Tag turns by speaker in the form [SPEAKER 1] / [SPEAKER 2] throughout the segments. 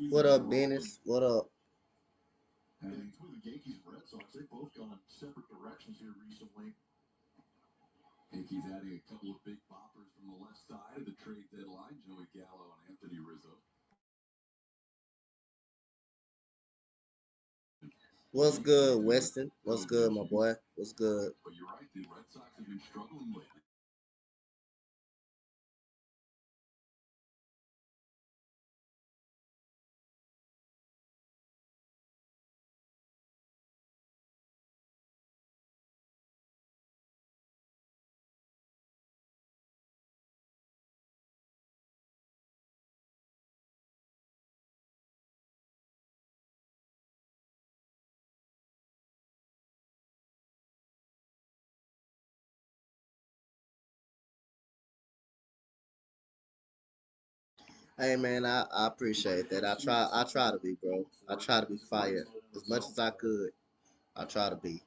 [SPEAKER 1] What up, Dennis? What up? What's good, Weston? What's good, my boy? What's good? Hey man, I appreciate that. I try to be, bro. I try to be fired as much as I could. I try to be.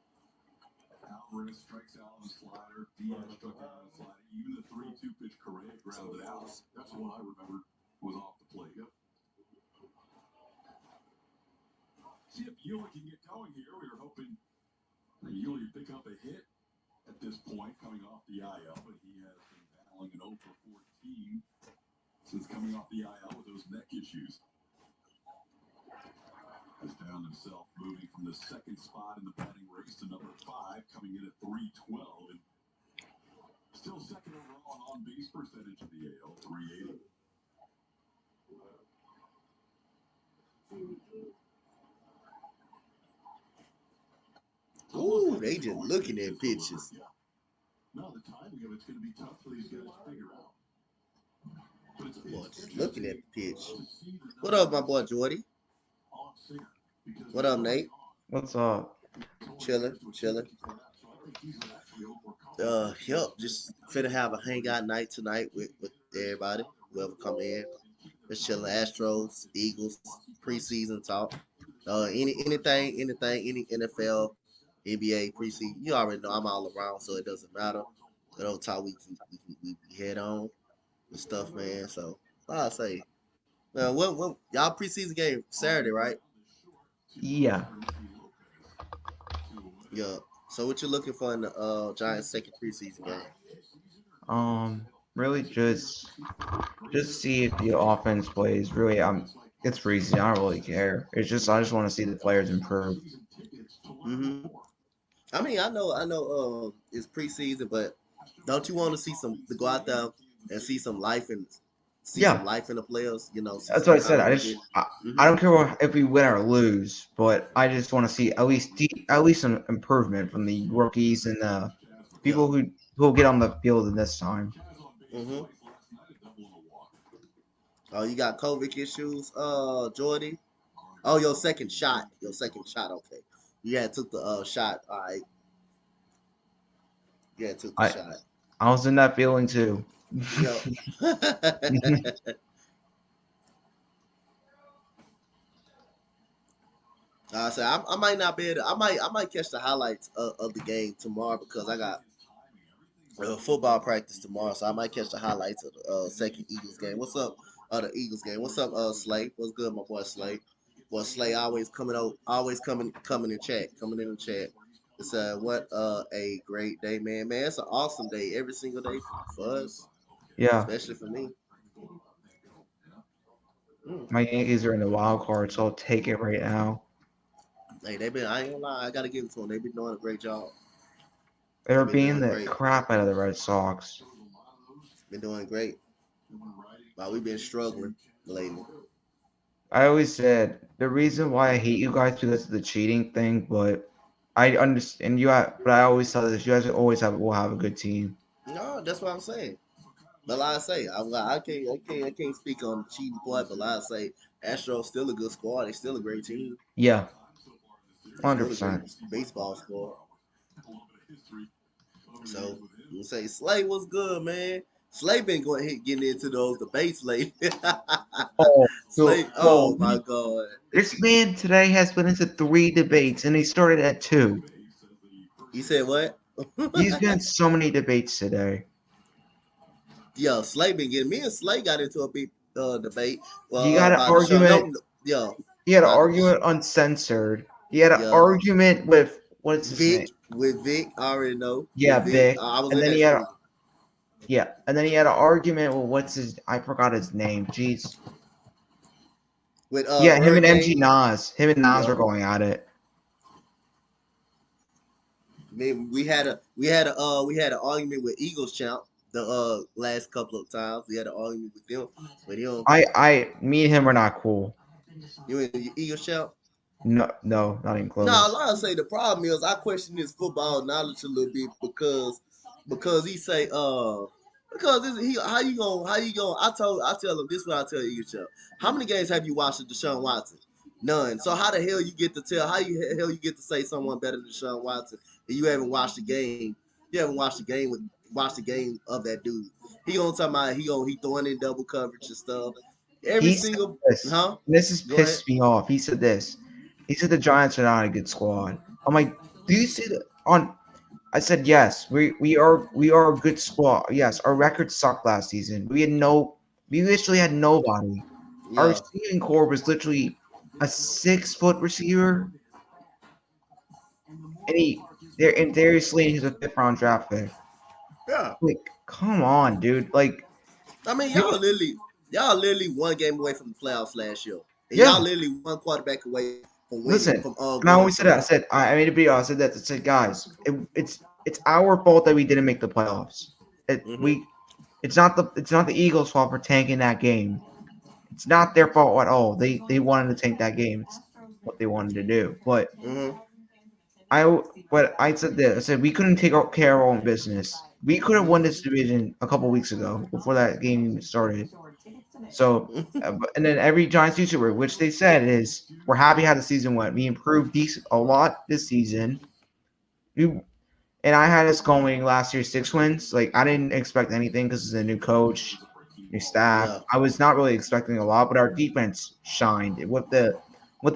[SPEAKER 1] Ooh, they just looking at pictures. Boy, just looking at the pitch. What up, my boy Jordy? What up, Nate?
[SPEAKER 2] What's up?
[SPEAKER 1] Chilling, chilling. Yep, just finna have a hangout night tonight with everybody. Whoever come in. Just chilling. Astros, Eagles, preseason talk. Any NFL, NBA preseason. You already know I'm all around, so it doesn't matter. Whatever talk we head on and stuff, man. So I say, what y'all preseason game Saturday, right?
[SPEAKER 2] Yeah.
[SPEAKER 1] Yeah. So what you looking for in the Giants second preseason game?
[SPEAKER 2] Really just see if the offense plays. Really, it's preseason. I don't really care. It's just I just want to see the players improve.
[SPEAKER 1] Hmm. I mean, I know, it's preseason, but don't you want to see some to go out there and see some
[SPEAKER 2] Yeah,
[SPEAKER 1] life in the players? You know, see
[SPEAKER 2] that's what
[SPEAKER 1] some
[SPEAKER 2] I said.
[SPEAKER 1] kind of legit.
[SPEAKER 2] I
[SPEAKER 1] Hmm.
[SPEAKER 2] don't care if we win or lose, but I just want to see at least some improvement from the rookies and the
[SPEAKER 1] Yeah.
[SPEAKER 2] people who will get on the field in this time.
[SPEAKER 1] Hmm. Oh, you got COVID issues, Jordy. Oh, your second shot. Your second shot. Okay. You had took the shot. All right. You had took the
[SPEAKER 2] I
[SPEAKER 1] shot.
[SPEAKER 2] I was in that feeling too.
[SPEAKER 1] Yep. I said I might not be able to, I might catch the highlights of the game tomorrow because I got football practice tomorrow, so I might catch the highlights of the second Eagles game. What's up? The Eagles game. What's up, Slay? What's good, my boy Slay? Boy Slay always coming out, always coming in chat, coming in the chat. It's what a great day, man. Man, it's an awesome day every single day for us,
[SPEAKER 2] Yeah,
[SPEAKER 1] especially for me. Mm.
[SPEAKER 2] my Yankees are in the wild card, so I'll take it right now.
[SPEAKER 1] Hey, they been. I ain't gonna lie. I gotta give it to them. They've been doing a great job.
[SPEAKER 2] They're
[SPEAKER 1] They've been
[SPEAKER 2] beating
[SPEAKER 1] doing
[SPEAKER 2] the
[SPEAKER 1] great.
[SPEAKER 2] crap out of the Red Sox.
[SPEAKER 1] Been doing great. But we've been struggling lately.
[SPEAKER 2] I always said the reason why I hate you guys because of the cheating thing, but I understand but I always tell this: you guys always will have a good team.
[SPEAKER 1] No, that's what I'm saying. But like I say, I can't speak on the cheating part. But like I say, Astros still a good squad. They still a great team.
[SPEAKER 2] Yeah,
[SPEAKER 1] Still a
[SPEAKER 2] 100%.
[SPEAKER 1] great baseball squad. So you say Slay was good, man. Slay been getting into those debates lately.
[SPEAKER 2] Oh,
[SPEAKER 1] Slay,
[SPEAKER 2] well,
[SPEAKER 1] oh my god.
[SPEAKER 2] this man today has been into 3 debates, and he started at 2.
[SPEAKER 1] He said what?
[SPEAKER 2] He's been in so many debates today.
[SPEAKER 1] Yo, Slay been getting me and Slay got into a big debate.
[SPEAKER 2] He
[SPEAKER 1] Well,
[SPEAKER 2] got an
[SPEAKER 1] about the show.
[SPEAKER 2] argument.
[SPEAKER 1] No, Yeah,
[SPEAKER 2] He had an
[SPEAKER 1] I
[SPEAKER 2] argument uncensored. He had an
[SPEAKER 1] yeah.
[SPEAKER 2] argument with what's his name?
[SPEAKER 1] Vic with Vic, I already know
[SPEAKER 2] Yeah,
[SPEAKER 1] with Vic.
[SPEAKER 2] Vic.
[SPEAKER 1] I was
[SPEAKER 2] And
[SPEAKER 1] in
[SPEAKER 2] then
[SPEAKER 1] that
[SPEAKER 2] he had
[SPEAKER 1] street.
[SPEAKER 2] yeah, and then he had an argument with what's his? I forgot his name. Jeez.
[SPEAKER 1] With
[SPEAKER 2] Yeah, him and MG
[SPEAKER 1] Hurricane.
[SPEAKER 2] Nas. Him and Nas were
[SPEAKER 1] Yup.
[SPEAKER 2] going at it.
[SPEAKER 1] Man, we had an argument with Eagles champ the last couple of times. We had an argument with them. With him,
[SPEAKER 2] Me and him are not cool.
[SPEAKER 1] you and Eagles champ.
[SPEAKER 2] No, no, not even
[SPEAKER 1] No,
[SPEAKER 2] close.
[SPEAKER 1] like I say, the problem is I question his football knowledge a little bit because he say because he how you gonna I tell him this is what I tell you, Chuck. How many games have you watched of Deshaun Watson? None. So how the hell you get to tell hell you get to say someone better than Deshaun Watson and you haven't watched the game? You haven't watched the game of that dude. He gonna talk about he throwing in double coverage and stuff. Every
[SPEAKER 2] He said
[SPEAKER 1] single
[SPEAKER 2] this.
[SPEAKER 1] huh?
[SPEAKER 2] This has
[SPEAKER 1] Go ahead.
[SPEAKER 2] pissed me off. He said this. He said the Giants are not a good squad. I'm like, do you see the on? I said yes. We are a good squad. Yes, our record sucked last season. We literally had nobody. Our
[SPEAKER 1] Yeah.
[SPEAKER 2] receiving core was literally a 6 foot receiver, and Darius Slayton is a fifth round draft pick.
[SPEAKER 1] Yeah.
[SPEAKER 2] Like, come on, dude. Like,
[SPEAKER 1] I mean,
[SPEAKER 2] you
[SPEAKER 1] y'all literally one game away from the playoffs last year, and
[SPEAKER 2] yeah.
[SPEAKER 1] y'all literally one quarterback away from winning
[SPEAKER 2] Listen,
[SPEAKER 1] from
[SPEAKER 2] and I
[SPEAKER 1] going
[SPEAKER 2] always
[SPEAKER 1] to
[SPEAKER 2] said that.
[SPEAKER 1] the.
[SPEAKER 2] I made a video. I said that. I said, guys, it's our fault that we didn't make the playoffs. It
[SPEAKER 1] Mm-hmm.
[SPEAKER 2] we it's not the Eagles' fault for tanking that game. It's not their fault at all. They wanted to tank that game. It's what they wanted to do.
[SPEAKER 1] Mm-hmm.
[SPEAKER 2] But I said this. I said we couldn't take care of our own business. We could have won this division a couple weeks ago before that game even started. So, and then every Giants YouTuber, which they said is, we're happy how the season went. We improved a lot this season. We, and I had us going last year 6 wins. Like, I didn't expect anything because it's a new coach, new staff.
[SPEAKER 1] Yeah.
[SPEAKER 2] I was not really expecting a lot, but our defense shined with the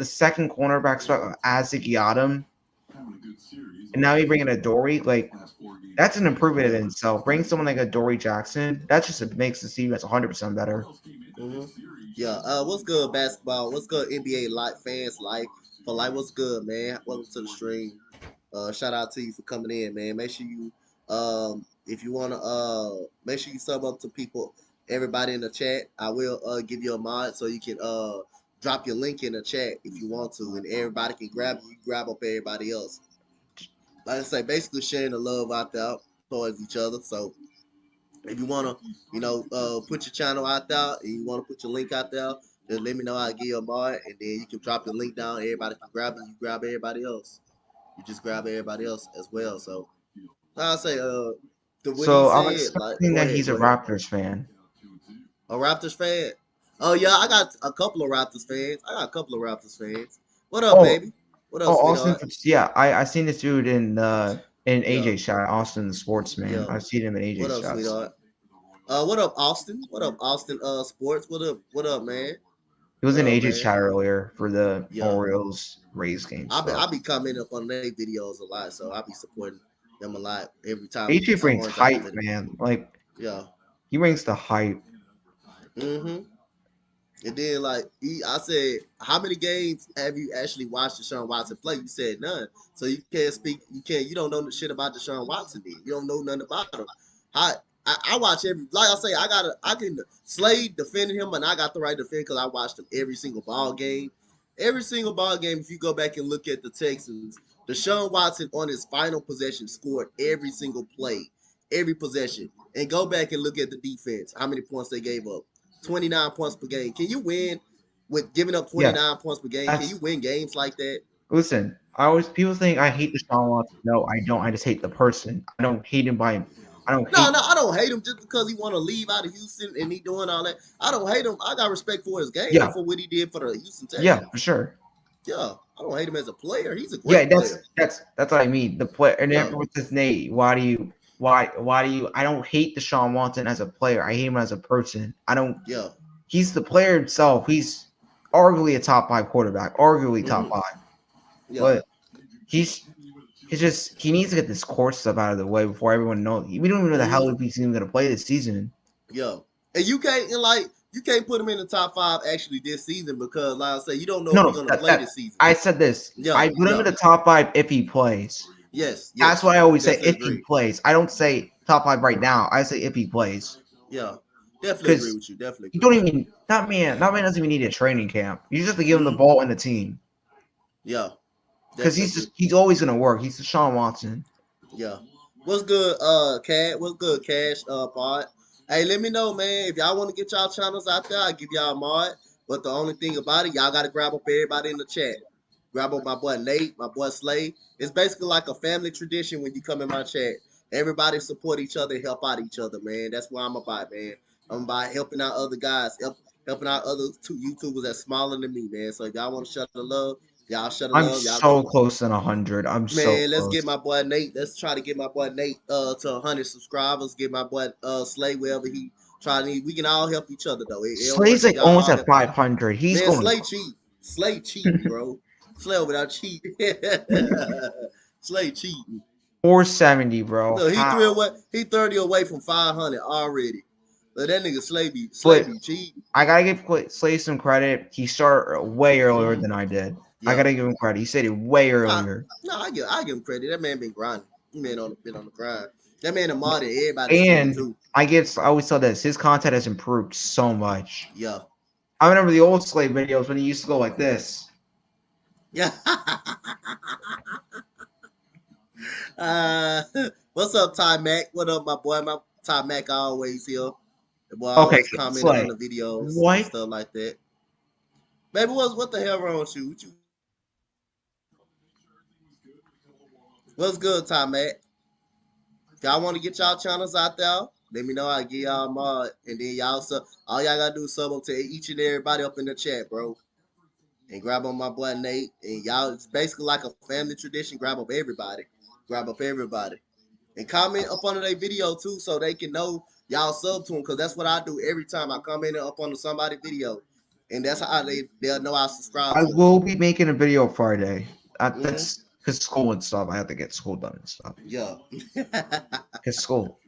[SPEAKER 2] second cornerback spot as Adam, and now you bring in a Dory. Like, that's an improvement in
[SPEAKER 1] Yeah.
[SPEAKER 2] itself. Bring someone like a Dory Jackson. That just makes the defense 100% better.
[SPEAKER 1] Mm-hmm. Yeah. What's good, basketball? What's good, NBA like fans like for life? What's good, man? Welcome to the stream. Shout out to you for coming in, man. Make sure you if you wanna make sure you sub up to people, everybody in the chat. I will give you a mod so you can drop your link in the chat if you want to, and everybody can grab up everybody else. Like I say, basically sharing the love out there towards each other. So if you wanna, put your channel out there and you wanna put your link out there, just let me know. I'll give you a mod, and then you can drop your link down. Everybody can grab it. You grab everybody else. You just grab everybody else as well. So I say, what he
[SPEAKER 2] So I'm
[SPEAKER 1] said, like,
[SPEAKER 2] expecting
[SPEAKER 1] go
[SPEAKER 2] that
[SPEAKER 1] ahead,
[SPEAKER 2] he's a
[SPEAKER 1] go ahead.
[SPEAKER 2] Raptors fan.
[SPEAKER 1] A Raptors fan? Oh yeah, I got a couple of Raptors fans. I got a couple of Raptors fans. What up,
[SPEAKER 2] Oh,
[SPEAKER 1] baby? What up,
[SPEAKER 2] oh, Austin.
[SPEAKER 1] sweetheart?
[SPEAKER 2] Yeah, I seen this dude in
[SPEAKER 1] Yeah,
[SPEAKER 2] AJ's shot. Austin, the sportsman.
[SPEAKER 1] yeah.
[SPEAKER 2] I've seen him in
[SPEAKER 1] What
[SPEAKER 2] AJ's
[SPEAKER 1] up,
[SPEAKER 2] shots.
[SPEAKER 1] sweetheart? What up, Austin? What up, Austin? Sports. What up? What up, man?
[SPEAKER 2] He was
[SPEAKER 1] What
[SPEAKER 2] in
[SPEAKER 1] up,
[SPEAKER 2] AJ's
[SPEAKER 1] man?
[SPEAKER 2] chat earlier for the
[SPEAKER 1] Yeah.
[SPEAKER 2] Orioles Rays game stuff.
[SPEAKER 1] I be commenting up on their videos a lot, so I be supporting them a lot every time
[SPEAKER 2] AJ
[SPEAKER 1] some
[SPEAKER 2] brings
[SPEAKER 1] more time.
[SPEAKER 2] hype, man. Like,
[SPEAKER 1] Yeah.
[SPEAKER 2] he brings the hype.
[SPEAKER 1] Mm-hmm. And then I said, how many games have you actually watched Deshaun Watson play? You said none. So you can't speak. You don't know the shit about Deshaun Watson. Then you don't know nothing about him. I I watch every. Like I say, I can Slade defending him, and I got the right to defend because I watched him every single ball game. Every single ball game. If you go back and look at the Texans, Deshaun Watson on his final possession scored every single play, every possession. And go back and look at the defense. How many points they gave up? 29 points per game. Can you win with giving up
[SPEAKER 2] Yeah,
[SPEAKER 1] 29 points per game? Can you
[SPEAKER 2] that's
[SPEAKER 1] win games like that?
[SPEAKER 2] listen. I always people think I hate Deshaun Watson. No, I don't. I just hate the person. I don't hate him by. I don't
[SPEAKER 1] No,
[SPEAKER 2] hate.
[SPEAKER 1] no, I don't hate him just because he want to leave out of Houston and he doing all that. I don't hate him. I got respect for his game
[SPEAKER 2] Yeah,
[SPEAKER 1] and for what he did for the Houston
[SPEAKER 2] yeah,
[SPEAKER 1] Texans.
[SPEAKER 2] for sure.
[SPEAKER 1] Yeah, I don't hate him as a player. He's a
[SPEAKER 2] Yeah,
[SPEAKER 1] great
[SPEAKER 2] that's
[SPEAKER 1] player.
[SPEAKER 2] that's that's what I mean. The play and
[SPEAKER 1] Yeah,
[SPEAKER 2] everyone says, Nate, why do you I don't hate Deshaun Watson as a player. I hate him as a person. I don't
[SPEAKER 1] yeah,
[SPEAKER 2] He's the player himself. He's arguably a top five quarterback, arguably top
[SPEAKER 1] hmm
[SPEAKER 2] five.
[SPEAKER 1] yeah,
[SPEAKER 2] But he's he needs to get this course stuff out of the way before everyone knows. We don't even know the hell
[SPEAKER 1] hmm
[SPEAKER 2] if he's even gonna play this season.
[SPEAKER 1] yeah. And you can't and like you can't put him in the top 5 actually this season because, like I say, you don't know if he's
[SPEAKER 2] No,
[SPEAKER 1] gonna
[SPEAKER 2] that,
[SPEAKER 1] play
[SPEAKER 2] that
[SPEAKER 1] this season.
[SPEAKER 2] I said this.
[SPEAKER 1] Yeah,
[SPEAKER 2] I put him in
[SPEAKER 1] yeah,
[SPEAKER 2] the top 5 if he plays.
[SPEAKER 1] yes,
[SPEAKER 2] That's
[SPEAKER 1] yes.
[SPEAKER 2] why I always say
[SPEAKER 1] Definitely
[SPEAKER 2] if he
[SPEAKER 1] agree.
[SPEAKER 2] plays. I don't say top 5 right now. I say if he plays
[SPEAKER 1] Yeah, definitely agree
[SPEAKER 2] because
[SPEAKER 1] with you. Definitely
[SPEAKER 2] you
[SPEAKER 1] agree
[SPEAKER 2] don't
[SPEAKER 1] with
[SPEAKER 2] even that man doesn't even need a training camp. You just have to
[SPEAKER 1] you.
[SPEAKER 2] give him the ball and the team
[SPEAKER 1] Yeah,
[SPEAKER 2] because
[SPEAKER 1] definitely agree.
[SPEAKER 2] he's always gonna work. He's Deshaun Watson.
[SPEAKER 1] Yeah. What's good, Cat? What's good, Cash, Pod? Hey, let me know, man. If y'all want to get y'all channels out there, I'll give y'all a mod. But the only thing about it, y'all got to grab up everybody in the chat. Grab up my boy Nate, my boy Slay. It's basically like a family tradition when you come in my chat. Everybody support each other, help out each other, man. That's what I'm about, man. I'm about helping out other guys, helping out other two YouTubers that's smaller than me, man. So if y'all want to share the love, y'all share the
[SPEAKER 2] I'm
[SPEAKER 1] love. Y'all go.
[SPEAKER 2] so close to 100. I'm so
[SPEAKER 1] Man, let's get
[SPEAKER 2] close.
[SPEAKER 1] my boy Nate. Let's try to get my boy Nate to 100 subscribers. Get my boy Slay wherever he try to. We can all help each other though. It don't work
[SPEAKER 2] Slay's
[SPEAKER 1] if
[SPEAKER 2] like
[SPEAKER 1] y'all
[SPEAKER 2] almost
[SPEAKER 1] all
[SPEAKER 2] at
[SPEAKER 1] help each other.
[SPEAKER 2] 500. He's
[SPEAKER 1] Man,
[SPEAKER 2] going.
[SPEAKER 1] Slay cheat. Slay cheating, bro. Slay over there cheat. Slay cheating.
[SPEAKER 2] 470, bro.
[SPEAKER 1] Look, he
[SPEAKER 2] How?
[SPEAKER 1] three away. He 30 away from 500 already. But that nigga Slay
[SPEAKER 2] But
[SPEAKER 1] be cheating.
[SPEAKER 2] I gotta give Slay some credit. He started way earlier
[SPEAKER 1] Mm-hmm.
[SPEAKER 2] than I did. I
[SPEAKER 1] Yeah.
[SPEAKER 2] gotta give him credit. He said it way
[SPEAKER 1] Nah,
[SPEAKER 2] earlier.
[SPEAKER 1] I give him credit. That man been grinding. He been on the grind. That man a mod in everybody's stream
[SPEAKER 2] And
[SPEAKER 1] too.
[SPEAKER 2] I always tell this. His content has improved so much.
[SPEAKER 1] Yeah.
[SPEAKER 2] I remember the old Slay videos when he used to go like this.
[SPEAKER 1] Yeah. uh, what's up, Ty Mac? What up, my boy? My Ty Mac always here. The boy
[SPEAKER 2] Okay,
[SPEAKER 1] always commenting on
[SPEAKER 2] Slay.
[SPEAKER 1] the videos and
[SPEAKER 2] What?
[SPEAKER 1] stuff like that. Baby, what the hell wrong with you? What's good, Ty Mac? If y'all want to get y'all channels out there, let me know. I give y'all a mod, and then y'all all y'all gotta do is sub up to each and everybody up in the chat, bro. And grab on my boy Nate, and y'all. It's basically like a family tradition. Grab up everybody. Grab up everybody. And comment up under their video too, so they can know y'all sub to them. Cause that's what I do every time I comment up under somebody's video, and that's how they'll know I subscribe
[SPEAKER 2] I
[SPEAKER 1] to them.
[SPEAKER 2] will be making a video Friday.
[SPEAKER 1] Mm-hmm.
[SPEAKER 2] That's because school and stuff. I have to get school done and stuff.
[SPEAKER 1] Yeah.
[SPEAKER 2] Because school.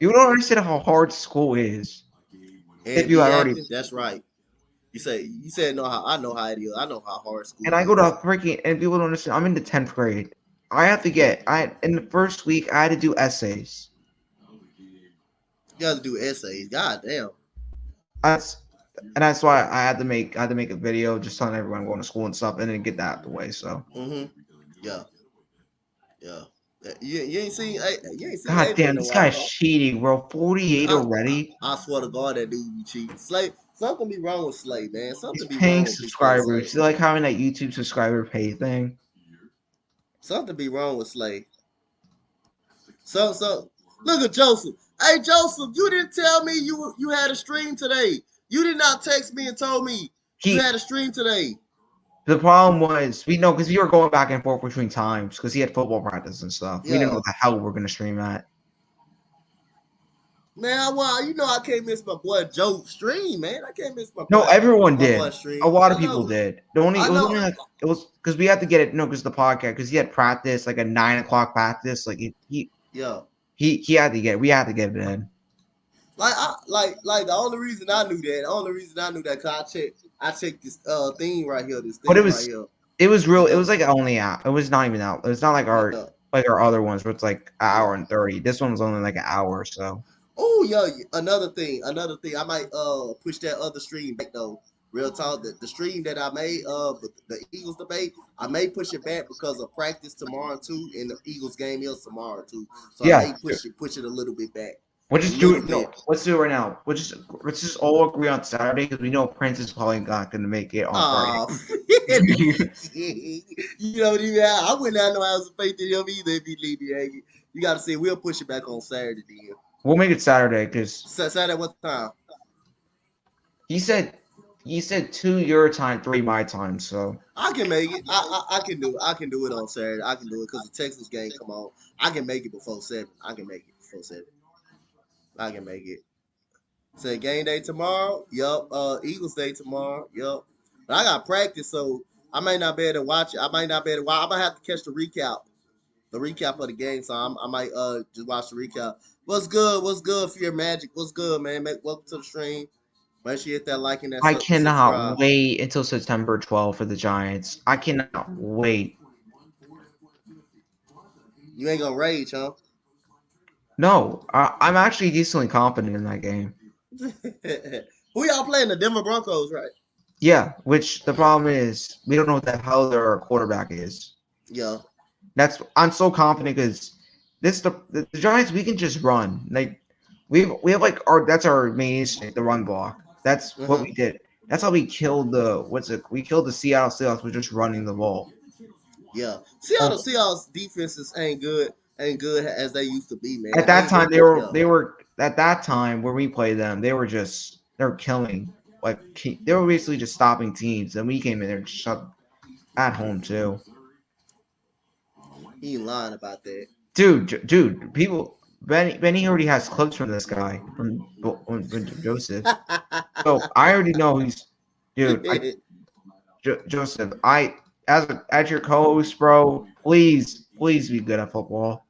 [SPEAKER 2] You don't understand how hard school is. If
[SPEAKER 1] And
[SPEAKER 2] you
[SPEAKER 1] be
[SPEAKER 2] had already.
[SPEAKER 1] active. That's right. You said know how I know how it is. I know how hard school
[SPEAKER 2] And I go to
[SPEAKER 1] is.
[SPEAKER 2] freaking. And people don't understand. I'm in the 10th grade. I have to
[SPEAKER 1] Yeah.
[SPEAKER 2] get. In the first week, I had to do essays.
[SPEAKER 1] You got to do essays. God damn.
[SPEAKER 2] That's and that's why I had to make a video just telling everyone I'm going to school and stuff, and then get that out the way. So,
[SPEAKER 1] Mm-hmm. Yeah. Yeah. You ain't seen
[SPEAKER 2] god
[SPEAKER 1] AJ in
[SPEAKER 2] damn,
[SPEAKER 1] a
[SPEAKER 2] this
[SPEAKER 1] while,
[SPEAKER 2] guy's
[SPEAKER 1] huh?
[SPEAKER 2] cheating, bro. 48
[SPEAKER 1] I,
[SPEAKER 2] already.
[SPEAKER 1] I swear to God, that dude be cheating. Slay, something be wrong with Slay, man.
[SPEAKER 2] He's
[SPEAKER 1] Something be
[SPEAKER 2] paying
[SPEAKER 1] wrong with Big Face
[SPEAKER 2] subscribers.
[SPEAKER 1] Slay.
[SPEAKER 2] They like having that YouTube subscriber pay thing.
[SPEAKER 1] Something be wrong with Slay. So look at Joseph. Hey Joseph, you didn't tell me you had a stream today. You did not text me and told me you
[SPEAKER 2] He
[SPEAKER 1] had a stream today.
[SPEAKER 2] The problem was we know because we were going back and forth between times because he had football practice and stuff. We didn't know
[SPEAKER 1] Yeah.
[SPEAKER 2] what the hell we're gonna stream at.
[SPEAKER 1] Man, you know I can't miss my boy Joe stream, man. I can't miss
[SPEAKER 2] No, everyone
[SPEAKER 1] my boy
[SPEAKER 2] did. A
[SPEAKER 1] stream.
[SPEAKER 2] lot of
[SPEAKER 1] I
[SPEAKER 2] people
[SPEAKER 1] know.
[SPEAKER 2] did. It
[SPEAKER 1] I
[SPEAKER 2] was
[SPEAKER 1] know.
[SPEAKER 2] only like it was because we had to get it. No, because the podcast because he had practice like a 9 o'clock practice. Like
[SPEAKER 1] Yeah.
[SPEAKER 2] he had to get we had to get it in.
[SPEAKER 1] Like the only reason I knew that, cause I checked this
[SPEAKER 2] But
[SPEAKER 1] thing right here.
[SPEAKER 2] it was real.
[SPEAKER 1] And
[SPEAKER 2] It was like only out. It was not even out. It was not
[SPEAKER 1] yeah,
[SPEAKER 2] like our other ones where it's like an
[SPEAKER 1] yeah.
[SPEAKER 2] hour and 30. This one was only like an hour or so.
[SPEAKER 1] Oh yeah, another thing. I might push that other stream back though. Real talk, the stream that I made the Eagles debate, I may push it back because of practice tomorrow too, and the Eagles game is tomorrow too. So I
[SPEAKER 2] Yeah,
[SPEAKER 1] may push it a little bit back,
[SPEAKER 2] we'll
[SPEAKER 1] a
[SPEAKER 2] just do
[SPEAKER 1] little
[SPEAKER 2] it. No,
[SPEAKER 1] bit.
[SPEAKER 2] let's do it right now. Let's just all agree on Saturday because we know Prince is probably not going to make it on Friday.
[SPEAKER 1] Oh, you know what I mean? I wouldn't have no ounce of faith in him either if he leave me hanging. You got to say we'll push it back on Saturday then.
[SPEAKER 2] We'll make it Saturday because
[SPEAKER 1] Saturday what time?
[SPEAKER 2] he said he said 2 your time, 3 my time. So
[SPEAKER 1] I can make it. I can do it. I can do it on Saturday. I can do it because the Texas game come on. I can make it before 7. I can make it before 7. I can make it. Say game day tomorrow. Yup. Eagles day tomorrow. Yup. But I got practice, so I might not be able to watch it. I might not be able to watch. I might have to catch the recap of the game. So I might just watch the recap. What's good? What's good for your magic? What's good, man? Welcome to the stream. Make sure you hit that like and that
[SPEAKER 2] I cannot
[SPEAKER 1] subscribe.
[SPEAKER 2] wait until September 12th for the Giants. I cannot wait.
[SPEAKER 1] You ain't gonna rage, huh?
[SPEAKER 2] No, I'm actually decently confident in that game.
[SPEAKER 1] Who y'all playing? The Denver Broncos, right?
[SPEAKER 2] Yeah, which the problem is we don't know what the hell their quarterback is.
[SPEAKER 1] Yeah.
[SPEAKER 2] I'm so confident because the Giants, we can just run. Like we have like our that's our main instinct, the run block. That's what
[SPEAKER 1] Uh-huh.
[SPEAKER 2] we did. That's how we killed we killed the Seattle Seahawks with just running the ball.
[SPEAKER 1] Yeah.
[SPEAKER 2] Oh,
[SPEAKER 1] Seattle Seahawks defenses ain't good as they used to be,
[SPEAKER 2] at
[SPEAKER 1] man.
[SPEAKER 2] that time
[SPEAKER 1] Yeah.
[SPEAKER 2] they were at that time when we played them, they were killing they were basically just stopping teams, and we came in there and shut at home too.
[SPEAKER 1] He ain't lying about that.
[SPEAKER 2] Dude, people Benny already has clips from this guy from Joseph. So I already know he's dude. Joseph, as your co-host, bro, please be good at football.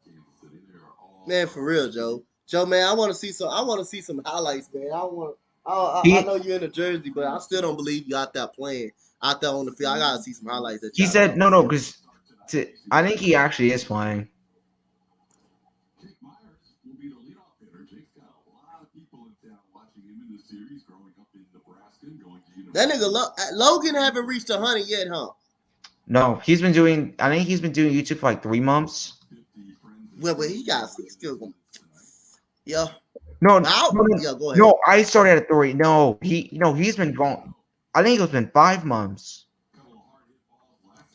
[SPEAKER 1] Man, for real, Joe. Joe, man, I want to see some highlights, man. I want. I
[SPEAKER 2] He
[SPEAKER 1] know you're in the Jersey, but I still don't believe you out there playing out there on the field. I gotta see some highlights that
[SPEAKER 2] he
[SPEAKER 1] y'all
[SPEAKER 2] said
[SPEAKER 1] talking
[SPEAKER 2] no
[SPEAKER 1] about.
[SPEAKER 2] because I think he actually is playing.
[SPEAKER 1] That nigga Logan haven't reached 100 yet, huh?
[SPEAKER 2] No, he's been doing. I think he's been doing YouTube for like 3 months.
[SPEAKER 1] Well, but he's still gonna. Yeah.
[SPEAKER 2] No,
[SPEAKER 1] But yeah, go ahead.
[SPEAKER 2] no. I started at 3. He's been gone. I think it's been 5 months.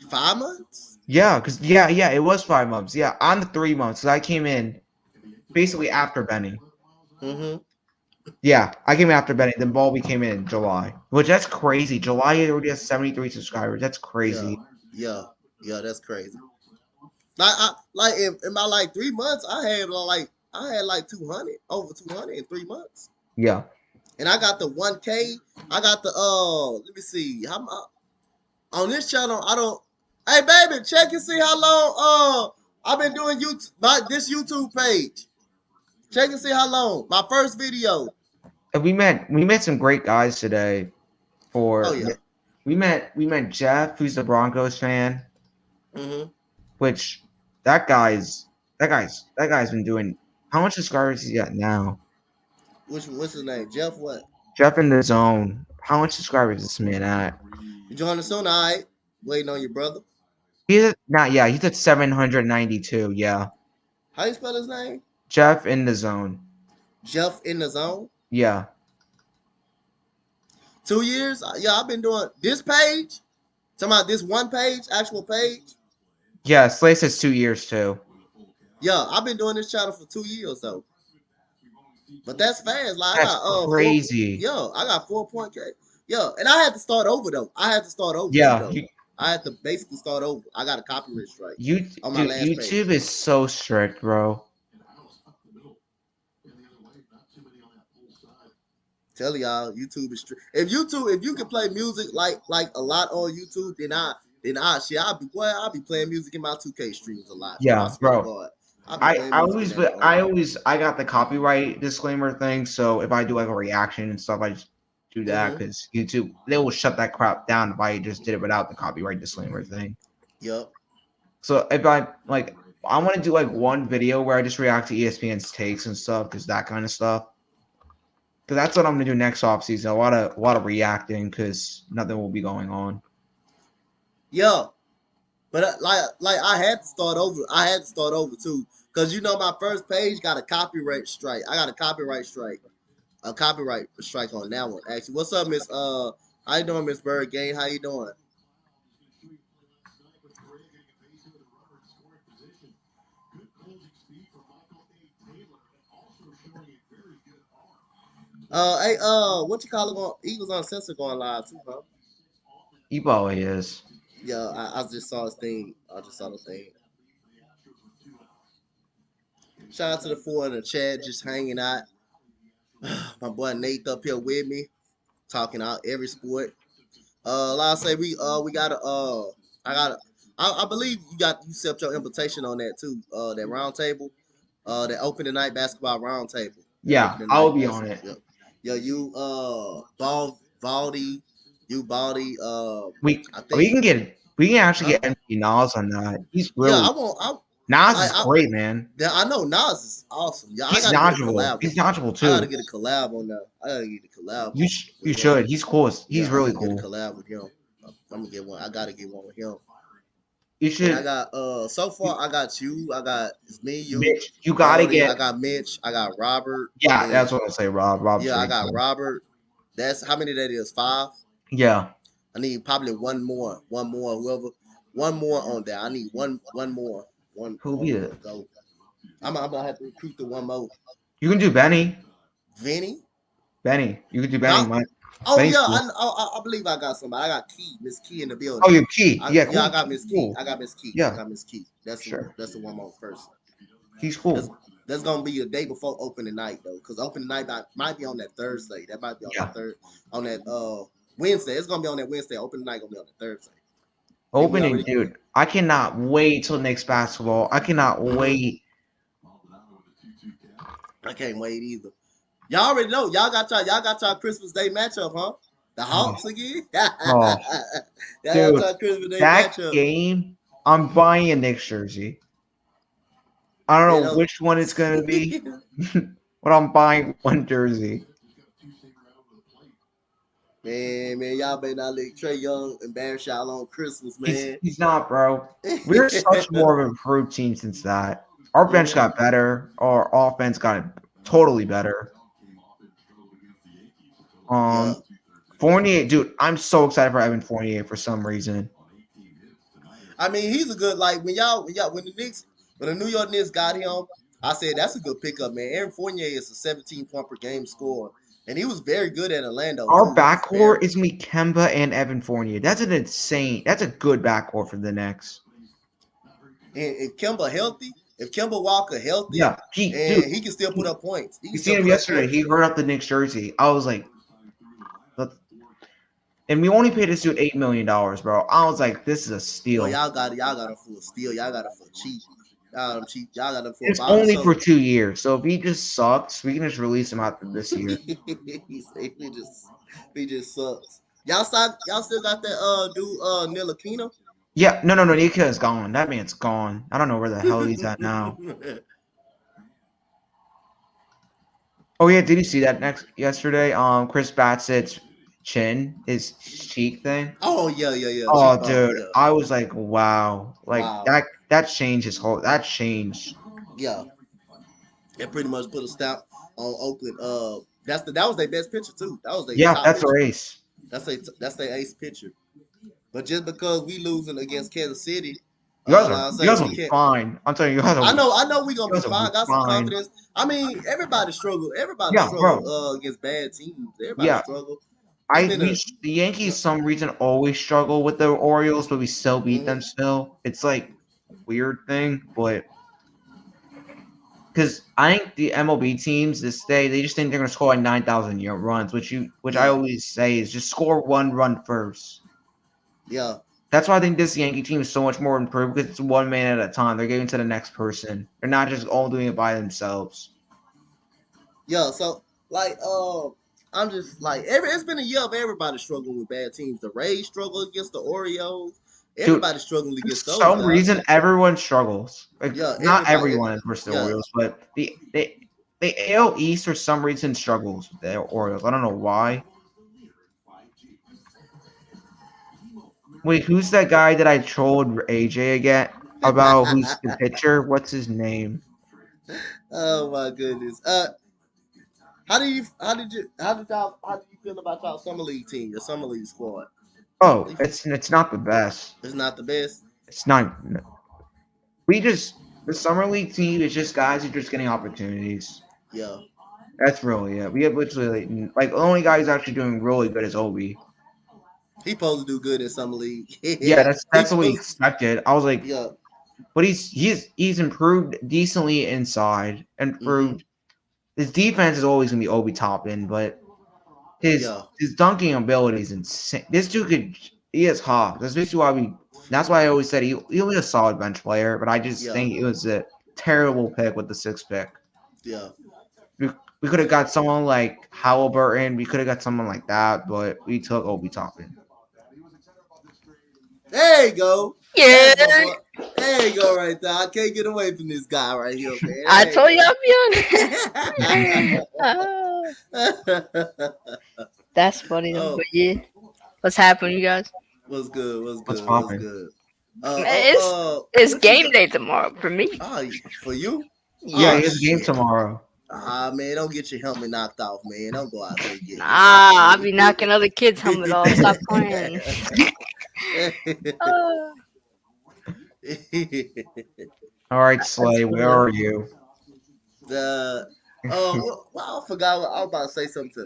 [SPEAKER 1] 5 months.
[SPEAKER 2] Yeah, it was 5 months. Yeah, on the 3 months. 'Cause I came in basically after Benny.
[SPEAKER 1] Mm-hmm.
[SPEAKER 2] Yeah, I came after Benny. Then Balby came in July, which that's crazy. July already has 73 subscribers. That's
[SPEAKER 1] Yeah.
[SPEAKER 2] crazy.
[SPEAKER 1] Yeah. Yeah. That's crazy. Like in my like 3 months, I had like 200 over 200 in 3 months.
[SPEAKER 2] Yeah.
[SPEAKER 1] And I got the 1K. I got the let me see. How on this channel, I don't. Hey baby, check and see how long I've been doing this YouTube page. Check and see how long. My first video.
[SPEAKER 2] And we met some great guys today.
[SPEAKER 1] Oh
[SPEAKER 2] For
[SPEAKER 1] yeah.
[SPEAKER 2] we met Jeff, who's the Broncos fan,
[SPEAKER 1] Mm-hmm.
[SPEAKER 2] which that guy's been doing. How much subscribers he got now?
[SPEAKER 1] What's his name? Jeff what?
[SPEAKER 2] Jeff in the zone. How much subscribers is this man at?
[SPEAKER 1] You join us soon, all right? Waiting on your brother.
[SPEAKER 2] He's at, not yeah. He's at 792. Yeah,
[SPEAKER 1] How you spell his name?
[SPEAKER 2] Jeff in the zone.
[SPEAKER 1] Jeff in the zone.
[SPEAKER 2] Yeah,
[SPEAKER 1] 2 years. Yeah, I've been doing this page. Talking about this one page, actual page.
[SPEAKER 2] yeah. Slay says 2 years too.
[SPEAKER 1] Yeah, I've been doing this channel for 2 years though. But that's fast. Like I
[SPEAKER 2] That's
[SPEAKER 1] got four.
[SPEAKER 2] crazy.
[SPEAKER 1] Yeah, I got 4 point K. Yeah, and I had to start over though. I had to start over too
[SPEAKER 2] Yeah,
[SPEAKER 1] though. I had to basically start over. I got a copyright strike on my
[SPEAKER 2] dude,
[SPEAKER 1] last page.
[SPEAKER 2] YouTube is so strict, bro.
[SPEAKER 1] Tell y'all, YouTube is if you can play music like a lot on YouTube, I'll be playing music in my 2K streams a lot, bro. I
[SPEAKER 2] Yeah,
[SPEAKER 1] swear to
[SPEAKER 2] bro.
[SPEAKER 1] God, I'll be playing music in that
[SPEAKER 2] I got the copyright disclaimer thing, so if I do like a reaction and stuff, I just do that
[SPEAKER 1] Mm-hmm.
[SPEAKER 2] because YouTube they will shut that crap down if I just did it without the copyright disclaimer thing.
[SPEAKER 1] Yep.
[SPEAKER 2] So if I want to do like one video where I just react to ESPN's takes and stuff, because that kind of stuff. Because that's what I'm gonna do next off season. A lot of reacting because nothing will be going on.
[SPEAKER 1] Yeah. But like I had to start over. I had to start over too, cause my first page got a copyright strike. I got a copyright strike on that one. Actually, what's up, Miss? How you doing, Miss Bird Gang? How you doing? Hey, what you call it? Eagles Uncensored going live too, huh?
[SPEAKER 2] He probably is.
[SPEAKER 1] Yeah, I just saw his thing. I just saw the thing. Shout out to the four in the chat, just hanging out. My boy Nate up here with me, talking out every sport. Like I say, we got I got I believe you accept your invitation on that too. That round table, that opening night basketball round table. That
[SPEAKER 2] Yeah,
[SPEAKER 1] opening
[SPEAKER 2] I'll
[SPEAKER 1] night
[SPEAKER 2] be on
[SPEAKER 1] basketball.
[SPEAKER 2] it.
[SPEAKER 1] Yep. Yo, you Baldy, you Baldy. I
[SPEAKER 2] We
[SPEAKER 1] think,
[SPEAKER 2] can get we can actually
[SPEAKER 1] huh?
[SPEAKER 2] get MP Nas on that. He's
[SPEAKER 1] Yeah,
[SPEAKER 2] really
[SPEAKER 1] I want.
[SPEAKER 2] Nas is great, man.
[SPEAKER 1] I know Nas is awesome. Yeah, I
[SPEAKER 2] He's
[SPEAKER 1] gotta get a
[SPEAKER 2] knowledgeable.
[SPEAKER 1] collab.
[SPEAKER 2] He's knowledgeable
[SPEAKER 1] I gotta
[SPEAKER 2] too.
[SPEAKER 1] get a collab on that. I gotta get a collab
[SPEAKER 2] You
[SPEAKER 1] with him.
[SPEAKER 2] should. He's cool.
[SPEAKER 1] Yeah,
[SPEAKER 2] He's
[SPEAKER 1] I'm
[SPEAKER 2] really
[SPEAKER 1] gonna get a
[SPEAKER 2] cool.
[SPEAKER 1] collab with him. I'm gonna get one. I gotta get one with him.
[SPEAKER 2] You
[SPEAKER 1] And I
[SPEAKER 2] should.
[SPEAKER 1] got so far I got you. I got it's me, you,
[SPEAKER 2] Mitch, you gotta
[SPEAKER 1] Baldy.
[SPEAKER 2] get.
[SPEAKER 1] I got Mitch. I got Robert, and
[SPEAKER 2] Yeah,
[SPEAKER 1] then
[SPEAKER 2] that's what I say. Rob. Rob's
[SPEAKER 1] yeah, I
[SPEAKER 2] pretty
[SPEAKER 1] got
[SPEAKER 2] cool.
[SPEAKER 1] Robert. That's how many that is? Five.
[SPEAKER 2] Yeah.
[SPEAKER 1] I need probably one more. One more. Whoever. One more on that. I need one more.
[SPEAKER 2] Who'll
[SPEAKER 1] One
[SPEAKER 2] be
[SPEAKER 1] more
[SPEAKER 2] it?
[SPEAKER 1] to go. I'm gonna have to recruit the one more.
[SPEAKER 2] You can do Benny.
[SPEAKER 1] Vinny.
[SPEAKER 2] Benny. You can do Benny.
[SPEAKER 1] Huh?
[SPEAKER 2] Mike.
[SPEAKER 1] Oh
[SPEAKER 2] Benny's
[SPEAKER 1] yeah,
[SPEAKER 2] cool.
[SPEAKER 1] I believe I got somebody. I got Key, Miss Key in the
[SPEAKER 2] Oh,
[SPEAKER 1] building.
[SPEAKER 2] you Key. Yeah,
[SPEAKER 1] Yeah, I
[SPEAKER 2] cool.
[SPEAKER 1] got
[SPEAKER 2] Key's
[SPEAKER 1] Miss Key.
[SPEAKER 2] cool.
[SPEAKER 1] I got Miss Key. I
[SPEAKER 2] Yeah,
[SPEAKER 1] got Miss Key.
[SPEAKER 2] sure.
[SPEAKER 1] That's the one more person.
[SPEAKER 2] He's
[SPEAKER 1] That's
[SPEAKER 2] cool.
[SPEAKER 1] that's gonna be a day before opening night though, because opening night might be on that Thursday. That might be on that
[SPEAKER 2] Yeah.
[SPEAKER 1] third on that Wednesday. It's gonna be on that Wednesday. Opening night gonna be on that Thursday. Then we
[SPEAKER 2] Opening,
[SPEAKER 1] already
[SPEAKER 2] dude. I cannot wait till next basketball. I cannot
[SPEAKER 1] mm-hmm.
[SPEAKER 2] wait.
[SPEAKER 1] I can't wait either. Y'all already know. Y'all got y'all Christmas Day matchup, huh? The
[SPEAKER 2] Oh,
[SPEAKER 1] Hawks again.
[SPEAKER 2] oh,
[SPEAKER 1] Y'all got
[SPEAKER 2] dude.
[SPEAKER 1] y'all Christmas Day
[SPEAKER 2] That
[SPEAKER 1] matchup.
[SPEAKER 2] game, I'm buying a Knicks jersey. I don't
[SPEAKER 1] Man,
[SPEAKER 2] know which one it's gonna be, but I'm buying one jersey.
[SPEAKER 1] man, y'all better not let Trey Young embarrass y'all on Christmas, man.
[SPEAKER 2] He's not, bro. We're such more of an improved team since that. Our bench
[SPEAKER 1] Mhm.
[SPEAKER 2] got better. Our offense got totally better.
[SPEAKER 1] Yeah,
[SPEAKER 2] Fournier, dude, I'm so excited for Evan Fournier for some reason.
[SPEAKER 1] I mean he's a good like when the Knicks when the New York Knicks got him, I said that's a good pickup, man. Aaron Fournier is a 17 point per game scorer, and he was very good at Orlando
[SPEAKER 2] Our
[SPEAKER 1] too. He was
[SPEAKER 2] backcourt
[SPEAKER 1] very
[SPEAKER 2] is gonna be Kemba and Evan Fournier. That's an insane. That's a good backcourt for the Knicks.
[SPEAKER 1] and Kemba healthy. If Kemba Walker healthy,
[SPEAKER 2] Yeah, dude,
[SPEAKER 1] and he can still put up points. He
[SPEAKER 2] you
[SPEAKER 1] can still
[SPEAKER 2] seen him
[SPEAKER 1] put up
[SPEAKER 2] yesterday. He
[SPEAKER 1] points.
[SPEAKER 2] hurt up the Knicks jersey. I was like, and we only paid this dude $8 million, bro. I was like, this is a
[SPEAKER 1] Boy,
[SPEAKER 2] steal.
[SPEAKER 1] y'all got him for a steal. Y'all got him for cheap. Y'all got him cheap. Y'all got him for a
[SPEAKER 2] It's
[SPEAKER 1] buy.
[SPEAKER 2] only for
[SPEAKER 1] So
[SPEAKER 2] 2 years, so if he just sucks, we can just release him after this year.
[SPEAKER 1] he just sucks. Y'all still got that dude Nilakina?
[SPEAKER 2] Yeah, no, Nika is gone. That man's gone. I don't know where the hell he's at now. Oh yeah, did you see that next yesterday? Chris Batsett's chin, his cheek thing.
[SPEAKER 1] Oh yeah.
[SPEAKER 2] Oh,
[SPEAKER 1] Oh
[SPEAKER 2] dude,
[SPEAKER 1] yeah.
[SPEAKER 2] I was like, wow, like
[SPEAKER 1] Wow.
[SPEAKER 2] that changed his whole. That changed.
[SPEAKER 1] Yeah. It pretty much put a stamp on Oakland. That was their best pitcher too. That was their
[SPEAKER 2] Yeah,
[SPEAKER 1] top
[SPEAKER 2] that's a
[SPEAKER 1] pitcher.
[SPEAKER 2] race.
[SPEAKER 1] That's their ace pitcher. But just because we losing against Kansas City, like I
[SPEAKER 2] You
[SPEAKER 1] say,
[SPEAKER 2] guys
[SPEAKER 1] we
[SPEAKER 2] will be
[SPEAKER 1] can't.
[SPEAKER 2] fine. I'm telling you,
[SPEAKER 1] I know we gonna
[SPEAKER 2] you
[SPEAKER 1] be
[SPEAKER 2] guys will be
[SPEAKER 1] fine. Got some
[SPEAKER 2] fine.
[SPEAKER 1] confidence. I mean, everybody struggle. Everybody
[SPEAKER 2] Yeah,
[SPEAKER 1] struggle
[SPEAKER 2] bro.
[SPEAKER 1] against bad teams. Everybody
[SPEAKER 2] Yeah,
[SPEAKER 1] struggle. It's been a
[SPEAKER 2] the Yankees some reason always struggle with the Orioles, but we still beat them.
[SPEAKER 1] mhm,
[SPEAKER 2] Still, it's like a weird thing, but because I think the MLB teams this day they just think they're gonna score like 9,000 runs, which I
[SPEAKER 1] yeah,
[SPEAKER 2] always say is just score one run first.
[SPEAKER 1] yeah,
[SPEAKER 2] That's why I think this Yankee team is so much more improved because it's one man at a time. They're giving to the next person. They're not just all doing it by themselves.
[SPEAKER 1] yeah. So like, I'm just like it's been a year of everybody struggling with bad teams. The Rays struggle against the Orioles.
[SPEAKER 2] Dude,
[SPEAKER 1] Everybody struggling
[SPEAKER 2] for
[SPEAKER 1] against those
[SPEAKER 2] some
[SPEAKER 1] guys.
[SPEAKER 2] reason everyone struggles. Like
[SPEAKER 1] Yeah,
[SPEAKER 2] not everyone versus the
[SPEAKER 1] yeah.
[SPEAKER 2] Orioles, but the AL East for some reason struggles with the Orioles. I don't know why. Wait, who's that guy that I trolled AJ again about? Who's the pitcher? What's his name?
[SPEAKER 1] Oh my goodness. How did you feel about y'all summer league team, your summer league squad?
[SPEAKER 2] Oh, it's not the best.
[SPEAKER 1] It's not the best.
[SPEAKER 2] It's not. We just the summer league team is just guys who are just getting opportunities.
[SPEAKER 1] Yeah,
[SPEAKER 2] That's really it. We have literally like the only guy who's actually doing really good is Obi.
[SPEAKER 1] he supposed to do good in summer league.
[SPEAKER 2] Yeah,
[SPEAKER 1] he
[SPEAKER 2] that's what we
[SPEAKER 1] supposed.
[SPEAKER 2] expected. I was like,
[SPEAKER 1] Yeah.
[SPEAKER 2] but he's improved decently inside,
[SPEAKER 1] Mm-hmm.
[SPEAKER 2] improved. His defense is always gonna be Obi Toppin, but
[SPEAKER 1] Yeah.
[SPEAKER 2] his dunking ability is insane. This dude could he is hot. That's basically why we. That's why I always said he'll be a solid bench player, but I just
[SPEAKER 1] Yeah.
[SPEAKER 2] think it was a terrible pick with the sixth pick.
[SPEAKER 1] Yeah.
[SPEAKER 2] We could have got someone like Halliburton. We could have got someone like that, but we took Obi Toppin.
[SPEAKER 1] There you go.
[SPEAKER 3] Yeah,
[SPEAKER 1] That's my boy. There you go, right there. I can't get away from this guy right here, man.
[SPEAKER 3] I
[SPEAKER 1] There you
[SPEAKER 3] told you
[SPEAKER 1] go.
[SPEAKER 3] I'll be on. That's funny though.
[SPEAKER 1] Oh,
[SPEAKER 3] But yeah, what's happening, you guys?
[SPEAKER 1] what's good? What's
[SPEAKER 2] What's
[SPEAKER 1] good? What's
[SPEAKER 2] popping?
[SPEAKER 1] good?
[SPEAKER 3] Man, it's
[SPEAKER 1] What you
[SPEAKER 3] game
[SPEAKER 1] got?
[SPEAKER 3] day tomorrow for me.
[SPEAKER 1] Oh, for you?
[SPEAKER 2] Yeah,
[SPEAKER 3] Yeah.
[SPEAKER 1] Oh
[SPEAKER 2] he has a game
[SPEAKER 1] shit.
[SPEAKER 2] tomorrow.
[SPEAKER 1] Ah, man, don't get your helmet knocked off, man. Don't go out there getting
[SPEAKER 3] Nah, I'll be knocking other kids' helmet off. Stop playing. Uh,
[SPEAKER 1] it.
[SPEAKER 2] All right,
[SPEAKER 3] that's
[SPEAKER 2] Slay, where
[SPEAKER 3] funny.
[SPEAKER 2] are you?
[SPEAKER 1] the well, I forgot. I was about to say something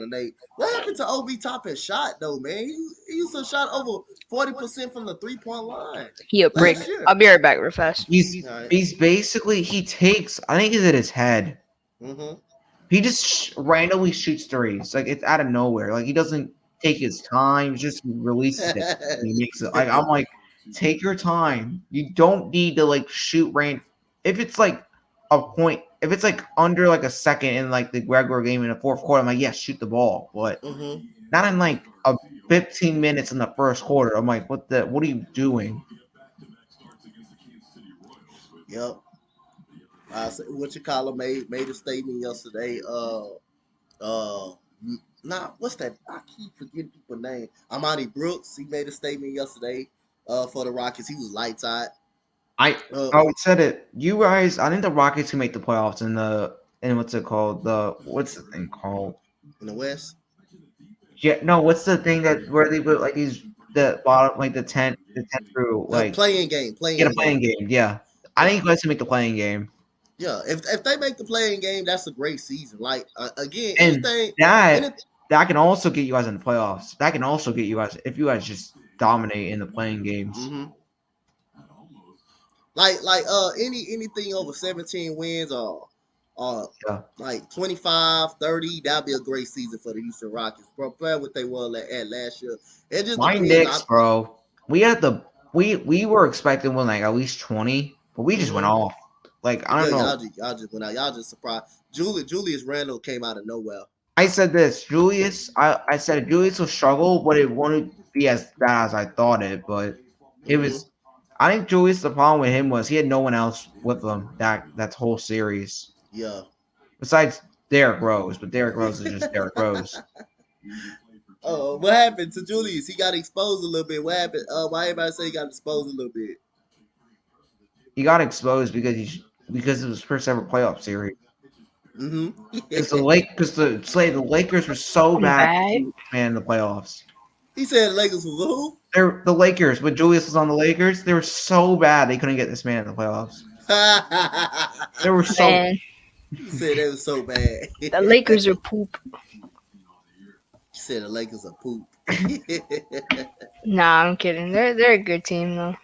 [SPEAKER 1] to Nate. What happened to Ob Toppin shot though, man? He used to shot over 40% from the 3-point line
[SPEAKER 3] He a brick.
[SPEAKER 1] last year.
[SPEAKER 3] I'll be right back real fast.
[SPEAKER 2] He's
[SPEAKER 1] All right.
[SPEAKER 2] he's basically he takes. I think he's at his head.
[SPEAKER 1] Mhm.
[SPEAKER 2] He just randomly shoots threes. Like it's out of nowhere. Like he doesn't take his time. He just releases it. He makes it. Like I'm like, take your time. You don't need to like shoot rain. If it's like a point, if it's like under like a second in like the regular game in the fourth quarter, I'm like, yes, shoot the ball. But
[SPEAKER 1] Mhm.
[SPEAKER 2] not in like a 15 minutes in the first quarter. I'm like, what are you doing?
[SPEAKER 1] Yep. What you call him made a statement yesterday. What's that? I keep forgetting people's name. Amani Brooks. He made a statement yesterday. For the Rockets, he was lights out.
[SPEAKER 2] I
[SPEAKER 1] Uh,
[SPEAKER 2] I said it. You guys, I think the Rockets can make the playoffs in the in what's it called? The what's the thing called?
[SPEAKER 1] in the West.
[SPEAKER 2] Yeah, no, what's the thing that where they put like these the bottom like the ten through like
[SPEAKER 1] Playing game,
[SPEAKER 2] get a
[SPEAKER 1] playing
[SPEAKER 2] playing
[SPEAKER 1] game.
[SPEAKER 2] game. Yeah, I
[SPEAKER 1] Yeah,
[SPEAKER 2] think you guys can make the playing game,
[SPEAKER 1] yeah. If they make the playing game, that's a great season. Like again,
[SPEAKER 2] and
[SPEAKER 1] any,
[SPEAKER 2] that can also get you guys in the playoffs. That can also get you guys if you guys just dominate in the playing games.
[SPEAKER 1] hmm anything over 17 wins or
[SPEAKER 2] Yeah,
[SPEAKER 1] like 25, 30, that'd be a great season for the Houston Rockets. Bro, playing what they were at last year. It just
[SPEAKER 2] my
[SPEAKER 1] depends.
[SPEAKER 2] Knicks, bro. We had the we were expecting to win like at least 20, but we just went
[SPEAKER 1] hmm
[SPEAKER 2] off. Like I
[SPEAKER 1] Yeah,
[SPEAKER 2] don't know.
[SPEAKER 1] y'all just went out. Y'all just surprised. Julius Randle came out of nowhere.
[SPEAKER 2] I said this, Julius. I said Julius will struggle, but it won't be as bad as I thought it. But it
[SPEAKER 1] hmm
[SPEAKER 2] was. I think Julius. The problem with him was he had no one else with him that whole series
[SPEAKER 1] Yeah.
[SPEAKER 2] besides Derrick Rose. But Derrick Rose is just Derrick Rose.
[SPEAKER 1] Oh, what happened to Julius? He got exposed a little bit. What happened? Why everybody say he got exposed a little bit?
[SPEAKER 2] He got exposed because it was his first ever playoff series.
[SPEAKER 1] hmm
[SPEAKER 2] Because the Lakers were so
[SPEAKER 3] I'm
[SPEAKER 2] bad
[SPEAKER 3] back.
[SPEAKER 2] man in the playoffs.
[SPEAKER 1] He said the Lakers was who?
[SPEAKER 2] The Lakers when Julius was on the Lakers, they were so bad they couldn't get this man in the playoffs. They were so
[SPEAKER 3] Man,
[SPEAKER 1] He said they was so bad. He
[SPEAKER 3] the Lakers are poop.
[SPEAKER 1] said the Lakers are poop.
[SPEAKER 3] Nah, I'm kidding. They're a good team though.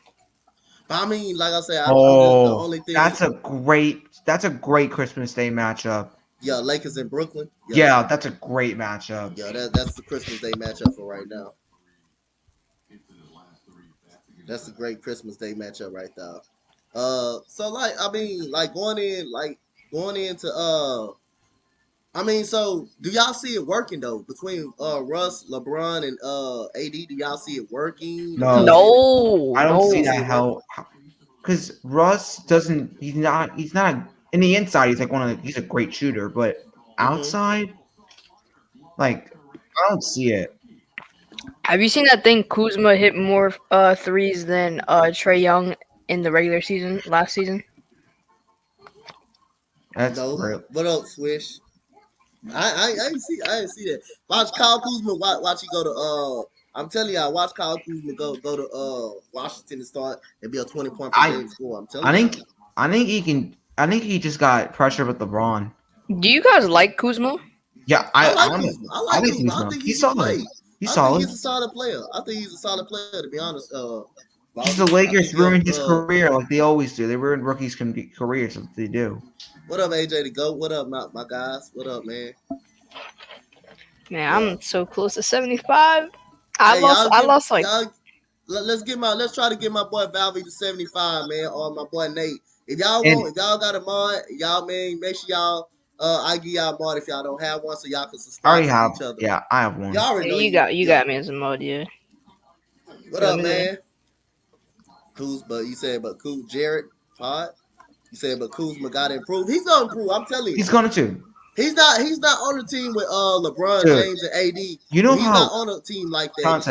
[SPEAKER 1] But I mean, like I said, I'm just the
[SPEAKER 2] Oh,
[SPEAKER 1] only thing.
[SPEAKER 2] that's a great Christmas Day matchup.
[SPEAKER 1] Yeah, Lakers in Brooklyn. Yeah,
[SPEAKER 2] Yeah, that's a great matchup.
[SPEAKER 1] yeah, that's the Christmas Day matchup for right now. That's a great Christmas Day matchup right there. So like I mean, going into I mean, so do y'all see it working though between Russ, LeBron, and AD? Do y'all see it working, or do y'all
[SPEAKER 2] No,
[SPEAKER 1] see it?
[SPEAKER 3] No,
[SPEAKER 2] I don't
[SPEAKER 1] You
[SPEAKER 2] see
[SPEAKER 1] don't
[SPEAKER 3] no.
[SPEAKER 1] see
[SPEAKER 2] that
[SPEAKER 1] it working?
[SPEAKER 2] how because Russ doesn't. He's not in the inside. He's like he's a great shooter, but
[SPEAKER 1] hmm
[SPEAKER 2] outside, like I don't see it.
[SPEAKER 3] Have you seen that thing? Kuzma hit more threes than Trey Young in the regular season last season.
[SPEAKER 2] That's
[SPEAKER 1] No.
[SPEAKER 2] real.
[SPEAKER 1] What up, Swish? I didn't see that. Watch Kyle Kuzma. Watch he go to. I'm telling y'all. Watch Kyle Kuzma go to Washington and start and be a 20 point per
[SPEAKER 2] I
[SPEAKER 1] game scorer. I'm
[SPEAKER 2] I
[SPEAKER 1] telling y'all.
[SPEAKER 2] think I think he can. I think he just got pressure with LeBron.
[SPEAKER 3] Do you guys like Kuzma?
[SPEAKER 2] Yeah,
[SPEAKER 1] I
[SPEAKER 2] I
[SPEAKER 1] like
[SPEAKER 2] I'm
[SPEAKER 1] Kuzma. I
[SPEAKER 2] I
[SPEAKER 1] like
[SPEAKER 2] like
[SPEAKER 1] Kuzma. I
[SPEAKER 2] Kuzma.
[SPEAKER 1] think he
[SPEAKER 2] He's
[SPEAKER 1] can
[SPEAKER 2] solid.
[SPEAKER 1] play.
[SPEAKER 2] He's
[SPEAKER 1] I think
[SPEAKER 2] solid.
[SPEAKER 1] he's a solid player. I think he's a solid player. To be honest,
[SPEAKER 2] Because
[SPEAKER 1] boss.
[SPEAKER 2] the
[SPEAKER 1] I think
[SPEAKER 2] Lakers
[SPEAKER 1] he'll.
[SPEAKER 2] ruined his career like they always do. They ruin rookies' careers. That's what they do.
[SPEAKER 1] What up, AJ? To go. What up, my guys? What up, man?
[SPEAKER 3] Man,
[SPEAKER 1] Yeah.
[SPEAKER 3] I'm so close to 75. I
[SPEAKER 1] Hey,
[SPEAKER 3] lost.
[SPEAKER 1] y'all
[SPEAKER 3] I
[SPEAKER 1] give
[SPEAKER 3] lost like
[SPEAKER 1] y'all. Let's try to get my boy Valvey to 75, man, or my boy Nate. If y'all
[SPEAKER 2] And
[SPEAKER 1] want, if y'all got a mod, y'all man, make sure y'all I give y'all mod if y'all don't have one, so y'all can
[SPEAKER 2] I
[SPEAKER 1] subscribe
[SPEAKER 2] already
[SPEAKER 1] to
[SPEAKER 2] have.
[SPEAKER 1] each other.
[SPEAKER 2] Yeah, I have one.
[SPEAKER 1] Y'all already know
[SPEAKER 3] You got me as a mod, yeah.
[SPEAKER 1] What
[SPEAKER 3] Let
[SPEAKER 1] up,
[SPEAKER 3] me see.
[SPEAKER 1] man? But you said, but cool, Jared Pod. You said, but Kuzma got to improve. He's gonna improve. I'm telling you.
[SPEAKER 2] He's going to.
[SPEAKER 1] He's not on the team with LeBron
[SPEAKER 2] Dude,
[SPEAKER 1] James and AD.
[SPEAKER 2] you know
[SPEAKER 1] When he's
[SPEAKER 2] how
[SPEAKER 1] not on a team like that,
[SPEAKER 2] Conte.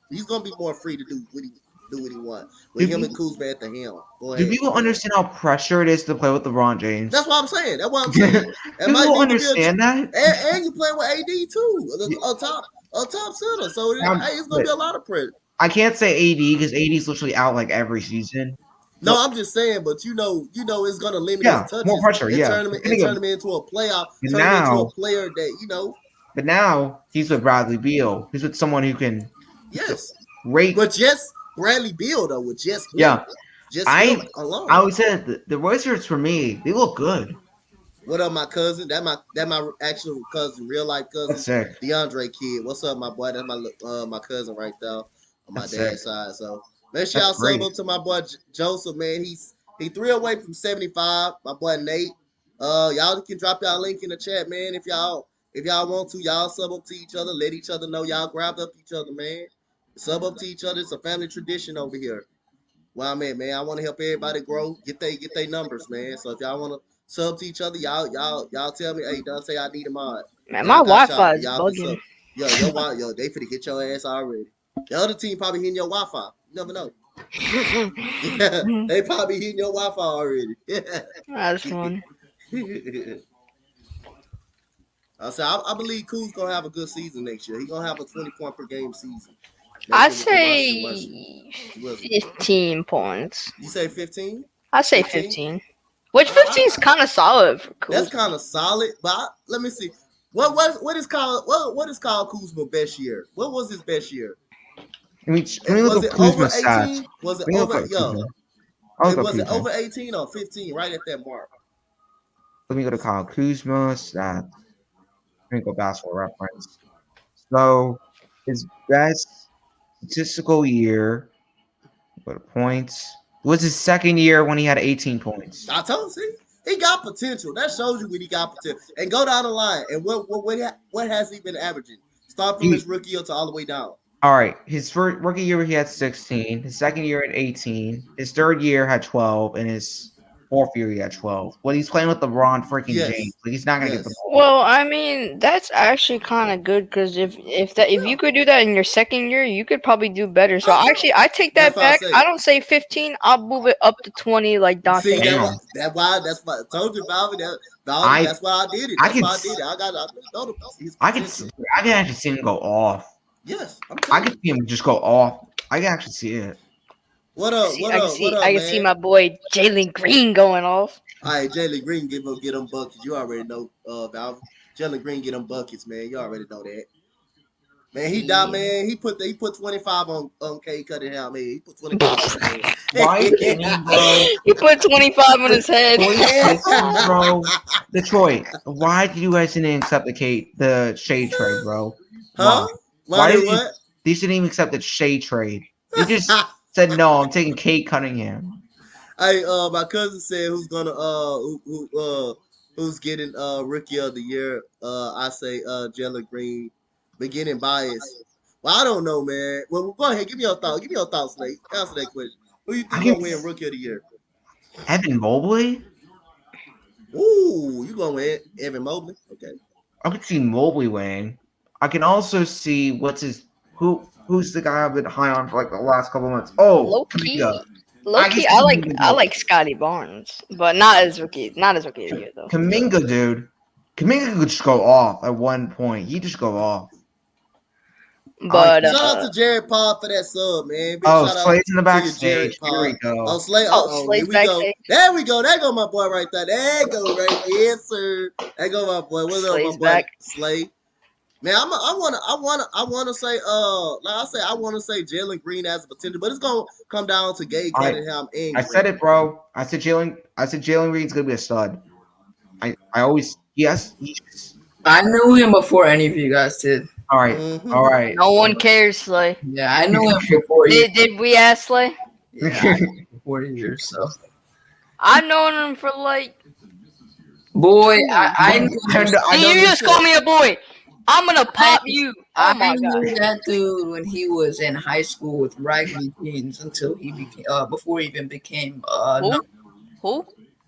[SPEAKER 1] he's gonna be more free to do what he want. With
[SPEAKER 2] Do
[SPEAKER 1] him and
[SPEAKER 2] people,
[SPEAKER 1] Kuzma at the helm. Go
[SPEAKER 2] do
[SPEAKER 1] ahead.
[SPEAKER 2] people understand how pressure it is to play with LeBron James?
[SPEAKER 1] That's what I'm saying. That's what I'm
[SPEAKER 2] Do
[SPEAKER 1] saying. It might
[SPEAKER 2] people
[SPEAKER 1] need to be
[SPEAKER 2] understand that?
[SPEAKER 1] and you playing with AD too, a top center. So it's gonna
[SPEAKER 2] But
[SPEAKER 1] be a lot of pressure.
[SPEAKER 2] I can't say AD because AD's literally out like every season.
[SPEAKER 1] No,
[SPEAKER 2] So
[SPEAKER 1] I'm just saying, but it's gonna limit his
[SPEAKER 2] yeah, more
[SPEAKER 1] touches
[SPEAKER 2] pressure. Yeah,
[SPEAKER 1] and turn him into a playoff,
[SPEAKER 2] but
[SPEAKER 1] turn him into a
[SPEAKER 2] now,
[SPEAKER 1] player that
[SPEAKER 2] he's with Bradley Beal. He's with someone who can
[SPEAKER 1] yes.
[SPEAKER 2] rate.
[SPEAKER 1] But just Bradley Beal though, with
[SPEAKER 2] Yeah,
[SPEAKER 1] just him
[SPEAKER 2] I
[SPEAKER 1] alone.
[SPEAKER 2] always said the Wizards for me they look good.
[SPEAKER 1] What up, my cousin? That my actual cousin, real life
[SPEAKER 2] That's
[SPEAKER 1] cousin,
[SPEAKER 2] sick.
[SPEAKER 1] DeAndre kid. What's up, my boy? That's my cousin right there on my
[SPEAKER 2] That's sick.
[SPEAKER 1] dad's side. So make sure
[SPEAKER 2] That's
[SPEAKER 1] y'all sub
[SPEAKER 2] great.
[SPEAKER 1] up to my boy Joseph, man. He 3 away from 75. My boy Nate. Y'all can drop y'all link in the chat, man. If y'all want to, y'all sub up to each other. Let each other know y'all grabbed up each other, man. Sub up to each other. It's a family tradition over here. Well, I'm at, man. I want to help everybody grow, get they numbers, man. So if y'all want to sub to each other, y'all tell me, hey, Dante, I need a mod,
[SPEAKER 3] Man,
[SPEAKER 1] and
[SPEAKER 3] my
[SPEAKER 1] I got y'all,
[SPEAKER 3] Wi-Fi
[SPEAKER 1] and
[SPEAKER 3] is
[SPEAKER 1] y'all can
[SPEAKER 3] bugging.
[SPEAKER 1] sub. Yo, they finna get your ass already. The other team probably hitting your Wi-Fi. You never know. Yeah, they probably hitting your Wi-Fi already.
[SPEAKER 3] That's fun.
[SPEAKER 1] I believe Kuz's gonna have a good season next year. He's gonna have a 20-point per game season next
[SPEAKER 3] I
[SPEAKER 1] year with the Washington
[SPEAKER 3] say
[SPEAKER 1] Wizards.
[SPEAKER 3] 15 points.
[SPEAKER 1] You say 15?
[SPEAKER 3] I say
[SPEAKER 1] 15?
[SPEAKER 3] 15. Which
[SPEAKER 1] I,
[SPEAKER 3] 15 is kind of solid for
[SPEAKER 1] That's
[SPEAKER 3] Kuzma.
[SPEAKER 1] kind of solid, but let me see. What is called Kuzma best year? What was his best year?
[SPEAKER 2] Let me look
[SPEAKER 1] Was
[SPEAKER 2] up
[SPEAKER 1] it over
[SPEAKER 2] Kuzma's stats.
[SPEAKER 1] 18? Was it
[SPEAKER 2] Let me look
[SPEAKER 1] over?
[SPEAKER 2] up
[SPEAKER 1] Yo,
[SPEAKER 2] Kuzma. I'll look up
[SPEAKER 1] was it
[SPEAKER 2] Kuzma.
[SPEAKER 1] over 18 or 15? Right at that mark.
[SPEAKER 2] Let me go to Kyle Kuzma stats. Let me go basketball reference. So his best statistical year, go to points. It was his second year when he had 18 points.
[SPEAKER 1] I told you, see, he got potential. That shows you when he got potential. And go down the line. And what has he been averaging? Start from his
[SPEAKER 2] He
[SPEAKER 1] rookie year to all the way down.
[SPEAKER 2] all right. His first rookie year he had 16. His second year had 18. His third year had 12, and his fourth year he had 12. Well, he's playing with LeBron freaking James.
[SPEAKER 1] Yes,
[SPEAKER 2] Like he's not gonna get the
[SPEAKER 1] yes.
[SPEAKER 2] ball.
[SPEAKER 3] Well, I mean, that's actually kind of good because if
[SPEAKER 1] Yeah.
[SPEAKER 3] you could do that in your second year, you could probably do better. So
[SPEAKER 1] Okay.
[SPEAKER 3] I take
[SPEAKER 1] That's
[SPEAKER 3] that
[SPEAKER 1] what I
[SPEAKER 3] back.
[SPEAKER 1] say.
[SPEAKER 3] I don't say 15. I'll move it up to 20, like
[SPEAKER 1] See
[SPEAKER 3] Dante
[SPEAKER 1] that
[SPEAKER 3] said.
[SPEAKER 1] why
[SPEAKER 2] Damn.
[SPEAKER 1] that's why I told you, Valvin.
[SPEAKER 2] I
[SPEAKER 1] That's why I did it.
[SPEAKER 2] I
[SPEAKER 1] That's
[SPEAKER 2] could
[SPEAKER 1] why I
[SPEAKER 2] s-
[SPEAKER 1] did it. I know his
[SPEAKER 2] I could
[SPEAKER 1] potential.
[SPEAKER 2] I could actually see him go off.
[SPEAKER 1] Yes, I'm
[SPEAKER 2] I
[SPEAKER 1] telling
[SPEAKER 2] could
[SPEAKER 1] you.
[SPEAKER 2] see him just go off. I can actually see it.
[SPEAKER 1] What up? What up? What
[SPEAKER 3] I
[SPEAKER 1] up,
[SPEAKER 3] can see
[SPEAKER 1] man?
[SPEAKER 3] my boy Jalen Green going off.
[SPEAKER 1] All right, Jalen Green get them buckets. You already know, Valvin. Jalen Green get them buckets, man. You already know that. Man, he died,
[SPEAKER 3] Yeah.
[SPEAKER 1] man. He put 25 on K Cunningham. Man, he put 25 on that
[SPEAKER 2] Why are you kidding me, bro?
[SPEAKER 3] He put 25 on his head.
[SPEAKER 2] Detroit Pistons,
[SPEAKER 1] man.
[SPEAKER 2] bro. Detroit. Why did you guys didn't accept the shade trade, bro?
[SPEAKER 1] Huh?
[SPEAKER 2] Why?
[SPEAKER 1] Why
[SPEAKER 2] Why
[SPEAKER 1] did
[SPEAKER 2] did you?
[SPEAKER 1] what?
[SPEAKER 2] They didn't even accept the shade trade. They just said no. I'm taking Kate Cunningham.
[SPEAKER 1] Hey, my cousin said who's getting rookie of the year. I say Jalen Green, beginning bias. Well, I don't know, man. Well, go ahead, give me your thought. Give me your thoughts, Nate. Answer that question. Who you
[SPEAKER 2] I
[SPEAKER 1] think
[SPEAKER 2] can
[SPEAKER 1] gonna win rookie of the year?
[SPEAKER 2] Evan Mobley.
[SPEAKER 1] Ooh, you gonna win Evan Mobley? Okay.
[SPEAKER 2] I could see Mobley winning. I can also see who's the guy I've been high on for like the last couple months. Oh,
[SPEAKER 3] Low
[SPEAKER 2] Kaminga.
[SPEAKER 3] key, low
[SPEAKER 2] I can
[SPEAKER 3] key,
[SPEAKER 2] see Kaminga
[SPEAKER 3] I
[SPEAKER 2] go.
[SPEAKER 3] like Scotty Barnes, but not as rookie of the year though.
[SPEAKER 2] Kaminga, dude. Kaminga could just go off at one point. He just go off. I like
[SPEAKER 3] But
[SPEAKER 2] him.
[SPEAKER 1] Shout out to Jared Pod for that sub, man. Big
[SPEAKER 2] Oh,
[SPEAKER 1] shout out
[SPEAKER 2] Slade's in the
[SPEAKER 1] to your
[SPEAKER 2] backstage.
[SPEAKER 1] Jared
[SPEAKER 2] Here we
[SPEAKER 1] Pod. Oh,
[SPEAKER 2] go.
[SPEAKER 1] Slade.
[SPEAKER 3] oh,
[SPEAKER 1] Here
[SPEAKER 3] Slade's
[SPEAKER 1] we go.
[SPEAKER 3] backstage.
[SPEAKER 1] There we go. There go my boy right there. There go right. Yes, sir. There go my boy. What's up, my
[SPEAKER 3] Slade's
[SPEAKER 1] boy
[SPEAKER 3] back.
[SPEAKER 1] Slade? Man, I wanna say, like I say, I wanna say Jalen Green has a potential, but it's gonna come down to Gay
[SPEAKER 2] I
[SPEAKER 1] Cunningham and
[SPEAKER 2] I said
[SPEAKER 1] Green.
[SPEAKER 2] it, bro. I said Jalen Green's gonna be a stud. I always yes.
[SPEAKER 4] I knew him before any of you guys did.
[SPEAKER 2] All right.
[SPEAKER 1] Mm-hmm.
[SPEAKER 2] All right.
[SPEAKER 3] No one cares, Slay.
[SPEAKER 4] Yeah, I knew him before you.
[SPEAKER 3] Did we ask Slay?
[SPEAKER 4] Yeah, I knew him for 4 years. So
[SPEAKER 3] I've known him for like
[SPEAKER 4] Boy, I knew
[SPEAKER 2] I know
[SPEAKER 3] You
[SPEAKER 2] this
[SPEAKER 3] just call me a boy. I'm gonna pop you. Oh
[SPEAKER 4] I
[SPEAKER 3] my
[SPEAKER 4] knew
[SPEAKER 3] god.
[SPEAKER 4] that dude when he was in high school with raggedy jeans until he became before he even became
[SPEAKER 3] Who? Who?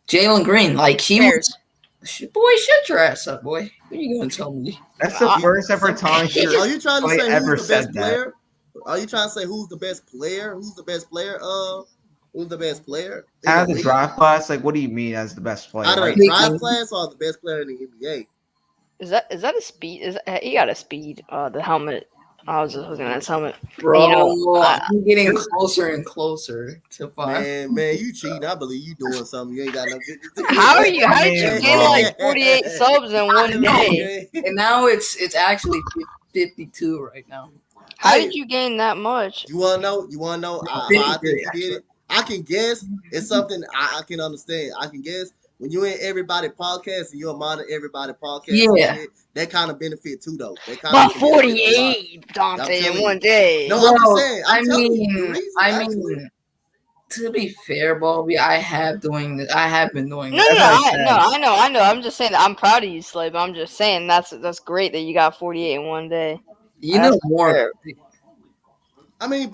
[SPEAKER 4] Jalen Green. Like he
[SPEAKER 3] Cares?
[SPEAKER 4] was boy, shut your ass up, boy. What are you gonna tell me?
[SPEAKER 2] That's the
[SPEAKER 3] Uh,
[SPEAKER 2] first ever Tommy shirt
[SPEAKER 1] Are you trying to
[SPEAKER 2] I
[SPEAKER 1] say
[SPEAKER 2] ever
[SPEAKER 1] who's the best
[SPEAKER 2] said that.
[SPEAKER 1] player? Are you trying to say who's the best player? Who's the best player? Who's the best player in
[SPEAKER 2] Out
[SPEAKER 1] the
[SPEAKER 2] of the
[SPEAKER 1] league?
[SPEAKER 2] draft class, like, what do you mean as the best player?
[SPEAKER 1] Out of
[SPEAKER 2] Right?
[SPEAKER 1] the draft class or the best player in the NBA?
[SPEAKER 3] is that a speed? He got a speed? The helmet. I was just looking at his helmet.
[SPEAKER 4] Bro,
[SPEAKER 3] And,
[SPEAKER 4] I'm getting closer and closer to 5.
[SPEAKER 1] Man, you cheating. I believe you doing something. You ain't got no business doing.
[SPEAKER 3] how are you? How did you
[SPEAKER 2] Man,
[SPEAKER 3] gain
[SPEAKER 2] bro.
[SPEAKER 3] like 48 subs in one day?
[SPEAKER 4] And now it's actually 52 right now.
[SPEAKER 3] How
[SPEAKER 1] Hey,
[SPEAKER 3] did you gain that much?
[SPEAKER 1] You wanna know? You wanna know how I think you did it? I can guess. It's something I can understand. I can guess when you in everybody podcast and you're a monitor everybody podcast and
[SPEAKER 4] Yeah.
[SPEAKER 1] shit. That kind of benefit too, though. That kind
[SPEAKER 3] But
[SPEAKER 1] of benefit a lot.
[SPEAKER 3] 48, Dante,
[SPEAKER 1] I'm
[SPEAKER 3] in
[SPEAKER 1] telling
[SPEAKER 3] one
[SPEAKER 1] you.
[SPEAKER 3] day.
[SPEAKER 1] No,
[SPEAKER 4] Bro,
[SPEAKER 1] I'm just saying. I'm
[SPEAKER 4] I
[SPEAKER 1] telling you. The
[SPEAKER 4] mean,
[SPEAKER 1] reason,
[SPEAKER 4] I
[SPEAKER 1] actually,
[SPEAKER 4] mean, to be fair, Bobby, I have been doing
[SPEAKER 3] No,
[SPEAKER 4] this.
[SPEAKER 3] no,
[SPEAKER 2] That's what I said.
[SPEAKER 3] I know. I'm just saying that I'm proud of you, Slave. I'm just saying that's great that you got 48 in one day.
[SPEAKER 4] You
[SPEAKER 3] That's
[SPEAKER 4] know more.
[SPEAKER 3] fair.
[SPEAKER 1] I mean,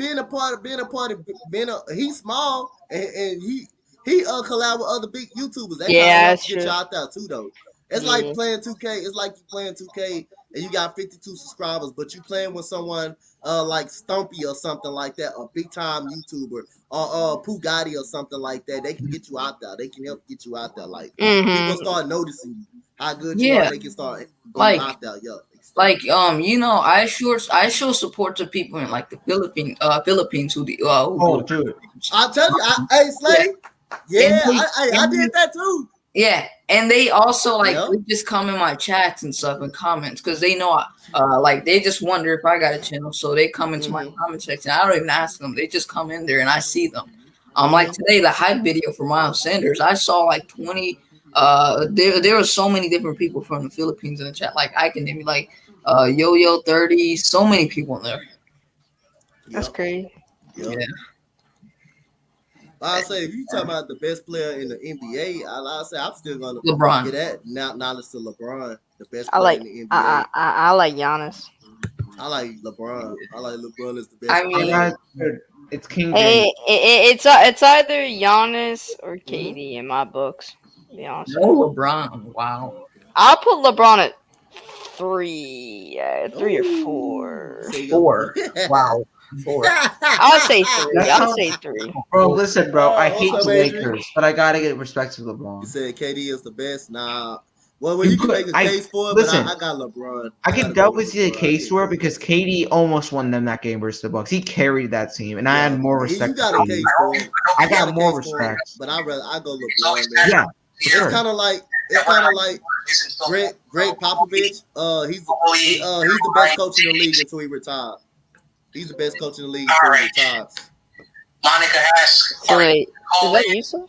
[SPEAKER 1] he's small and he collab with other big YouTubers. That kind
[SPEAKER 3] Yeah,
[SPEAKER 1] of
[SPEAKER 3] that's
[SPEAKER 1] helps get
[SPEAKER 3] true.
[SPEAKER 1] you out there too, though. It's
[SPEAKER 3] Yeah.
[SPEAKER 1] like playing 2K. It's like you playing 2K and you got 52 subscribers, but you playing with someone like Stumpy or something like that, a big time YouTuber or Pooh Gotti or something like that. They can get you out there. They can help get you out there. Like people
[SPEAKER 3] Mm-hmm.
[SPEAKER 1] start noticing you, how good you are.
[SPEAKER 4] Yeah,
[SPEAKER 1] They can start going
[SPEAKER 4] like
[SPEAKER 1] out there. Yeah. They can start-
[SPEAKER 4] I show support to people in like the Philippines who
[SPEAKER 2] Oh,
[SPEAKER 4] do
[SPEAKER 2] dude.
[SPEAKER 1] I tell you, hey Slay, yeah, I
[SPEAKER 4] and
[SPEAKER 1] did that too.
[SPEAKER 4] yeah, and they also like
[SPEAKER 1] Yeah.
[SPEAKER 4] they just come in my chats and stuff and comments because they know like they just wonder if I got a channel, so they come into my
[SPEAKER 1] Mhm.
[SPEAKER 4] comment section. I don't even ask them; they just come in there and I see them.
[SPEAKER 1] Mm-hmm.
[SPEAKER 4] Like today, the hype video for Miles Sanders, I saw like 20. There were so many different people from the Philippines in the chat. Like I can name you like Yo 30, so many people in there.
[SPEAKER 3] That's
[SPEAKER 1] Yep.
[SPEAKER 3] crazy.
[SPEAKER 1] Yep.
[SPEAKER 4] Yeah.
[SPEAKER 1] I say if you talk about the best player in the NBA, I say I'm still gonna
[SPEAKER 4] LeBron.
[SPEAKER 1] get that knowledge to LeBron, the best
[SPEAKER 3] I
[SPEAKER 1] player
[SPEAKER 3] like
[SPEAKER 1] in the NBA.
[SPEAKER 3] I like Giannis.
[SPEAKER 1] I like LeBron. I like LeBron as the best.
[SPEAKER 4] I mean,
[SPEAKER 2] I
[SPEAKER 1] player.
[SPEAKER 2] got, it's King James.
[SPEAKER 3] It's either Giannis or KD in my books. To be honest,
[SPEAKER 4] no LeBron. Wow.
[SPEAKER 3] I'll put LeBron at 3, 3 or
[SPEAKER 1] Ooh.
[SPEAKER 3] 4.
[SPEAKER 1] Say
[SPEAKER 4] 4. Wow. 4.
[SPEAKER 3] I'll say 3.
[SPEAKER 2] That
[SPEAKER 3] I'll
[SPEAKER 2] sounds-
[SPEAKER 3] say 3.
[SPEAKER 2] Bro, listen, bro. I
[SPEAKER 1] What's
[SPEAKER 2] hate
[SPEAKER 1] up,
[SPEAKER 2] the
[SPEAKER 1] Adrian?
[SPEAKER 2] Lakers, but I gotta get respect to
[SPEAKER 1] You
[SPEAKER 2] LeBron.
[SPEAKER 1] said KD is the best. Nah. Well,
[SPEAKER 2] You
[SPEAKER 1] you can
[SPEAKER 2] put-
[SPEAKER 1] make a
[SPEAKER 2] I-
[SPEAKER 1] case for it,
[SPEAKER 2] listen,
[SPEAKER 1] but I got LeBron.
[SPEAKER 2] I
[SPEAKER 1] gotta
[SPEAKER 2] can
[SPEAKER 1] go
[SPEAKER 2] definitely
[SPEAKER 1] with
[SPEAKER 2] see the
[SPEAKER 1] LeBron. I
[SPEAKER 2] case
[SPEAKER 1] can't
[SPEAKER 2] for
[SPEAKER 1] go
[SPEAKER 2] it because
[SPEAKER 1] with
[SPEAKER 2] KD almost won them that game versus the Bucks. He carried that team, and I had more respect.
[SPEAKER 1] You got
[SPEAKER 2] for
[SPEAKER 1] a
[SPEAKER 2] KD.
[SPEAKER 1] case for him.
[SPEAKER 2] I
[SPEAKER 1] You
[SPEAKER 2] got
[SPEAKER 1] a
[SPEAKER 2] more
[SPEAKER 1] case for him,
[SPEAKER 2] respect.
[SPEAKER 1] but I go LeBron, man.
[SPEAKER 2] Yeah, for
[SPEAKER 1] It's
[SPEAKER 2] sure.
[SPEAKER 1] kind of like Greg Popovich. He's the best coach in the league until he retires. He's the best coach in the league until he retires.
[SPEAKER 5] Monica has.
[SPEAKER 3] So wait, is that you, sir?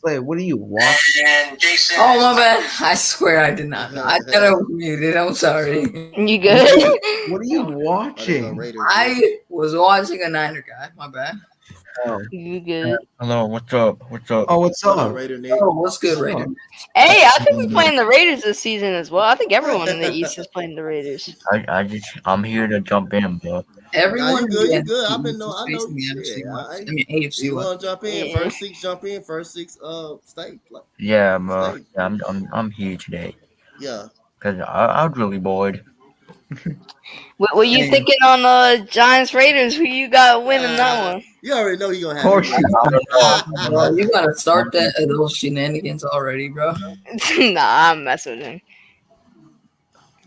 [SPEAKER 2] Wait, what are you watching?
[SPEAKER 5] And Jason.
[SPEAKER 4] Oh my bad. I swear I did not know. I thought I was muted. I'm sorry.
[SPEAKER 3] You good?
[SPEAKER 2] What are you
[SPEAKER 1] Oh, they go
[SPEAKER 2] watching?
[SPEAKER 1] Raiders.
[SPEAKER 4] I was watching a Niner guy. My bad.
[SPEAKER 2] Oh,
[SPEAKER 3] You good?
[SPEAKER 6] Hello, what's up? What's up?
[SPEAKER 2] oh what's
[SPEAKER 1] What's up,
[SPEAKER 2] up?
[SPEAKER 1] Raider Nick?
[SPEAKER 4] Oh, what's good,
[SPEAKER 2] What's
[SPEAKER 4] Raiden?
[SPEAKER 2] up?
[SPEAKER 3] Hey, I think we're playing the Raiders this season as well. I think everyone in the East is playing the Raiders.
[SPEAKER 6] I'm here to jump in, bro.
[SPEAKER 4] Everyone
[SPEAKER 1] Nah, you good?
[SPEAKER 4] in
[SPEAKER 1] You good?
[SPEAKER 4] the
[SPEAKER 1] I've been
[SPEAKER 4] NFC
[SPEAKER 1] know.
[SPEAKER 4] is
[SPEAKER 1] I know
[SPEAKER 4] facing
[SPEAKER 1] you.
[SPEAKER 4] the NFC
[SPEAKER 1] Shit.
[SPEAKER 4] West. I mean AFC
[SPEAKER 1] You
[SPEAKER 4] West.
[SPEAKER 1] want to jump in?
[SPEAKER 3] Yeah.
[SPEAKER 1] First six, jump in. First six, stay.
[SPEAKER 6] Yeah, bro.
[SPEAKER 1] Stay.
[SPEAKER 6] Yeah, I'm here today
[SPEAKER 1] Yeah.
[SPEAKER 6] because I was really bored.
[SPEAKER 3] What were you
[SPEAKER 4] Hey.
[SPEAKER 3] thinking on Giants Raiders? Who you got winning that one?
[SPEAKER 1] You already know you gonna have.
[SPEAKER 2] Of course
[SPEAKER 1] it.
[SPEAKER 2] you
[SPEAKER 4] Bro, you gotta start those shenanigans already, bro.
[SPEAKER 3] Nah, I'm messing with him.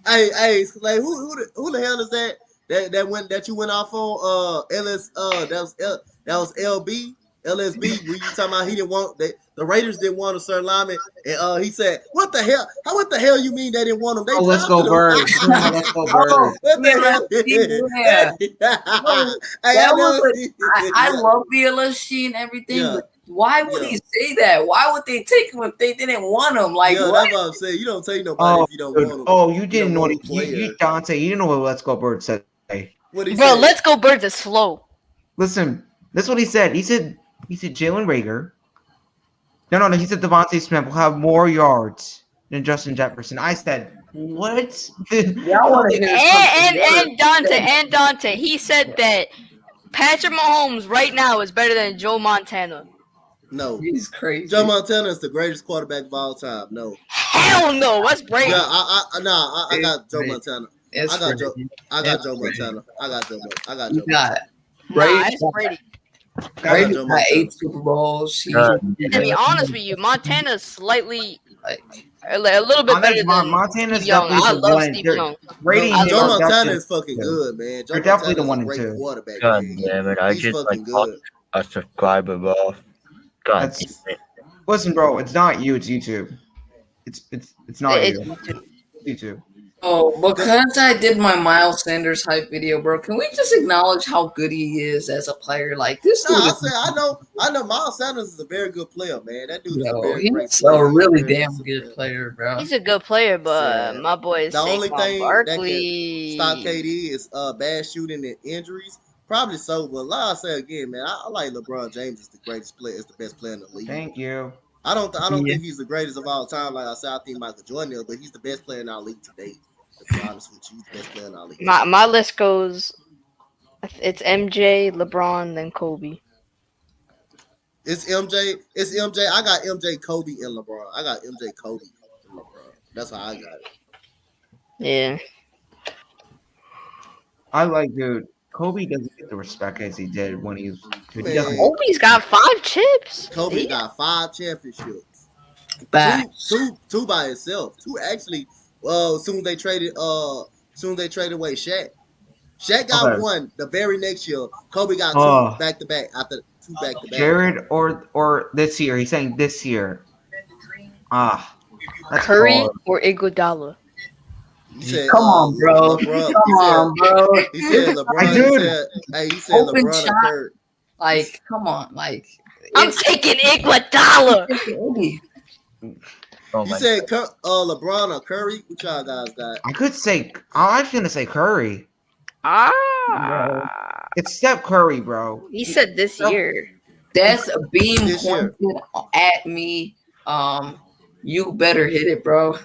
[SPEAKER 1] Hey, like who the hell is that? That you went off on LS that was LB LSB when you talking about he didn't want the Raiders didn't want a certain lineman and he said what the hell you mean they didn't want him? They
[SPEAKER 2] Oh, let's go
[SPEAKER 1] drafted him.
[SPEAKER 2] Birds. Yeah, let's go Birds.
[SPEAKER 1] What the hell?
[SPEAKER 4] Yeah.
[SPEAKER 1] Hey,
[SPEAKER 4] That
[SPEAKER 1] I
[SPEAKER 4] was
[SPEAKER 1] know.
[SPEAKER 4] I love BLSG and everything,
[SPEAKER 1] Yeah.
[SPEAKER 4] but why would he say that? Why would they take him if they didn't want him? Like,
[SPEAKER 1] yeah,
[SPEAKER 4] what?
[SPEAKER 1] that's what I'm saying. You don't take nobody if you don't want him.
[SPEAKER 2] Oh, you didn't know
[SPEAKER 1] want
[SPEAKER 2] what
[SPEAKER 1] a player.
[SPEAKER 2] you Dante. You didn't know what Let's Go Birds said.
[SPEAKER 1] What he
[SPEAKER 3] Bro,
[SPEAKER 1] said?
[SPEAKER 3] let's go Birds is slow.
[SPEAKER 2] Listen, that's what he said. He said Jalen Rager. No. He said Devontae Smith will have more yards than Justin Jefferson. I said, what?
[SPEAKER 4] Y'all want to hear something worse.
[SPEAKER 3] And Dante, he said that Patrick Mahomes right now is better than Joe Montana.
[SPEAKER 1] No.
[SPEAKER 4] He's crazy.
[SPEAKER 1] Joe Montana is the greatest quarterback of all time. No.
[SPEAKER 3] Hell no. What's Brady?
[SPEAKER 1] Yeah, I got Joe Montana.
[SPEAKER 4] It's
[SPEAKER 1] I got Joe.
[SPEAKER 4] Brady.
[SPEAKER 1] I got
[SPEAKER 4] It's
[SPEAKER 1] Joe
[SPEAKER 4] Brady.
[SPEAKER 1] Montana. I got Joe.
[SPEAKER 4] You got
[SPEAKER 3] Nah,
[SPEAKER 4] Brady.
[SPEAKER 3] it's Brady.
[SPEAKER 4] Brady
[SPEAKER 1] Joe
[SPEAKER 4] got
[SPEAKER 1] Montana.
[SPEAKER 4] 8 Super Bowls. He's
[SPEAKER 6] God,
[SPEAKER 3] To be honest with you, Montana's slightly
[SPEAKER 4] like
[SPEAKER 3] a little bit
[SPEAKER 2] I
[SPEAKER 3] better
[SPEAKER 2] think
[SPEAKER 3] than
[SPEAKER 2] Montana's
[SPEAKER 3] Steve Young.
[SPEAKER 2] definitely
[SPEAKER 3] I
[SPEAKER 2] the
[SPEAKER 3] love
[SPEAKER 2] one.
[SPEAKER 3] Steve
[SPEAKER 2] They're-
[SPEAKER 3] Young.
[SPEAKER 2] Brady
[SPEAKER 1] No,
[SPEAKER 2] and
[SPEAKER 1] Joe
[SPEAKER 2] him are
[SPEAKER 1] Montana
[SPEAKER 2] definitely-
[SPEAKER 1] is fucking
[SPEAKER 2] yeah.
[SPEAKER 1] good, man. Joe
[SPEAKER 2] They're definitely
[SPEAKER 1] Montana
[SPEAKER 2] the one
[SPEAKER 1] is a
[SPEAKER 2] and
[SPEAKER 1] great
[SPEAKER 2] two.
[SPEAKER 1] quarterback.
[SPEAKER 6] God
[SPEAKER 1] man.
[SPEAKER 6] damn it! I
[SPEAKER 1] He's
[SPEAKER 6] just
[SPEAKER 1] fucking
[SPEAKER 6] got
[SPEAKER 1] good.
[SPEAKER 6] a subscriber buff. God
[SPEAKER 2] That's-
[SPEAKER 6] damn it!
[SPEAKER 2] Listen, bro, it's not you. It's YouTube. It's not
[SPEAKER 3] It's
[SPEAKER 2] you. YouTube.
[SPEAKER 4] oh, because I did my Miles Sanders hype video, bro. Can we just acknowledge how good he is as a player? Like this
[SPEAKER 1] Nah,
[SPEAKER 4] dude
[SPEAKER 1] I
[SPEAKER 4] is
[SPEAKER 1] say I know Miles Sanders is a very good player, man. That dude is a
[SPEAKER 4] yo,
[SPEAKER 1] very great
[SPEAKER 4] he's
[SPEAKER 1] player.
[SPEAKER 4] a really
[SPEAKER 1] Very
[SPEAKER 4] damn
[SPEAKER 1] decent
[SPEAKER 4] good player, bro.
[SPEAKER 3] He's a good player, but
[SPEAKER 1] Sad.
[SPEAKER 3] my boy is
[SPEAKER 1] The only
[SPEAKER 3] Saquon
[SPEAKER 1] thing
[SPEAKER 3] Barkley.
[SPEAKER 1] stop KD is bad shooting and injuries. Probably so, but like I say again, man, I like LeBron James is the greatest player, is the best player in the league.
[SPEAKER 2] Thank you.
[SPEAKER 1] I don't
[SPEAKER 4] Yeah.
[SPEAKER 1] think he's the greatest of all time. Like I said, I think Michael Jordan is, but he's the best player in our league today. To be honest with you, he's the best player in our league.
[SPEAKER 3] My list goes. It's MJ, LeBron, then Kobe.
[SPEAKER 1] It's MJ. It's MJ. I got MJ, Kobe, and LeBron. I got MJ, Kobe, and LeBron. That's how I got it.
[SPEAKER 3] Yeah.
[SPEAKER 2] I like, dude. Kobe doesn't get the respect as he did when he was. He
[SPEAKER 1] Man.
[SPEAKER 2] doesn't-
[SPEAKER 3] Kobe's got 5 chips.
[SPEAKER 1] Kobe
[SPEAKER 3] Yeah.
[SPEAKER 1] got 5 championships.
[SPEAKER 4] Back.
[SPEAKER 1] Two by itself. Two actually. Soon they traded away Shaq. Shaq got
[SPEAKER 2] Okay.
[SPEAKER 1] 1 the very next year. Kobe got 2
[SPEAKER 2] Oh.
[SPEAKER 1] back to back after 2 back to back.
[SPEAKER 2] Jared or this year. He's saying this year. That's
[SPEAKER 3] Curry
[SPEAKER 2] hard.
[SPEAKER 3] or Iguodala.
[SPEAKER 1] He said,
[SPEAKER 4] Come on, bro.
[SPEAKER 1] LeBron,
[SPEAKER 4] Come on, bro.
[SPEAKER 1] He said LeBron. He said
[SPEAKER 4] Open
[SPEAKER 1] LeBron
[SPEAKER 4] shot.
[SPEAKER 1] or Curry.
[SPEAKER 4] Like, come on, like.
[SPEAKER 3] I'm
[SPEAKER 4] it's-
[SPEAKER 3] taking Iguodala.
[SPEAKER 6] Oh
[SPEAKER 1] You
[SPEAKER 6] my
[SPEAKER 1] said LeBron or Curry? Which y'all guys got?
[SPEAKER 2] I could say. I'm actually gonna say Curry.
[SPEAKER 3] Ah.
[SPEAKER 2] It's Steph Curry, bro.
[SPEAKER 3] He said this year.
[SPEAKER 4] That's a beam
[SPEAKER 1] This year.
[SPEAKER 4] pointed at me. You better hit it, bro.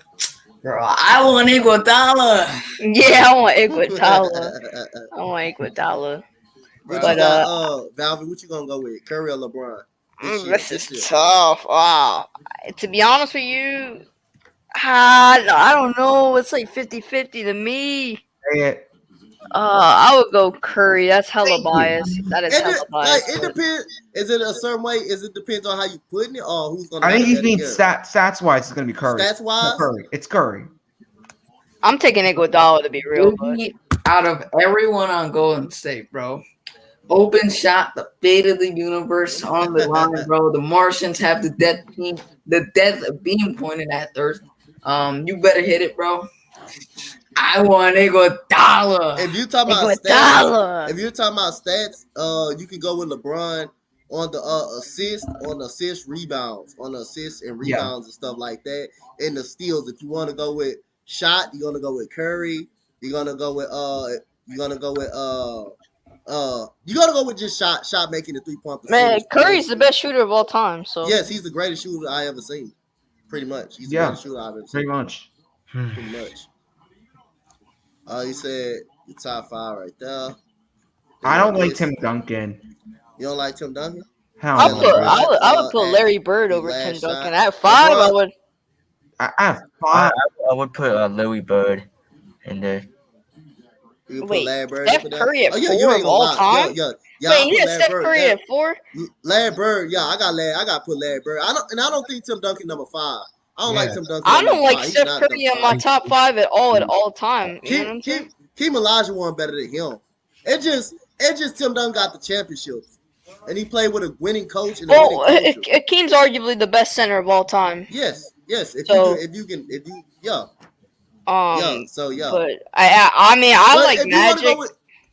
[SPEAKER 4] Bro, I want Iguodala.
[SPEAKER 3] Yeah, I want Iguodala.
[SPEAKER 1] What
[SPEAKER 3] But,
[SPEAKER 1] you got, Valvin? What you gonna go with? Curry or LeBron?
[SPEAKER 3] This
[SPEAKER 1] This
[SPEAKER 3] is
[SPEAKER 1] year.
[SPEAKER 3] tough. Wow. To be honest with you, I don't know. It's like 50-50 to me.
[SPEAKER 2] Say it.
[SPEAKER 3] I would go Curry. That's hella
[SPEAKER 2] Thank you.
[SPEAKER 3] bias. That is hella bias.
[SPEAKER 1] It depends. Is it a certain way? It depends on how you putting it, or who's gonna?
[SPEAKER 2] I think
[SPEAKER 1] have
[SPEAKER 2] he's
[SPEAKER 1] a
[SPEAKER 2] being
[SPEAKER 1] better year?
[SPEAKER 2] stats wise. It's gonna be Curry.
[SPEAKER 1] Stats wise.
[SPEAKER 2] Curry. It's Curry.
[SPEAKER 3] I'm taking Iguodala to be real. But
[SPEAKER 4] Out of everyone on Golden State, bro. Open shot, the fate of the universe on the line, bro. The Martians have the death beam pointed at Earth. You better hit it, bro. I want Iguodala.
[SPEAKER 1] If you talking about stats,
[SPEAKER 3] Iguodala.
[SPEAKER 1] if you're talking about stats, you can go with LeBron on the assist, rebounds, on assists and
[SPEAKER 2] Yeah.
[SPEAKER 1] rebounds and stuff like that, and the steals. If you want to go with shot, you're gonna go with Curry. You're gonna go with just shot making the 3-point
[SPEAKER 3] Man,
[SPEAKER 1] percentage.
[SPEAKER 3] Curry's the best shooter of all time. So
[SPEAKER 1] Yes, he's the greatest shooter I ever seen. Pretty much, he's the
[SPEAKER 2] Yeah.
[SPEAKER 1] greatest shooter I've ever
[SPEAKER 2] Pretty
[SPEAKER 1] seen.
[SPEAKER 2] much.
[SPEAKER 1] Pretty much. You said the top 5 right there.
[SPEAKER 2] I don't like
[SPEAKER 1] This-
[SPEAKER 2] Tim Duncan.
[SPEAKER 1] You don't like Tim Duncan?
[SPEAKER 2] Hell
[SPEAKER 3] I
[SPEAKER 2] no,
[SPEAKER 3] would put
[SPEAKER 2] dude.
[SPEAKER 3] I would put
[SPEAKER 1] at
[SPEAKER 3] Larry Bird
[SPEAKER 1] the
[SPEAKER 3] over
[SPEAKER 1] last
[SPEAKER 3] Tim
[SPEAKER 1] shot.
[SPEAKER 3] Duncan. At 5, I
[SPEAKER 1] LeBron-
[SPEAKER 3] would.
[SPEAKER 2] I have
[SPEAKER 6] I,
[SPEAKER 2] 5.
[SPEAKER 6] I would put Louis Bird in there.
[SPEAKER 1] You can put
[SPEAKER 3] Wait,
[SPEAKER 1] Larry Bird
[SPEAKER 3] Steph
[SPEAKER 1] up there?
[SPEAKER 3] Curry at
[SPEAKER 1] you
[SPEAKER 3] 4
[SPEAKER 1] ain't
[SPEAKER 3] of
[SPEAKER 1] gonna
[SPEAKER 3] all
[SPEAKER 1] lie.
[SPEAKER 3] time?
[SPEAKER 1] Yeah,
[SPEAKER 3] Wait,
[SPEAKER 1] I
[SPEAKER 3] he
[SPEAKER 1] put
[SPEAKER 3] had
[SPEAKER 1] Larry
[SPEAKER 3] Steph
[SPEAKER 1] Bird.
[SPEAKER 3] Curry at 4.
[SPEAKER 1] Larry Bird, I got to put Larry Bird. I don't think Tim Duncan number 5. I don't like
[SPEAKER 2] Yeah.
[SPEAKER 1] Tim Duncan.
[SPEAKER 3] I
[SPEAKER 1] at
[SPEAKER 3] don't
[SPEAKER 1] number
[SPEAKER 3] like
[SPEAKER 1] 5. He's
[SPEAKER 3] Steph
[SPEAKER 1] not
[SPEAKER 3] Curry
[SPEAKER 1] number
[SPEAKER 3] in my
[SPEAKER 1] 5.
[SPEAKER 3] top 5 at all time. You know what I'm saying?
[SPEAKER 1] Keem Olajuwon better than him. It just Tim Duncan got the championships, and he played with a winning coach and a
[SPEAKER 3] Well,
[SPEAKER 1] winning culture.
[SPEAKER 3] Akeem's arguably the best center of all time.
[SPEAKER 1] Yes. If
[SPEAKER 3] So-
[SPEAKER 1] yeah. So yeah.
[SPEAKER 3] But I mean, I
[SPEAKER 1] But
[SPEAKER 3] like
[SPEAKER 1] if you wanna
[SPEAKER 3] Magic.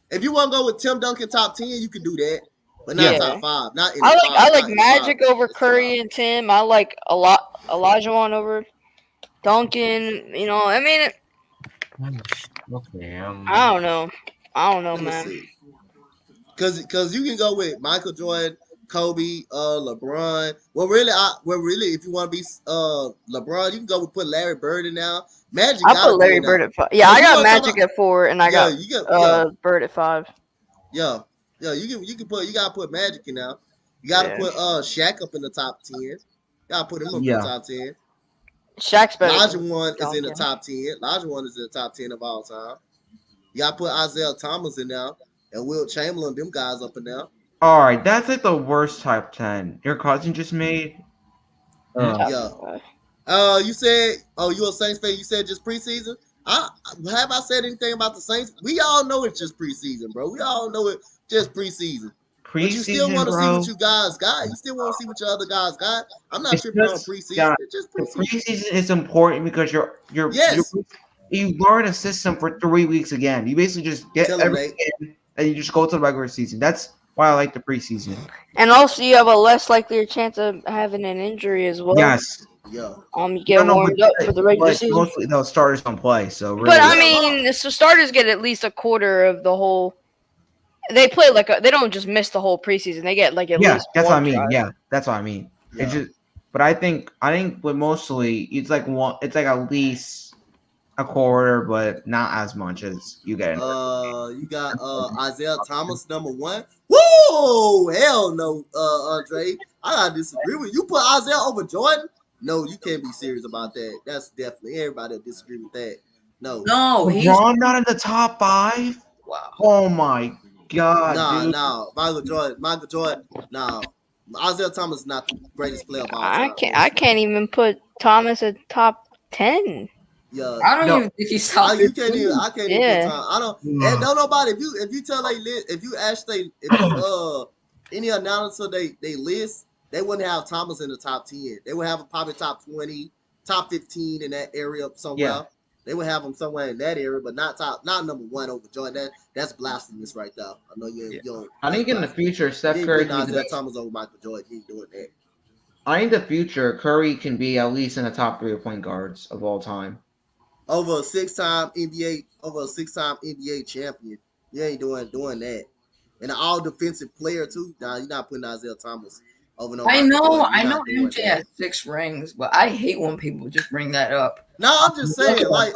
[SPEAKER 1] if you want to go with Tim Duncan top 10, you can do that, but not
[SPEAKER 3] Yeah.
[SPEAKER 1] top 5. Not in the
[SPEAKER 3] I
[SPEAKER 1] five,
[SPEAKER 3] like
[SPEAKER 1] not in the
[SPEAKER 3] Magic
[SPEAKER 1] 5.
[SPEAKER 3] over
[SPEAKER 1] It's
[SPEAKER 3] Curry
[SPEAKER 1] 5.
[SPEAKER 3] and Tim. I like Olajuwon over Duncan. You know, I mean,
[SPEAKER 6] Okay.
[SPEAKER 3] I don't know,
[SPEAKER 1] Let me
[SPEAKER 3] man.
[SPEAKER 1] see. Because you can go with Michael Jordan, Kobe, LeBron. If you want to be LeBron, you can go with put Larry Bird in now. Magic
[SPEAKER 3] I
[SPEAKER 1] gotta
[SPEAKER 3] put
[SPEAKER 1] be
[SPEAKER 3] Larry
[SPEAKER 1] in
[SPEAKER 3] Bird
[SPEAKER 1] now.
[SPEAKER 3] at 5. Yeah,
[SPEAKER 1] If
[SPEAKER 3] I
[SPEAKER 1] you
[SPEAKER 3] got
[SPEAKER 1] want to talk
[SPEAKER 3] Magic
[SPEAKER 1] about,
[SPEAKER 3] at 4, and I
[SPEAKER 1] yeah,
[SPEAKER 3] got
[SPEAKER 1] you got
[SPEAKER 3] Bird at 5.
[SPEAKER 1] yeah, you can put you gotta put Magic in now. You gotta
[SPEAKER 3] Yeah,
[SPEAKER 1] put Shaq up in the top 10. You gotta put him up in the
[SPEAKER 2] Yeah.
[SPEAKER 1] top 10.
[SPEAKER 3] Shaq's better
[SPEAKER 1] Elijah
[SPEAKER 3] than
[SPEAKER 1] one is in the
[SPEAKER 3] Duncan.
[SPEAKER 1] top 10. Elijah one is in the top 10 of all time. You gotta put Isaiah Thomas in there and Will Chamberlain, them guys up in there.
[SPEAKER 2] All right, that's like the worst top 10 your cousin just made.
[SPEAKER 3] Top
[SPEAKER 1] Yeah.
[SPEAKER 3] 5.
[SPEAKER 1] You said, you're a Saints fan. You said just preseason. Have I said anything about the Saints? We all know it's just preseason, bro. We all know it just preseason. But you still
[SPEAKER 2] Preseason,
[SPEAKER 1] want to see
[SPEAKER 2] bro.
[SPEAKER 1] what you guys got. You still want to see what your other guys got. I'm not
[SPEAKER 2] It's
[SPEAKER 1] tripping on
[SPEAKER 2] just,
[SPEAKER 1] preseason.
[SPEAKER 2] yeah,
[SPEAKER 1] It's just
[SPEAKER 2] the
[SPEAKER 1] preseason.
[SPEAKER 2] preseason is important because
[SPEAKER 1] Yes.
[SPEAKER 2] you learn a system for 3 weeks again. You basically just get
[SPEAKER 1] Tell them,
[SPEAKER 2] everything in, and you just go to the regular season. That's why I like the preseason.
[SPEAKER 3] And also, you have a less likelier chance of having an injury as well.
[SPEAKER 2] Yes.
[SPEAKER 1] Yeah.
[SPEAKER 3] You get
[SPEAKER 2] No,
[SPEAKER 3] warmed up for the regular season.
[SPEAKER 2] mostly those starters don't play, so really.
[SPEAKER 3] But I
[SPEAKER 1] Yeah,
[SPEAKER 3] mean, so starters get at least a quarter of the whole. They play they don't just miss the whole preseason. They get like at
[SPEAKER 2] Yeah,
[SPEAKER 3] least
[SPEAKER 2] that's what I
[SPEAKER 3] one
[SPEAKER 2] mean.
[SPEAKER 3] drive.
[SPEAKER 2] Yeah, that's what I mean. It's
[SPEAKER 1] Yeah.
[SPEAKER 2] just, but I think with mostly it's like one. It's like at least a quarter, but not as much as you get.
[SPEAKER 1] You got Isaiah Thomas number 1. Whoa, hell no, Andre. I gotta disagree with you. Put Isaiah over Jordan? No, you can't be serious about that. That's definitely everybody will disagree with that. No.
[SPEAKER 4] No, he's
[SPEAKER 2] LeBron not in the top 5.
[SPEAKER 4] wow.
[SPEAKER 2] Oh my god, dude!
[SPEAKER 1] Nah. Michael Jordan. Nah. Isaiah Thomas is not the greatest player of all
[SPEAKER 3] I
[SPEAKER 1] time.
[SPEAKER 3] can't even put Thomas at top 10.
[SPEAKER 1] Yeah.
[SPEAKER 4] I don't
[SPEAKER 2] No.
[SPEAKER 4] even think he's top
[SPEAKER 1] I can't
[SPEAKER 4] 15.
[SPEAKER 1] even
[SPEAKER 3] Yeah.
[SPEAKER 1] put time. I don't
[SPEAKER 2] No.
[SPEAKER 1] and don't nobody if you tell if you ask any announcer they list, they wouldn't have Thomas in the top 10. They would have him probably top 20, top 15 in that area somewhere.
[SPEAKER 2] Yeah.
[SPEAKER 1] They would have him somewhere in that area, but not number 1 over Jordan. That's blasphemous right there. I know you don't.
[SPEAKER 2] I think in the future, Steph
[SPEAKER 1] you ain't
[SPEAKER 2] Curry
[SPEAKER 1] putting
[SPEAKER 2] can be.
[SPEAKER 1] Isaiah Thomas over Michael Jordan. You ain't doing that.
[SPEAKER 2] I think the future Curry can be at least in the top 3 of point guards of all time.
[SPEAKER 1] Over a 6-time NBA champion. You ain't doing that. And an all defensive player too. Nah, you're not putting Isaiah Thomas over no.
[SPEAKER 4] I
[SPEAKER 1] Michael
[SPEAKER 4] know
[SPEAKER 1] Jordan. You're not doing
[SPEAKER 4] MJ
[SPEAKER 1] that.
[SPEAKER 4] has 6 rings, but I hate when people just bring that up.
[SPEAKER 1] No, I'm just saying,
[SPEAKER 2] No,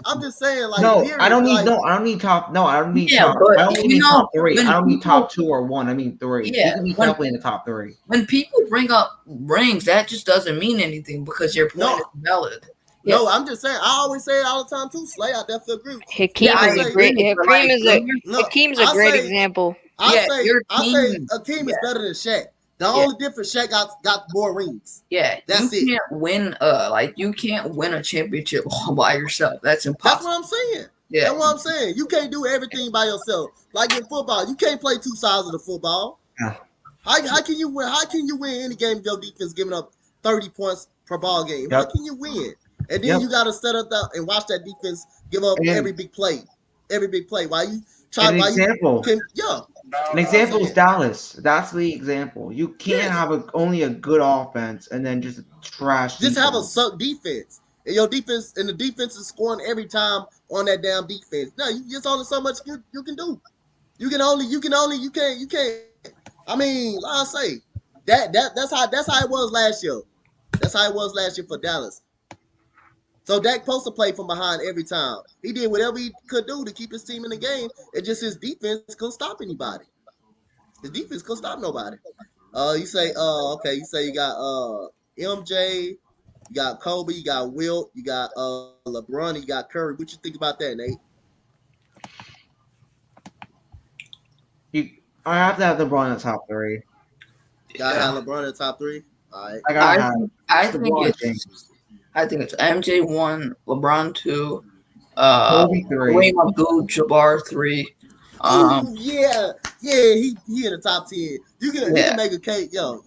[SPEAKER 1] period,
[SPEAKER 2] I don't need
[SPEAKER 1] like,
[SPEAKER 2] I don't need top. No, I don't need
[SPEAKER 4] Yeah,
[SPEAKER 2] top.
[SPEAKER 4] but
[SPEAKER 2] I don't
[SPEAKER 4] you
[SPEAKER 2] need
[SPEAKER 4] know,
[SPEAKER 2] top 3.
[SPEAKER 4] when
[SPEAKER 2] I don't need
[SPEAKER 4] people-
[SPEAKER 2] top 2 or 1. I mean 3.
[SPEAKER 4] Yeah,
[SPEAKER 2] He can be
[SPEAKER 4] when-
[SPEAKER 2] definitely in the top 3.
[SPEAKER 4] When people bring up rings, that just doesn't mean anything because your point
[SPEAKER 1] No.
[SPEAKER 4] is valid.
[SPEAKER 1] no, I'm just saying. I always say it all the time too. Slay, I definitely agree.
[SPEAKER 3] Hakeem
[SPEAKER 4] Yeah, I
[SPEAKER 3] is a
[SPEAKER 1] agree,
[SPEAKER 3] great.
[SPEAKER 4] but, like,
[SPEAKER 3] Hakeem's a
[SPEAKER 1] I
[SPEAKER 3] great
[SPEAKER 1] say-
[SPEAKER 3] example.
[SPEAKER 1] I
[SPEAKER 4] Yeah,
[SPEAKER 1] say
[SPEAKER 4] your team-
[SPEAKER 1] Akeem is better than Shaq. The
[SPEAKER 4] Yeah.
[SPEAKER 1] only difference, Shaq got more rings.
[SPEAKER 4] Yeah,
[SPEAKER 1] That's
[SPEAKER 4] you
[SPEAKER 1] it.
[SPEAKER 4] can't win. You can't win a championship all by yourself. That's
[SPEAKER 1] That's
[SPEAKER 4] impossible.
[SPEAKER 1] what I'm saying.
[SPEAKER 4] Yeah,
[SPEAKER 1] That's what I'm saying. You can't do everything by yourself. Like in football, you can't play 2 sides of the football.
[SPEAKER 2] Yeah.
[SPEAKER 1] How can you win? How can you win any game if your defense giving up 30 points per ball game? How
[SPEAKER 2] Yep.
[SPEAKER 1] can you win? And then
[SPEAKER 2] Yep.
[SPEAKER 1] you got to set up and watch that defense give up
[SPEAKER 2] And-
[SPEAKER 1] every big play. While you try.
[SPEAKER 2] An example. An example is Dallas. That's the example. You can't have only a good offense and then just trash.
[SPEAKER 1] Just have a
[SPEAKER 2] defense.
[SPEAKER 1] suck defense. And your defense and the defense is scoring every time on that damn defense. No, there's only so much you can do. You can't. I mean, like I say, that's how it was last year. That's how it was last year for Dallas. So Dak supposed to play from behind every time. He did whatever he could do to keep his team in the game. It just his defense couldn't stop anybody. His defense couldn't stop nobody. You say, okay, you say you got MJ, you got Kobe, you got Wilt, you got LeBron, you got Curry. What you think about that, Nate?
[SPEAKER 2] I have to have LeBron in the top 3.
[SPEAKER 1] Got to have LeBron in the top 3. All right.
[SPEAKER 2] I gotta have.
[SPEAKER 4] I think
[SPEAKER 2] LeBron
[SPEAKER 4] it's
[SPEAKER 2] James.
[SPEAKER 4] MJ 1, LeBron 2,
[SPEAKER 2] Kobe 3.
[SPEAKER 4] Kareem Abdul-Jabbar 3.
[SPEAKER 1] Ooh, yeah, he in the top 10. You can make a case. Yo.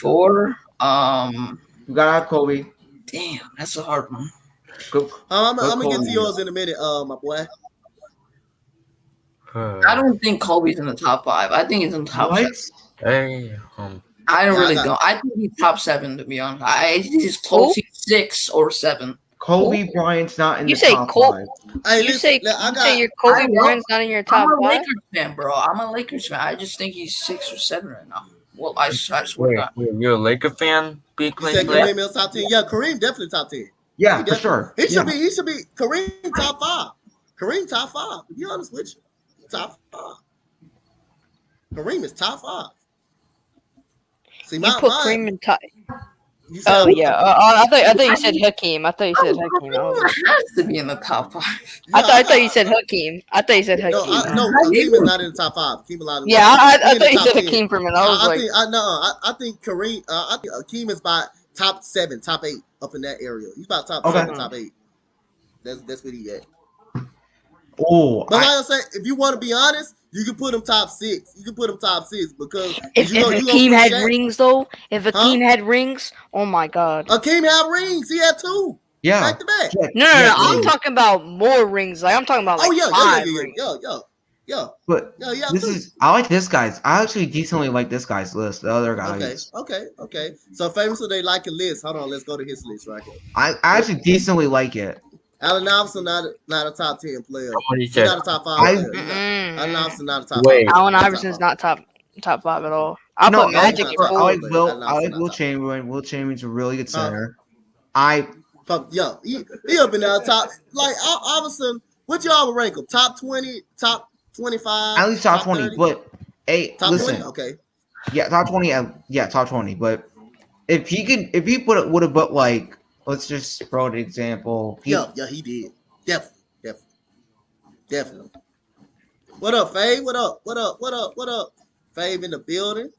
[SPEAKER 4] 4.
[SPEAKER 2] You gotta have Kobe.
[SPEAKER 4] Damn, that's a hard one.
[SPEAKER 2] Go.
[SPEAKER 1] I'm gonna get
[SPEAKER 2] Kobe.
[SPEAKER 1] to yours in a minute, my boy.
[SPEAKER 4] I don't think Kobe's in the top 5. I think he's in the top 7.
[SPEAKER 6] Damn.
[SPEAKER 4] I don't
[SPEAKER 1] Yeah,
[SPEAKER 4] really
[SPEAKER 1] I got-
[SPEAKER 4] know. I think he's top 7 to be honest. He's close. He's 6 or 7.
[SPEAKER 2] Kobe Bryant's not in
[SPEAKER 3] You
[SPEAKER 2] the
[SPEAKER 3] say
[SPEAKER 2] top
[SPEAKER 3] Col-
[SPEAKER 2] 5.
[SPEAKER 1] Hey,
[SPEAKER 3] You say your
[SPEAKER 4] I
[SPEAKER 3] Kobe
[SPEAKER 4] know.
[SPEAKER 3] Bryant's not in your top
[SPEAKER 4] I'm a
[SPEAKER 3] 5?
[SPEAKER 4] Lakers fan, bro. I'm a Lakers fan. I just think he's 6 or 7 right now. Well, I swear to
[SPEAKER 6] Wait,
[SPEAKER 4] God.
[SPEAKER 6] you're a Laker fan? Big
[SPEAKER 1] You said
[SPEAKER 6] player?
[SPEAKER 1] Kareem Mills top 10? Yeah, Kareem definitely top 10.
[SPEAKER 2] Yeah,
[SPEAKER 1] He
[SPEAKER 2] for
[SPEAKER 1] definitely.
[SPEAKER 2] sure.
[SPEAKER 1] He should
[SPEAKER 2] Yeah.
[SPEAKER 1] be. He should be Kareem top 5. Kareem top 5. To be honest with you, top 5. Kareem is top 5. See,
[SPEAKER 3] You put
[SPEAKER 1] my
[SPEAKER 3] Kareem in top.
[SPEAKER 1] you said
[SPEAKER 3] Oh yeah. I thought you
[SPEAKER 4] I
[SPEAKER 3] said
[SPEAKER 4] mean,
[SPEAKER 3] Hakeem. I thought you said Hakeem. I was
[SPEAKER 4] Kareem
[SPEAKER 3] like,
[SPEAKER 4] has to be in the top 5.
[SPEAKER 1] yeah,
[SPEAKER 3] I thought you said Hakeem. I thought you said
[SPEAKER 1] no,
[SPEAKER 3] Hakeem.
[SPEAKER 1] no. Hakeem is not in the top 5. Hakeem Olajuwon.
[SPEAKER 3] Yeah, I
[SPEAKER 1] He in the
[SPEAKER 3] thought you
[SPEAKER 1] top
[SPEAKER 3] said
[SPEAKER 1] 10.
[SPEAKER 3] Hakeem for a minute. I was
[SPEAKER 1] I
[SPEAKER 3] like,
[SPEAKER 1] think I think Kareem. I think Hakeem is by top 7, top 8 up in that area. He's about top
[SPEAKER 2] Okay.
[SPEAKER 1] 7, top 8. That's what he at.
[SPEAKER 2] Oh,
[SPEAKER 1] But like I said, if you want to be honest, you can put him top 6. You can put him top 6 because
[SPEAKER 3] if
[SPEAKER 1] you gonna
[SPEAKER 3] Hakeem
[SPEAKER 1] put
[SPEAKER 3] had
[SPEAKER 1] Shaq.
[SPEAKER 3] rings though, if Hakeem had rings, oh my god.
[SPEAKER 1] Hakeem had rings. He had 2
[SPEAKER 2] yeah.
[SPEAKER 1] back to back.
[SPEAKER 2] Yeah,
[SPEAKER 3] No,
[SPEAKER 2] yeah,
[SPEAKER 3] I'm
[SPEAKER 2] yeah.
[SPEAKER 3] talking about more rings. Like I'm talking about like
[SPEAKER 1] Oh yeah,
[SPEAKER 3] 5 rings.
[SPEAKER 1] yeah.
[SPEAKER 2] But
[SPEAKER 1] Yeah, yeah.
[SPEAKER 2] this is I like this guy's. I actually decently like this guy's list. The other
[SPEAKER 1] Okay,
[SPEAKER 2] guys,
[SPEAKER 1] okay. So famously they like a list. Hold on, let's go to his list right here.
[SPEAKER 2] I actually decently like it.
[SPEAKER 1] Allen Iverson not a top 10 player.
[SPEAKER 6] Somebody
[SPEAKER 1] He's
[SPEAKER 6] said,
[SPEAKER 1] not a top 5
[SPEAKER 2] I-
[SPEAKER 1] player. Allen Iverson not a top
[SPEAKER 6] Wait.
[SPEAKER 1] 5.
[SPEAKER 3] Allen
[SPEAKER 1] Not a top
[SPEAKER 3] Iverson's
[SPEAKER 1] 5.
[SPEAKER 3] not top 5 at all. I'll
[SPEAKER 2] No,
[SPEAKER 3] put
[SPEAKER 2] I like,
[SPEAKER 3] Magic
[SPEAKER 1] not
[SPEAKER 3] at
[SPEAKER 1] top
[SPEAKER 2] I
[SPEAKER 3] 4.
[SPEAKER 2] like
[SPEAKER 1] five.
[SPEAKER 2] Will.
[SPEAKER 1] Allen
[SPEAKER 2] I like
[SPEAKER 1] Iverson
[SPEAKER 2] Will
[SPEAKER 1] not top.
[SPEAKER 2] Chamberlain. Will Chamberlain's a really good
[SPEAKER 1] Huh?
[SPEAKER 2] center. I
[SPEAKER 1] Yeah, he up in there top. Like Iverson, what y'all would rank him? Top 20, top 25,
[SPEAKER 2] at least top 20.
[SPEAKER 1] 30?
[SPEAKER 2] But hey,
[SPEAKER 1] Top
[SPEAKER 2] listen,
[SPEAKER 1] 20? Okay.
[SPEAKER 2] yeah, top 20. Yeah, top 20. But if he would have put like, let's just throw an example.
[SPEAKER 1] Yeah, he did. Definitely. What up, Fave? What up? Fave in the building.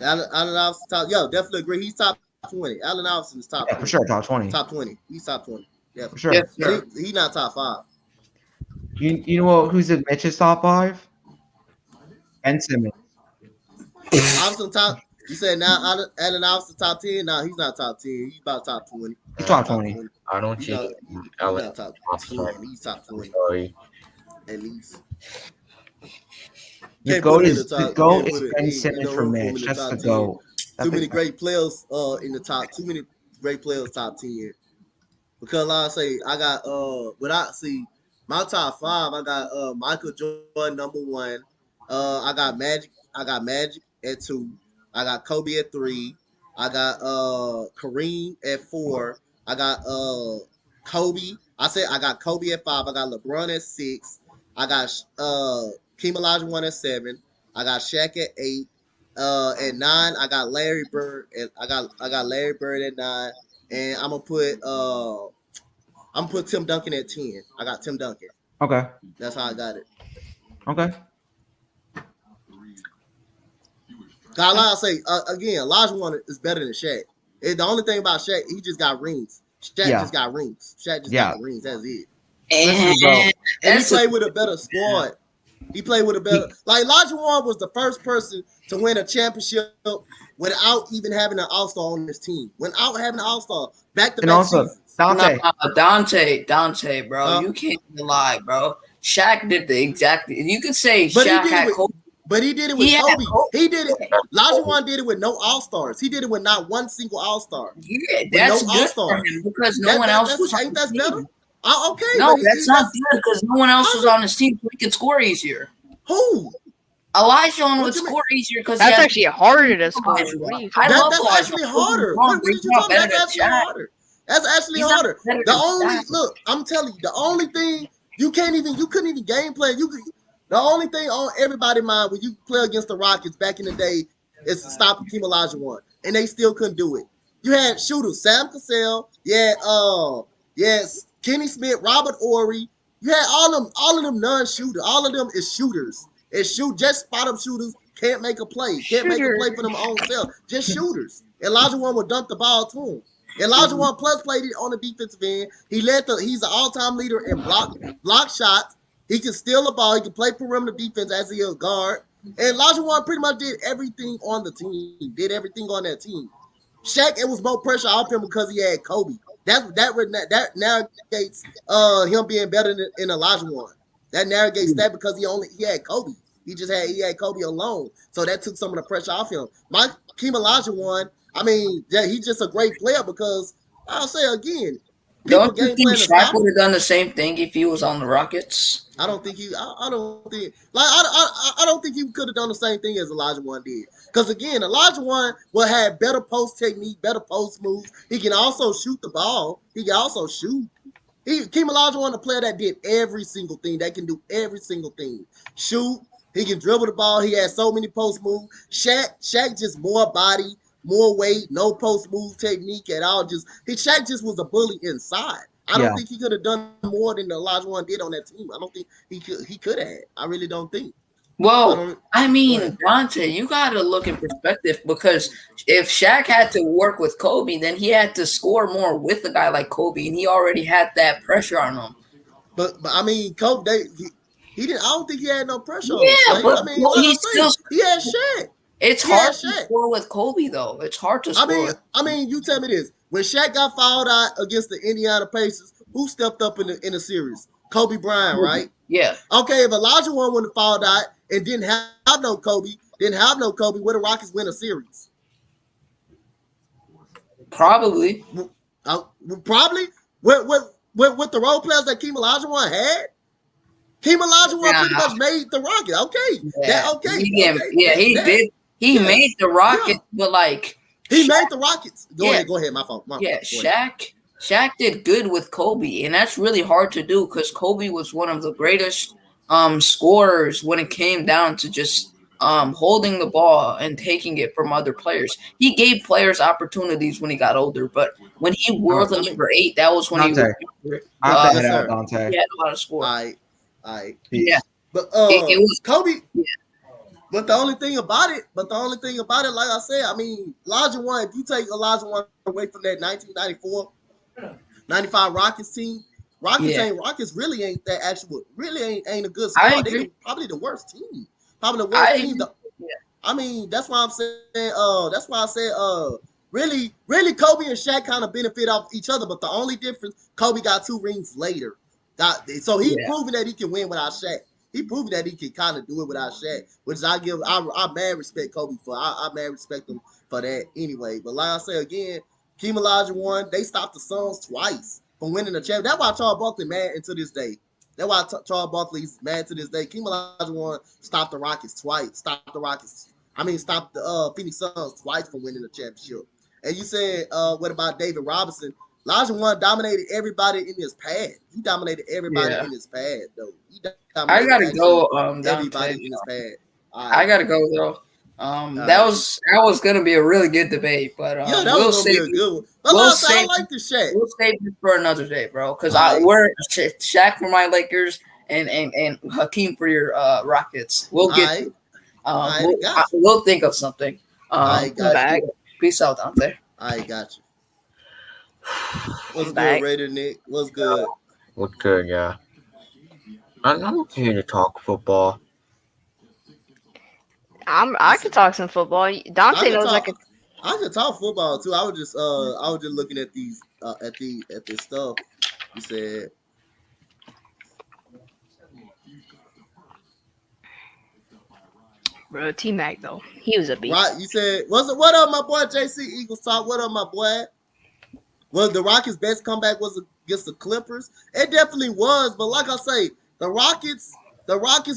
[SPEAKER 1] Allen Iverson top. Yo, definitely agree. He's top 20. Allen Iverson is top
[SPEAKER 2] Yeah,
[SPEAKER 1] 20.
[SPEAKER 2] for sure, top 20.
[SPEAKER 1] Top 20. He's top 20. Yeah,
[SPEAKER 2] For sure.
[SPEAKER 4] Yes, sir.
[SPEAKER 1] But he not top 5.
[SPEAKER 2] You know who's in Mitch's top 5? Ben Simmons.
[SPEAKER 1] Iverson top. You said now Allen Iverson top 10. No, he's not top 10. He's about top 20.
[SPEAKER 2] He's top 20.
[SPEAKER 6] I don't
[SPEAKER 1] He's
[SPEAKER 6] see
[SPEAKER 1] not, he's
[SPEAKER 6] Allen.
[SPEAKER 1] not top
[SPEAKER 6] Iverson.
[SPEAKER 1] 10. He's top 20
[SPEAKER 6] Sorry.
[SPEAKER 1] at least.
[SPEAKER 2] The
[SPEAKER 1] Can't
[SPEAKER 2] goat
[SPEAKER 1] put him in
[SPEAKER 2] is
[SPEAKER 1] the
[SPEAKER 2] the
[SPEAKER 1] top.
[SPEAKER 2] goat
[SPEAKER 1] Can't
[SPEAKER 2] is
[SPEAKER 1] put it.
[SPEAKER 2] Ben
[SPEAKER 1] Ain't
[SPEAKER 2] Simmons
[SPEAKER 1] no
[SPEAKER 2] for
[SPEAKER 1] room for him in
[SPEAKER 2] Mitch.
[SPEAKER 1] the
[SPEAKER 2] That's
[SPEAKER 1] top
[SPEAKER 2] the
[SPEAKER 1] 10.
[SPEAKER 2] goat.
[SPEAKER 1] Too many great players in the top. Too many great players top 10. Because like I say, I got my top 5. I got Michael Jordan number 1. I got Magic. At 2. I got Kobe at 3. I got Kareem at 4. I got Kobe. I got Kobe at 5. I got LeBron at 6. I got Hakeem Olajuwon at 7. I got Shaq at 8. At 9, I got Larry Bird. I got Larry Bird at 9. And I'm gonna put Tim Duncan at 10. I got Tim Duncan.
[SPEAKER 2] Okay.
[SPEAKER 1] That's how I got it.
[SPEAKER 2] Okay.
[SPEAKER 1] God, like I say again, Olajuwon is better than Shaq. The only thing about Shaq, he just got rings. Shaq just got rings. Shaq just got the rings. That's it.
[SPEAKER 2] Listen, bro.
[SPEAKER 1] And he played with a better squad. He played with a better. Like Olajuwon was the first person to win a championship without even having an All-Star on his team. Without having an All-Star back-to-back
[SPEAKER 2] And also,
[SPEAKER 1] seasons.
[SPEAKER 4] Dante, bro. You can't lie, bro. Shaq did the exact. You could say
[SPEAKER 1] But
[SPEAKER 4] Shaq had Kobe.
[SPEAKER 1] But he did it with Kobe. He did it. Olajuwon did it with no All-Stars. He did it with not one single All-Star.
[SPEAKER 4] Yeah, that's
[SPEAKER 1] no
[SPEAKER 4] good for him because no one else was on
[SPEAKER 1] ain't
[SPEAKER 4] the
[SPEAKER 1] that
[SPEAKER 4] team.
[SPEAKER 1] better? Okay.
[SPEAKER 4] No, that's not good because no one else was on his team, so he could score easier.
[SPEAKER 1] Who?
[SPEAKER 4] Olajuwon would score easier because
[SPEAKER 3] that's actually harder to score.
[SPEAKER 1] That's actually harder. What did you talk about? That's actually harder. That's actually harder. Look, I'm telling you, the only thing you couldn't even game plan. The only thing on everybody's mind when you play against the Rockets back in the day is to stop Hakeem Olajuwon, and they still couldn't do it. You had shooters, Sam Cassell, Kenny Smith, Robert Ory. You had all of them non-shooters. All of them is shooters. Just spot-up shooters. Can't make a play. Can't make a play for them own self. Just shooters. Olajuwon would dump the ball to him. Olajuwon plus played it on the defensive end. He's an all-time leader in block shots. He can steal the ball. He can play perimeter defense as he is guard. And Olajuwon pretty much did everything on the team. Did everything on that team. Shaq, it was more pressure off him because he had Kobe. That narrates him being better than Olajuwon. That narrates that because he had Kobe. He had Kobe alone. So that took some of the pressure off him. Hakeem Olajuwon, he's just a great player because I'll say again, people
[SPEAKER 4] Don't you
[SPEAKER 1] game
[SPEAKER 4] think
[SPEAKER 1] plan to
[SPEAKER 4] Shaq
[SPEAKER 1] stop him.
[SPEAKER 4] would have done the same thing if he was on the Rockets?
[SPEAKER 1] I don't think he. I don't think like I don't think he could have done the same thing as Elijah One did. Because again, Elijah One will have better post technique, better post moves. He can also shoot the ball. He can also shoot. Kim Olajuwon, a player that did every single thing. That can do every single thing. Shoot. He can dribble the ball. He has so many post moves. Shaq just more body, more weight, no post move technique at all. Shaq just was a bully inside. I don't
[SPEAKER 2] Yeah.
[SPEAKER 1] think he could have done more than Olajuwon did on that team. I don't think he could have. I really don't think.
[SPEAKER 4] Well, I
[SPEAKER 1] Go
[SPEAKER 4] mean,
[SPEAKER 1] ahead.
[SPEAKER 4] Dante, you got to look in perspective because if Shaq had to work with Kobe, then he had to score more with a guy like Kobe, and he already had that pressure on him.
[SPEAKER 1] But I mean, Kobe, he didn't. I don't think he had no pressure on him,
[SPEAKER 4] Yeah,
[SPEAKER 1] Slay.
[SPEAKER 4] but
[SPEAKER 1] I mean, like I
[SPEAKER 4] he
[SPEAKER 1] say,
[SPEAKER 4] still.
[SPEAKER 1] he had Shaq.
[SPEAKER 4] It's
[SPEAKER 1] He had
[SPEAKER 4] hard to
[SPEAKER 1] Shaq.
[SPEAKER 4] score with Kobe, though. It's hard to score.
[SPEAKER 1] I mean, you tell me this: when Shaq got fouled out against the Indiana Pacers, who stepped up in the series? Kobe Bryant, right?
[SPEAKER 4] Yeah.
[SPEAKER 1] Okay, if Elijah One would have fouled out and didn't have no Kobe, would the Rockets win a series?
[SPEAKER 4] Probably.
[SPEAKER 1] Probably. With the role players that Keem Olajuwon had, Keem Olajuwon pretty much made the Rockets. Okay,
[SPEAKER 4] Yeah. He did. He made the Rockets, but
[SPEAKER 1] he made the Rockets. Go ahead. My fault.
[SPEAKER 4] Shaq did good with Kobe, and that's really hard to do because Kobe was one of the greatest scorers when it came down to just holding the ball and taking it from other players. He gave players opportunities when he got older, but when he wore the number 8, that was when
[SPEAKER 2] Dante,
[SPEAKER 4] he was
[SPEAKER 2] I have to head
[SPEAKER 1] yes,
[SPEAKER 2] out,
[SPEAKER 1] sir.
[SPEAKER 2] Dante.
[SPEAKER 4] he had a lot of score.
[SPEAKER 2] Peace.
[SPEAKER 1] But
[SPEAKER 4] It was
[SPEAKER 1] Kobe. But the only thing about it, like I said, I mean, Elijah One. If you take Elijah One away from that 1994, 95 Rockets team, Rockets really ain't that actual. Really ain't a good
[SPEAKER 4] I
[SPEAKER 1] squad.
[SPEAKER 4] agree.
[SPEAKER 1] They probably the worst team. Probably the worst team.
[SPEAKER 4] Yeah.
[SPEAKER 1] I mean, that's why I'm saying. That's why I said. Really, Kobe and Shaq kind of benefit off each other. But the only difference, Kobe got 2 rings later. So he proven that he can win without Shaq. He proved that he can kind of do it without Shaq, which I mad respect Kobe for. I mad respect him for that anyway. But like I say again, Keem Olajuwon, they stopped the Suns twice from winning the championship. That's why Charles Barkley mad until this day. That's why Charles Barkley's mad to this day. Keem Olajuwon stopped the Rockets twice. Stopped the Phoenix Suns twice from winning the championship. And you said, what about David Robinson? Olajuwon dominated everybody in his pad. He dominated everybody in his pad, though.
[SPEAKER 4] I gotta go.
[SPEAKER 1] Everybody
[SPEAKER 4] Dante,
[SPEAKER 1] in his pad.
[SPEAKER 4] I gotta go though. That was gonna be a really good debate, but
[SPEAKER 1] that was gonna be a good one. But I like the Shaq.
[SPEAKER 4] We'll save this for another day, bro. Because we're Shaq for my Lakers and Hakeem for your Rockets. We'll get. We'll think of something.
[SPEAKER 1] I got you.
[SPEAKER 4] Peace out, Dante.
[SPEAKER 1] I got you. What's good, Raider Nick? What's good?
[SPEAKER 6] What's good, yeah. I'm here to talk football.
[SPEAKER 3] I could talk some football. Dante knows I could.
[SPEAKER 1] I could talk football too. I was just looking at these at this stuff. You said.
[SPEAKER 3] Bro, T-Mac though, he was a beast.
[SPEAKER 1] Right, you said, what up, my boy JC Eagles talk? What up, my boy? Was the Rockets' best comeback was against the Clippers? It definitely was, but like I say, the Rockets,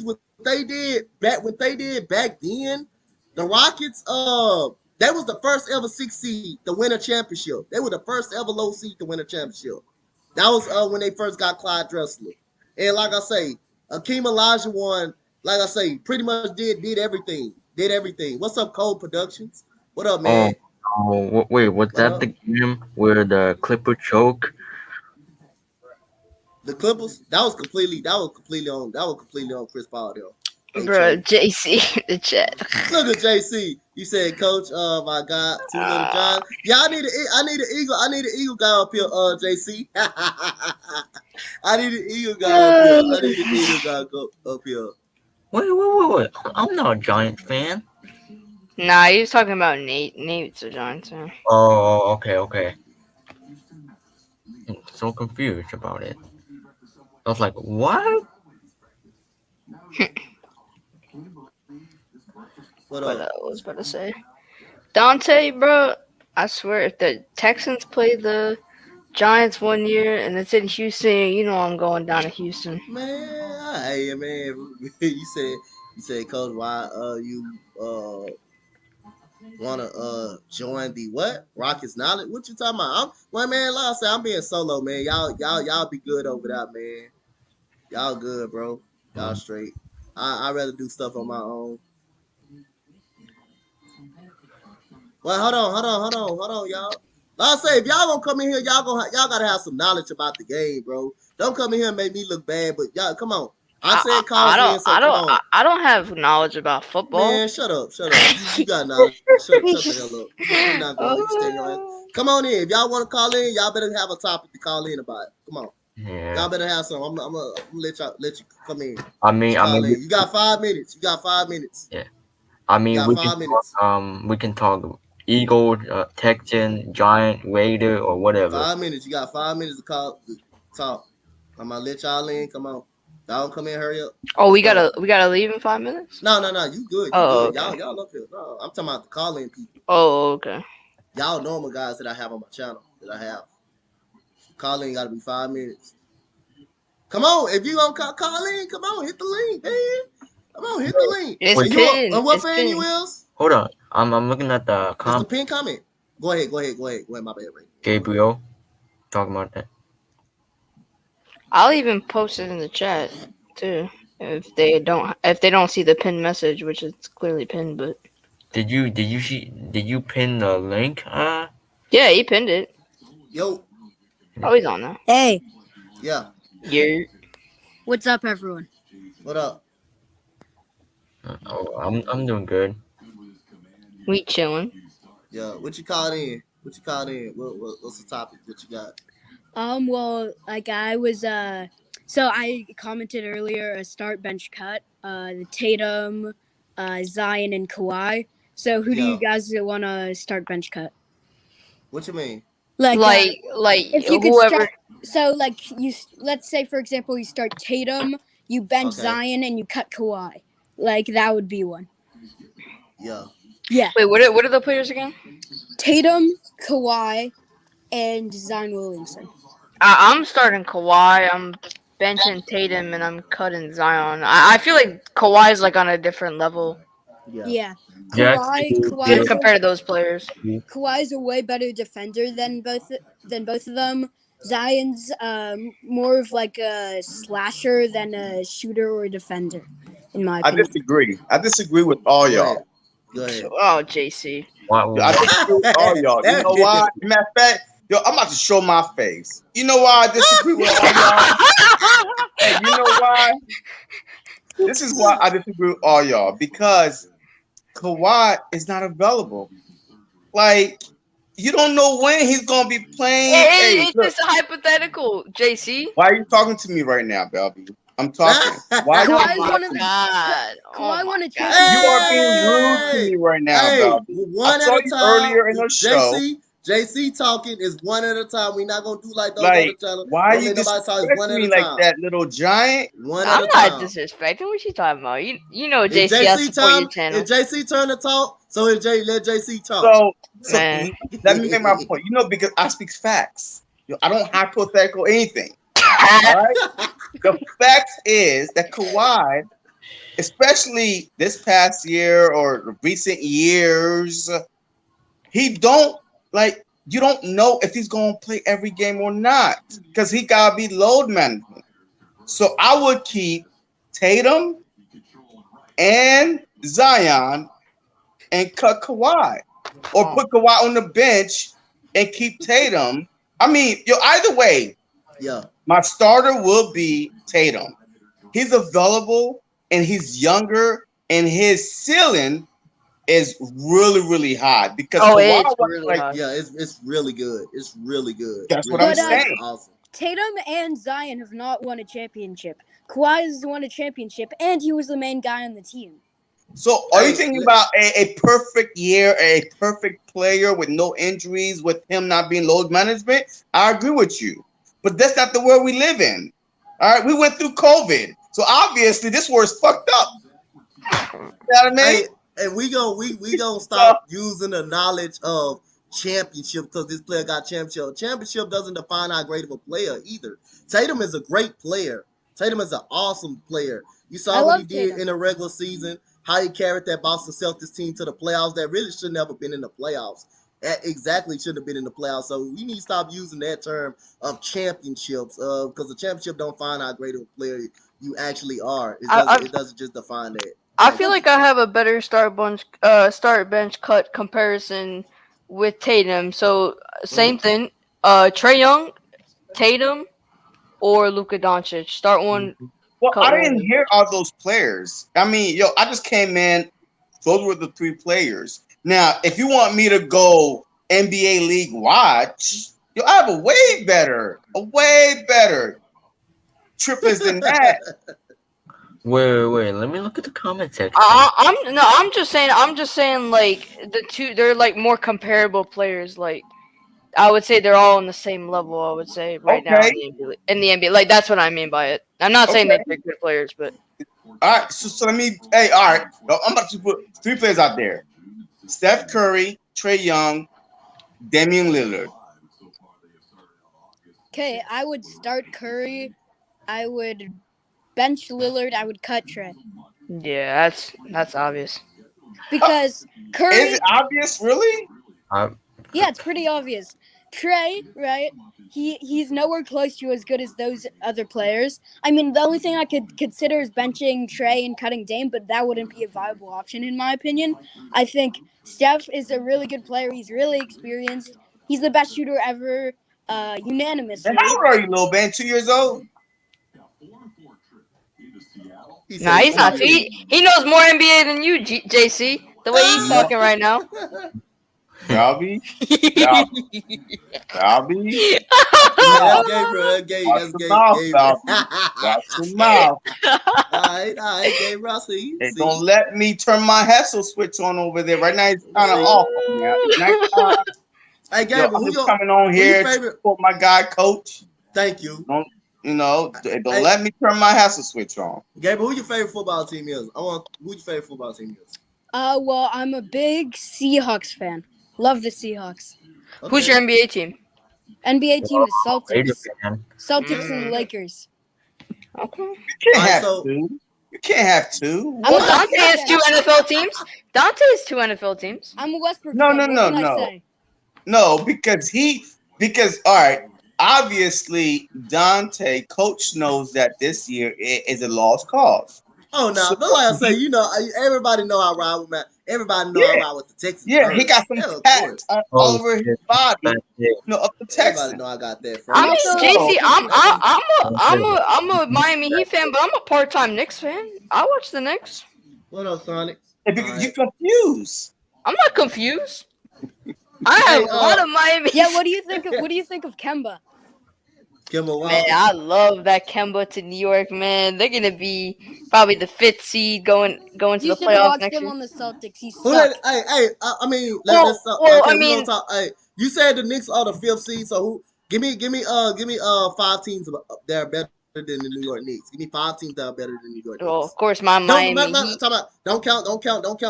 [SPEAKER 1] what they did back then, the Rockets, they was the first ever 6 seed to win a championship. They were the first ever low seed to win a championship. That was when they first got Clyde Drexler. And like I say, Akeem Olajuwon, like I say, pretty much did everything. What's up, Cole Productions? What up, man?
[SPEAKER 6] Oh, wait, was that the game where the Clipper choke?
[SPEAKER 1] The Clippers? That was completely on Chris Paul though.
[SPEAKER 3] Bro, JC, the chat.
[SPEAKER 1] Look at JC. You said, Coach, oh my God, 2 little John. Yeah, I need an Eagle guy up here, JC. I need an Eagle guy up here.
[SPEAKER 6] Wait. I'm not a Giants fan.
[SPEAKER 3] Nah, he was talking about Nate. Nate's a Giants fan.
[SPEAKER 6] Oh, okay. I'm so confused about it. I was like, what?
[SPEAKER 3] What I was about to say. Dante, bro, I swear, if the Texans play the Giants 1 year, and it's in Houston. You know I'm going down to Houston.
[SPEAKER 1] Man, hey man, you said, Coach, why you wanna join the what? Rockets Knowledge? What you talking about? Well, man, like I said, I'm being solo, man. Y'all be good over there, man. Y'all good, bro. Y'all straight. I rather do stuff on my own. Well, hold on, y'all. Like I say, if y'all gonna come in here, y'all gotta have some knowledge about the game, bro. Don't come in here and make me look bad, but y'all, come on. I said cause in, so come on.
[SPEAKER 3] I don't have knowledge about football.
[SPEAKER 1] Man, shut up. You got knowledge. Shut the hell up. You're not going to stay your ass. Come on in. If y'all want to call in, y'all better have a topic to call in about. Come on.
[SPEAKER 6] Yeah.
[SPEAKER 1] Y'all better have some. I'm gonna let you come in.
[SPEAKER 6] I mean,
[SPEAKER 1] you got 5 minutes. You got 5 minutes.
[SPEAKER 6] Yeah. I mean,
[SPEAKER 1] got
[SPEAKER 6] we
[SPEAKER 1] 5
[SPEAKER 6] can
[SPEAKER 1] minutes.
[SPEAKER 6] we can talk Eagle, Texan, Giant, Raider, or whatever.
[SPEAKER 1] 5 minutes. You got 5 minutes to talk. I'm gonna let y'all in. Come on. Y'all come in. Hurry up.
[SPEAKER 3] Oh, we gotta leave in 5 minutes.
[SPEAKER 1] No. You good.
[SPEAKER 3] Oh,
[SPEAKER 1] good.
[SPEAKER 3] okay.
[SPEAKER 1] Y'all up here. No, I'm talking about the calling people.
[SPEAKER 3] Oh, okay.
[SPEAKER 1] Y'all normal guys that I have on my channel that I have. Calling got to be 5 minutes. Come on, if you gonna call in, come on, hit the link, man. Come on, hit the link.
[SPEAKER 3] It's
[SPEAKER 1] And
[SPEAKER 3] pinned.
[SPEAKER 1] what
[SPEAKER 3] It's
[SPEAKER 1] fan
[SPEAKER 3] pinned.
[SPEAKER 1] you is?
[SPEAKER 6] Hold on, I'm looking at the
[SPEAKER 1] It's the
[SPEAKER 6] comment.
[SPEAKER 1] pin comment. Go ahead. My bad, Ray.
[SPEAKER 6] Gabriel, talking about that.
[SPEAKER 3] I'll even post it in the chat too if they don't see the pinned message, which is clearly pinned. But
[SPEAKER 6] Did you pin the link?
[SPEAKER 3] yeah, he pinned it.
[SPEAKER 1] Yo,
[SPEAKER 3] Oh, he's on there.
[SPEAKER 7] Hey,
[SPEAKER 1] yeah.
[SPEAKER 3] Yeah.
[SPEAKER 7] what's up, everyone?
[SPEAKER 1] What up?
[SPEAKER 6] Oh, I'm doing good.
[SPEAKER 3] We chilling.
[SPEAKER 1] Yeah. What you called in? What's the topic? What you got?
[SPEAKER 7] Well, like I was, so I commented earlier a start bench cut, the Tatum, Zion, and Kawhi. So who do you guys want to start bench cut?
[SPEAKER 1] What you mean?
[SPEAKER 7] Like if you could
[SPEAKER 3] whoever.
[SPEAKER 7] so like let's say for example you start Tatum, you bench
[SPEAKER 1] Okay.
[SPEAKER 7] Zion, and you cut Kawhi. Like that would be one.
[SPEAKER 1] Yeah.
[SPEAKER 7] Yeah.
[SPEAKER 3] Wait, what are the players again?
[SPEAKER 7] Tatum, Kawhi, and Zion Williamson.
[SPEAKER 3] I'm starting Kawhi. I'm benching Tatum, and I'm cutting Zion. I feel like Kawhi's like on a different level.
[SPEAKER 7] Yeah.
[SPEAKER 6] Yeah,
[SPEAKER 3] Just compare to those players.
[SPEAKER 7] Kawhi's a way better defender than both of them. Zion's more of like a slasher than a shooter or a defender, in my opinion.
[SPEAKER 8] I disagree with all y'all.
[SPEAKER 1] Go ahead.
[SPEAKER 3] Oh, JC.
[SPEAKER 8] I disagree with all y'all. You know why? Matter of fact, I'm about to show my face. You know why I disagree with all y'all? Hey, you know why? This is why I disagree with all y'all. Because Kawhi is not available. Like, you don't know when he's gonna be playing.
[SPEAKER 3] It's just a hypothetical, JC.
[SPEAKER 8] Why are you talking to me right now, Belby? I'm talking. Why?
[SPEAKER 7] Kawhi's
[SPEAKER 3] Oh
[SPEAKER 7] one of the
[SPEAKER 3] God.
[SPEAKER 7] Kawhi won a
[SPEAKER 8] You are being rude to me right now, Belby.
[SPEAKER 1] One
[SPEAKER 8] I saw
[SPEAKER 1] at a
[SPEAKER 8] you
[SPEAKER 1] time.
[SPEAKER 8] earlier in the show.
[SPEAKER 1] JC talking is one at a time. We're not gonna do like those
[SPEAKER 8] Like,
[SPEAKER 1] other channels.
[SPEAKER 8] why
[SPEAKER 1] Don't
[SPEAKER 8] you
[SPEAKER 1] let nobody talk. It's one
[SPEAKER 8] disrespecting
[SPEAKER 1] at
[SPEAKER 8] me
[SPEAKER 1] a
[SPEAKER 8] like
[SPEAKER 1] time.
[SPEAKER 8] that, little giant?
[SPEAKER 1] One
[SPEAKER 3] I'm
[SPEAKER 1] at a
[SPEAKER 3] not
[SPEAKER 1] time.
[SPEAKER 3] disrespecting. What you talking about? You know
[SPEAKER 1] It's
[SPEAKER 3] JC has
[SPEAKER 1] JC
[SPEAKER 3] to support your
[SPEAKER 1] time.
[SPEAKER 3] channel.
[SPEAKER 1] It's JC turn to talk. So let JC talk.
[SPEAKER 8] So
[SPEAKER 3] Man.
[SPEAKER 8] let me make my point. You know, because I speak facts. I don't hypothetical anything. All right. The fact is that Kawhi, especially this past year or recent years, he don't like. You don't know if he's gonna play every game or not because he gotta be load management. So I would keep Tatum and Zion and cut Kawhi, or put Kawhi on the bench and keep Tatum. I mean, either way,
[SPEAKER 1] Yeah.
[SPEAKER 8] my starter will be Tatum. He's available and he's younger, and his ceiling is really, really high because Kawhi
[SPEAKER 3] it's
[SPEAKER 8] was
[SPEAKER 3] really
[SPEAKER 8] like,
[SPEAKER 3] high.
[SPEAKER 1] Yeah, it's really good. It's really good.
[SPEAKER 8] That's
[SPEAKER 1] really
[SPEAKER 8] what I'm
[SPEAKER 1] good.
[SPEAKER 8] saying.
[SPEAKER 1] Awesome.
[SPEAKER 7] Tatum and Zion have not won a championship. Kawhi has won a championship, and he was the main guy on the team.
[SPEAKER 8] So are you thinking about a perfect year, a perfect player with no injuries, with him not being load management? I agree with you. But that's not the world we live in. All right, we went through COVID. So obviously this world's fucked up. You know what I mean?
[SPEAKER 1] Hey, and we gonna stop using the knowledge of championship because this player got championship. Championship doesn't define how great of a player either. Tatum is a great player. Tatum is an awesome player. You
[SPEAKER 7] I
[SPEAKER 1] saw what he
[SPEAKER 7] love
[SPEAKER 1] did
[SPEAKER 7] Tatum.
[SPEAKER 1] in the regular season, how he carried that Boston Celtics team to the playoffs that really should never been in the playoffs. That exactly should have been in the playoffs. So we need to stop using that term of championships because the championship don't define how great of a player you actually are.
[SPEAKER 3] I
[SPEAKER 1] It doesn't just define that.
[SPEAKER 3] I
[SPEAKER 1] Thank
[SPEAKER 3] feel
[SPEAKER 1] you.
[SPEAKER 3] like I have a better start bench cut comparison with Tatum. So same thing. Trey Young, Tatum, or Luka Doncic. Start one,
[SPEAKER 8] Well,
[SPEAKER 3] cut
[SPEAKER 8] I
[SPEAKER 3] one.
[SPEAKER 8] didn't hear all those players. I mean, yo, I just came in. Those were the three players. Now, if you want me to go NBA League watch, yo, I have a way better triplets than that.
[SPEAKER 6] Wait. Let me look at the comment section.
[SPEAKER 3] I'm just saying. I'm just saying. Like the two, they're like more comparable players. Like I would say they're all on the same level. I would say right now
[SPEAKER 8] Okay,
[SPEAKER 3] in the NBA. In the NBA, like that's what I mean by it. I'm not saying
[SPEAKER 8] okay.
[SPEAKER 3] that they're good players, but
[SPEAKER 8] All right. So let me. Hey, all right. Yo, I'm about to put three players out there: Steph Curry, Trey Young, Damian Lillard.
[SPEAKER 7] Okay, I would start Curry. I would bench Lillard. I would cut Trey
[SPEAKER 3] yeah, that's obvious.
[SPEAKER 7] because
[SPEAKER 8] Is
[SPEAKER 7] Curry.
[SPEAKER 8] it obvious, really?
[SPEAKER 7] Yeah, it's pretty obvious. Trey, right? He's nowhere close to as good as those other players. I mean, the only thing I could consider is benching Trey and cutting Dame, but that wouldn't be a viable option in my opinion. I think Steph is a really good player. He's really experienced. He's the best shooter ever,
[SPEAKER 8] And
[SPEAKER 7] unanimously.
[SPEAKER 8] how old are you, little man? 2 years old?
[SPEAKER 1] He
[SPEAKER 3] Nah,
[SPEAKER 1] said
[SPEAKER 3] he's not.
[SPEAKER 1] 2 years.
[SPEAKER 3] He knows more NBA than you, JC. The way he's
[SPEAKER 8] No.
[SPEAKER 3] talking right now.
[SPEAKER 8] Robbie? Robbie?
[SPEAKER 1] That's gay, bro. That's gay.
[SPEAKER 8] Watch
[SPEAKER 1] That's
[SPEAKER 8] your
[SPEAKER 1] gay.
[SPEAKER 8] mouth,
[SPEAKER 1] Gay,
[SPEAKER 8] Robbie.
[SPEAKER 1] bro.
[SPEAKER 8] Watch your mouth.
[SPEAKER 1] All right, gay, bro. See.
[SPEAKER 8] Hey, don't let me turn my Hessel switch on over there. Right now, it's kind of off. Now. It's nighttime.
[SPEAKER 1] Hey,
[SPEAKER 8] Yo,
[SPEAKER 1] Gabriel,
[SPEAKER 8] I'm
[SPEAKER 1] who
[SPEAKER 8] just coming on
[SPEAKER 1] your
[SPEAKER 8] here to
[SPEAKER 1] favorite?
[SPEAKER 8] support my guy, Coach.
[SPEAKER 1] Thank you.
[SPEAKER 8] Don't
[SPEAKER 1] Hey,
[SPEAKER 8] let me turn my Hessel switch on.
[SPEAKER 1] Gabriel, who your favorite football team is? Who your favorite football team is?
[SPEAKER 7] Well, I'm a big Seahawks fan. Love the Seahawks.
[SPEAKER 3] Who's your NBA team?
[SPEAKER 7] NBA team is
[SPEAKER 6] Raider
[SPEAKER 7] Celtics.
[SPEAKER 6] fan.
[SPEAKER 7] Celtics and Lakers.
[SPEAKER 3] Okay.
[SPEAKER 8] You can't
[SPEAKER 1] All right,
[SPEAKER 8] have
[SPEAKER 1] so
[SPEAKER 8] two. You can't have two.
[SPEAKER 7] I'm
[SPEAKER 3] Well,
[SPEAKER 7] a
[SPEAKER 3] Dante has
[SPEAKER 7] Westbrook
[SPEAKER 3] two
[SPEAKER 7] fan.
[SPEAKER 3] NFL teams. Dante has two NFL teams.
[SPEAKER 7] I'm a Westbrook
[SPEAKER 8] No,
[SPEAKER 7] fan.
[SPEAKER 8] no,
[SPEAKER 7] What
[SPEAKER 8] no,
[SPEAKER 7] can I
[SPEAKER 8] no.
[SPEAKER 7] say?
[SPEAKER 8] No, because all right, obviously Dante, Coach knows that this year is a lost cause.
[SPEAKER 1] oh no,
[SPEAKER 8] So
[SPEAKER 1] but like I say, everybody know I ride with Matt. Everybody know I
[SPEAKER 8] yeah,
[SPEAKER 1] ride with the Texas
[SPEAKER 8] yeah, he
[SPEAKER 1] first.
[SPEAKER 8] got some
[SPEAKER 1] Yeah, of
[SPEAKER 8] tats
[SPEAKER 1] course.
[SPEAKER 8] all
[SPEAKER 6] Oh
[SPEAKER 8] over his
[SPEAKER 6] shit.
[SPEAKER 8] body,
[SPEAKER 6] That's it.
[SPEAKER 8] of the
[SPEAKER 1] Everybody
[SPEAKER 8] Texans.
[SPEAKER 1] know I got that
[SPEAKER 3] I
[SPEAKER 7] I'm
[SPEAKER 1] first.
[SPEAKER 3] mean,
[SPEAKER 7] also a
[SPEAKER 3] JC,
[SPEAKER 8] So
[SPEAKER 7] Texans fan.
[SPEAKER 3] I'm a Miami Heat fan, but I'm a part-time Knicks fan. I watch the Knicks.
[SPEAKER 1] What up, Sonic?
[SPEAKER 8] if
[SPEAKER 1] All
[SPEAKER 8] you
[SPEAKER 1] right.
[SPEAKER 8] confused,
[SPEAKER 3] I'm not confused. I have
[SPEAKER 1] Hey,
[SPEAKER 3] a lot of Miami.
[SPEAKER 7] Yeah, what do you think of Kemba?
[SPEAKER 1] Kemba
[SPEAKER 3] Man,
[SPEAKER 1] Walker.
[SPEAKER 3] I love that Kemba to New York, man. They're gonna be probably the fifth seed going to
[SPEAKER 7] You
[SPEAKER 3] the
[SPEAKER 7] should have
[SPEAKER 3] playoffs
[SPEAKER 7] watched
[SPEAKER 3] next
[SPEAKER 7] him
[SPEAKER 3] year.
[SPEAKER 7] on the Celtics. He
[SPEAKER 1] Who that?
[SPEAKER 7] sucked.
[SPEAKER 1] Hey, I mean, let's
[SPEAKER 3] Well,
[SPEAKER 1] okay.
[SPEAKER 3] I
[SPEAKER 1] We gonna
[SPEAKER 3] mean,
[SPEAKER 1] talk. Hey, you said the Knicks are the fifth seed, so who? Give me five teams that are better than the New York Knicks. Give me five teams that are better than the New York
[SPEAKER 3] well, of
[SPEAKER 1] Knicks.
[SPEAKER 3] course, my Miami Heat.
[SPEAKER 1] Talk about, don't count.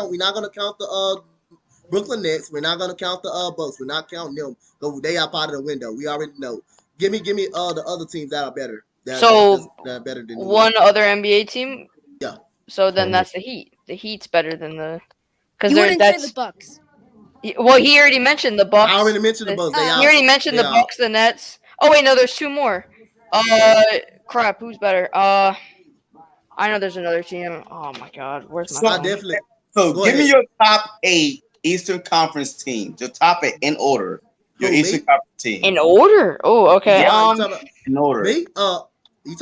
[SPEAKER 1] We're not gonna count the Brooklyn Nets. We're not gonna count the Bucks. We're not counting them. Go, they are part of the window. We already know. Give me the other teams that are better.
[SPEAKER 3] So
[SPEAKER 1] That are better than New York.
[SPEAKER 3] one other NBA team.
[SPEAKER 1] Yeah.
[SPEAKER 3] So then that's the Heat. The Heat's better than because
[SPEAKER 7] You wouldn't say the
[SPEAKER 3] that's
[SPEAKER 7] Bucks.
[SPEAKER 3] well. He already mentioned the Bucks.
[SPEAKER 1] I already mentioned the Bucks.
[SPEAKER 3] He already mentioned the Bucks, the Nets. Oh wait, no, there's two more. Crap, who's better? I know there's another team. Oh my God, where's my
[SPEAKER 8] so
[SPEAKER 1] I
[SPEAKER 3] phone?
[SPEAKER 1] definitely.
[SPEAKER 8] so
[SPEAKER 1] Go
[SPEAKER 8] give me
[SPEAKER 1] ahead.
[SPEAKER 8] your top 8 Eastern Conference teams. Your top 8 in order. Your
[SPEAKER 1] Who,
[SPEAKER 8] Eastern
[SPEAKER 1] me?
[SPEAKER 8] Conference team.
[SPEAKER 3] In order? Oh, okay.
[SPEAKER 8] Yeah,
[SPEAKER 1] You talking about
[SPEAKER 8] in order.
[SPEAKER 1] me? You talking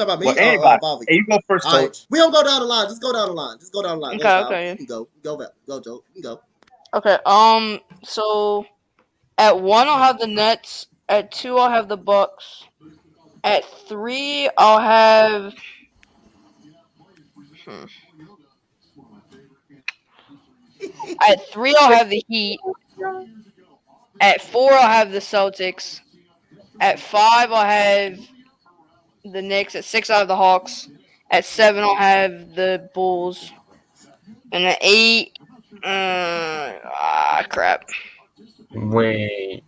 [SPEAKER 1] about me
[SPEAKER 8] Well,
[SPEAKER 1] or
[SPEAKER 8] anybody.
[SPEAKER 1] Bobby?
[SPEAKER 8] Hey, you go first,
[SPEAKER 1] All right,
[SPEAKER 8] Coach.
[SPEAKER 1] we don't go down the line. Just go down the line. Just go down the line.
[SPEAKER 3] Okay,
[SPEAKER 1] That's all.
[SPEAKER 3] okay.
[SPEAKER 1] You can go. Go back. Go, Joe. You can go.
[SPEAKER 3] Okay. So at 1, I'll have the Nets. At 2, I'll have the Bucks. At 3, I'll have. At 3, I'll have the Heat. At 4, I'll have the Celtics. At 5, I'll have the Knicks. At 6, I'll have the Hawks. At 7, I'll have the Bulls. And at 8, crap.
[SPEAKER 6] Wait.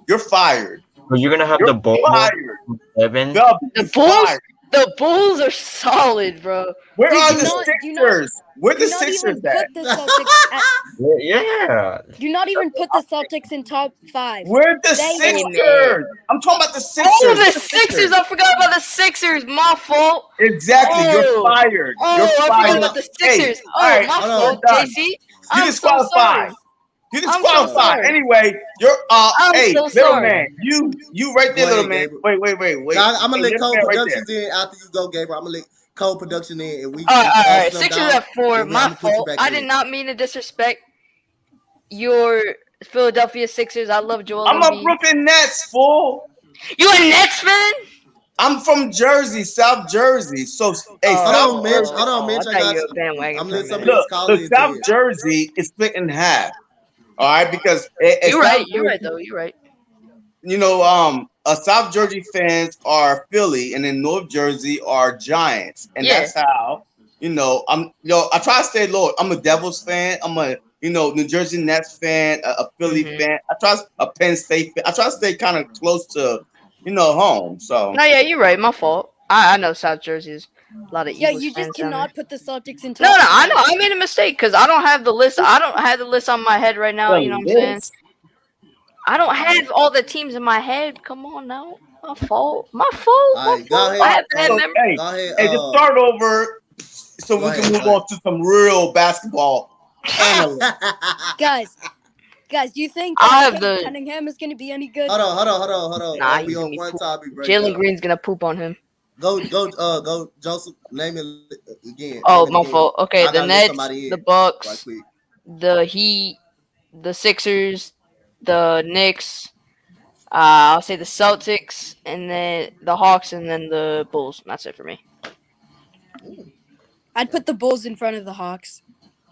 [SPEAKER 8] You're fired.
[SPEAKER 6] Well, you're gonna have
[SPEAKER 8] You're
[SPEAKER 6] the Bulls
[SPEAKER 8] fired.
[SPEAKER 6] 7?
[SPEAKER 8] Belby,
[SPEAKER 3] The
[SPEAKER 8] you're
[SPEAKER 3] Bulls,
[SPEAKER 8] fired.
[SPEAKER 3] the Bulls are solid, bro.
[SPEAKER 8] Where
[SPEAKER 7] Dude,
[SPEAKER 8] are
[SPEAKER 7] do
[SPEAKER 8] the
[SPEAKER 7] not- do not-
[SPEAKER 8] Sixers? Where the
[SPEAKER 7] Do not
[SPEAKER 8] Sixers
[SPEAKER 7] even
[SPEAKER 8] at?
[SPEAKER 7] put the Celtics at.
[SPEAKER 6] Yeah.
[SPEAKER 7] Do not even put the Celtics in top 5.
[SPEAKER 8] Where the
[SPEAKER 7] They-
[SPEAKER 8] Sixers? I'm talking about the Sixers.
[SPEAKER 3] Oh, the
[SPEAKER 8] Where
[SPEAKER 3] Sixers! I forgot about the Sixers. My fault.
[SPEAKER 8] Exactly. You're
[SPEAKER 3] Oh.
[SPEAKER 8] fired.
[SPEAKER 3] Oh,
[SPEAKER 8] You're
[SPEAKER 3] I forgot
[SPEAKER 8] fired.
[SPEAKER 3] about the
[SPEAKER 8] Hey,
[SPEAKER 3] Sixers.
[SPEAKER 8] all
[SPEAKER 3] Oh,
[SPEAKER 8] right,
[SPEAKER 3] my
[SPEAKER 1] hold on.
[SPEAKER 3] fault,
[SPEAKER 8] We're done.
[SPEAKER 3] JC.
[SPEAKER 8] You
[SPEAKER 3] I'm so
[SPEAKER 8] disqualified.
[SPEAKER 3] sorry.
[SPEAKER 8] You
[SPEAKER 3] I'm so
[SPEAKER 8] disqualified.
[SPEAKER 3] sorry.
[SPEAKER 8] Anyway, you're
[SPEAKER 3] I'm
[SPEAKER 8] hey,
[SPEAKER 3] so
[SPEAKER 8] little
[SPEAKER 3] sorry.
[SPEAKER 8] man. You right there,
[SPEAKER 1] Go
[SPEAKER 8] little
[SPEAKER 1] ahead,
[SPEAKER 8] man.
[SPEAKER 1] Gabriel.
[SPEAKER 8] Wait.
[SPEAKER 1] Now, I'm gonna
[SPEAKER 8] Hey,
[SPEAKER 1] let
[SPEAKER 8] little
[SPEAKER 1] Cole
[SPEAKER 8] man right there.
[SPEAKER 1] Productions in after you go, Gabriel. I'm gonna let Cole Production in, and we.
[SPEAKER 3] All right.
[SPEAKER 1] slow
[SPEAKER 3] Sixers
[SPEAKER 1] down,
[SPEAKER 3] at 4.
[SPEAKER 1] and then
[SPEAKER 3] My
[SPEAKER 1] I'ma put you
[SPEAKER 3] fault.
[SPEAKER 1] back
[SPEAKER 3] I
[SPEAKER 1] in.
[SPEAKER 3] did not mean to disrespect your Philadelphia Sixers. I love Joel
[SPEAKER 8] I'm a
[SPEAKER 3] Embiid.
[SPEAKER 8] Brooklyn Nets fool.
[SPEAKER 3] You a Nets fan?
[SPEAKER 8] I'm from Jersey, South Jersey. So hey,
[SPEAKER 1] Hold
[SPEAKER 8] South
[SPEAKER 1] on, Mitch.
[SPEAKER 8] Jersey.
[SPEAKER 1] Hold on, Mitch.
[SPEAKER 3] I
[SPEAKER 1] I
[SPEAKER 3] thought
[SPEAKER 1] got
[SPEAKER 3] you
[SPEAKER 1] you.
[SPEAKER 3] were a bandwagon
[SPEAKER 1] I'm
[SPEAKER 3] for a
[SPEAKER 1] letting some of
[SPEAKER 3] minute.
[SPEAKER 1] these call
[SPEAKER 8] Look,
[SPEAKER 1] in.
[SPEAKER 8] South Jersey is split in half. All right, because
[SPEAKER 3] You're right.
[SPEAKER 8] South
[SPEAKER 3] You're right,
[SPEAKER 8] Jersey,
[SPEAKER 3] though. You're right.
[SPEAKER 8] you know, South Jersey fans are Philly, and then North Jersey are Giants, and
[SPEAKER 3] Yeah.
[SPEAKER 8] that's how I try to stay low. I'm a Devils fan. I'm a New Jersey Nets fan, a Philly
[SPEAKER 3] Mhm.
[SPEAKER 8] fan. I try a Penn State fan. I try to stay kind of close to home. So
[SPEAKER 3] No, yeah, you're right. My fault. I know South Jersey's a lot of
[SPEAKER 7] Yeah,
[SPEAKER 3] Eagles
[SPEAKER 7] you just
[SPEAKER 3] fans down there.
[SPEAKER 7] cannot put the Celtics in top
[SPEAKER 3] No,
[SPEAKER 7] 5.
[SPEAKER 3] I know. I made a mistake because I don't have the list. I don't have the list on my head right now. You know what I'm saying? I don't have all the teams in my head. Come on now. My fault. My fault.
[SPEAKER 1] All
[SPEAKER 3] My
[SPEAKER 1] right, go
[SPEAKER 3] fault.
[SPEAKER 1] ahead.
[SPEAKER 3] I have bad
[SPEAKER 8] So,
[SPEAKER 3] memory.
[SPEAKER 1] Go ahead.
[SPEAKER 8] hey, just start over so
[SPEAKER 1] go
[SPEAKER 8] we can
[SPEAKER 1] ahead,
[SPEAKER 8] move
[SPEAKER 1] go
[SPEAKER 8] on to some real basketball analysts.
[SPEAKER 7] Guys, do you think
[SPEAKER 3] I have
[SPEAKER 7] Cade
[SPEAKER 3] the-
[SPEAKER 7] Cunningham is going to be any good?
[SPEAKER 1] Hold on.
[SPEAKER 3] Nah,
[SPEAKER 1] We
[SPEAKER 3] he's gonna
[SPEAKER 1] on
[SPEAKER 3] be
[SPEAKER 1] one
[SPEAKER 3] poop.
[SPEAKER 1] topic right
[SPEAKER 3] Jalen
[SPEAKER 1] now.
[SPEAKER 3] Green's gonna poop on him.
[SPEAKER 1] Go, Joseph. Name it again.
[SPEAKER 3] Oh,
[SPEAKER 1] Name it
[SPEAKER 3] my
[SPEAKER 1] again.
[SPEAKER 3] fault. Okay,
[SPEAKER 1] I
[SPEAKER 3] the
[SPEAKER 1] gotta let
[SPEAKER 3] Nets,
[SPEAKER 1] somebody in
[SPEAKER 3] the
[SPEAKER 1] right
[SPEAKER 3] Bucks,
[SPEAKER 1] quick.
[SPEAKER 3] the Heat, the Sixers, the Knicks. I'll say the Celtics, and then the Hawks, and then the Bulls. That's it for me.
[SPEAKER 7] I'd put the Bulls in front of the Hawks.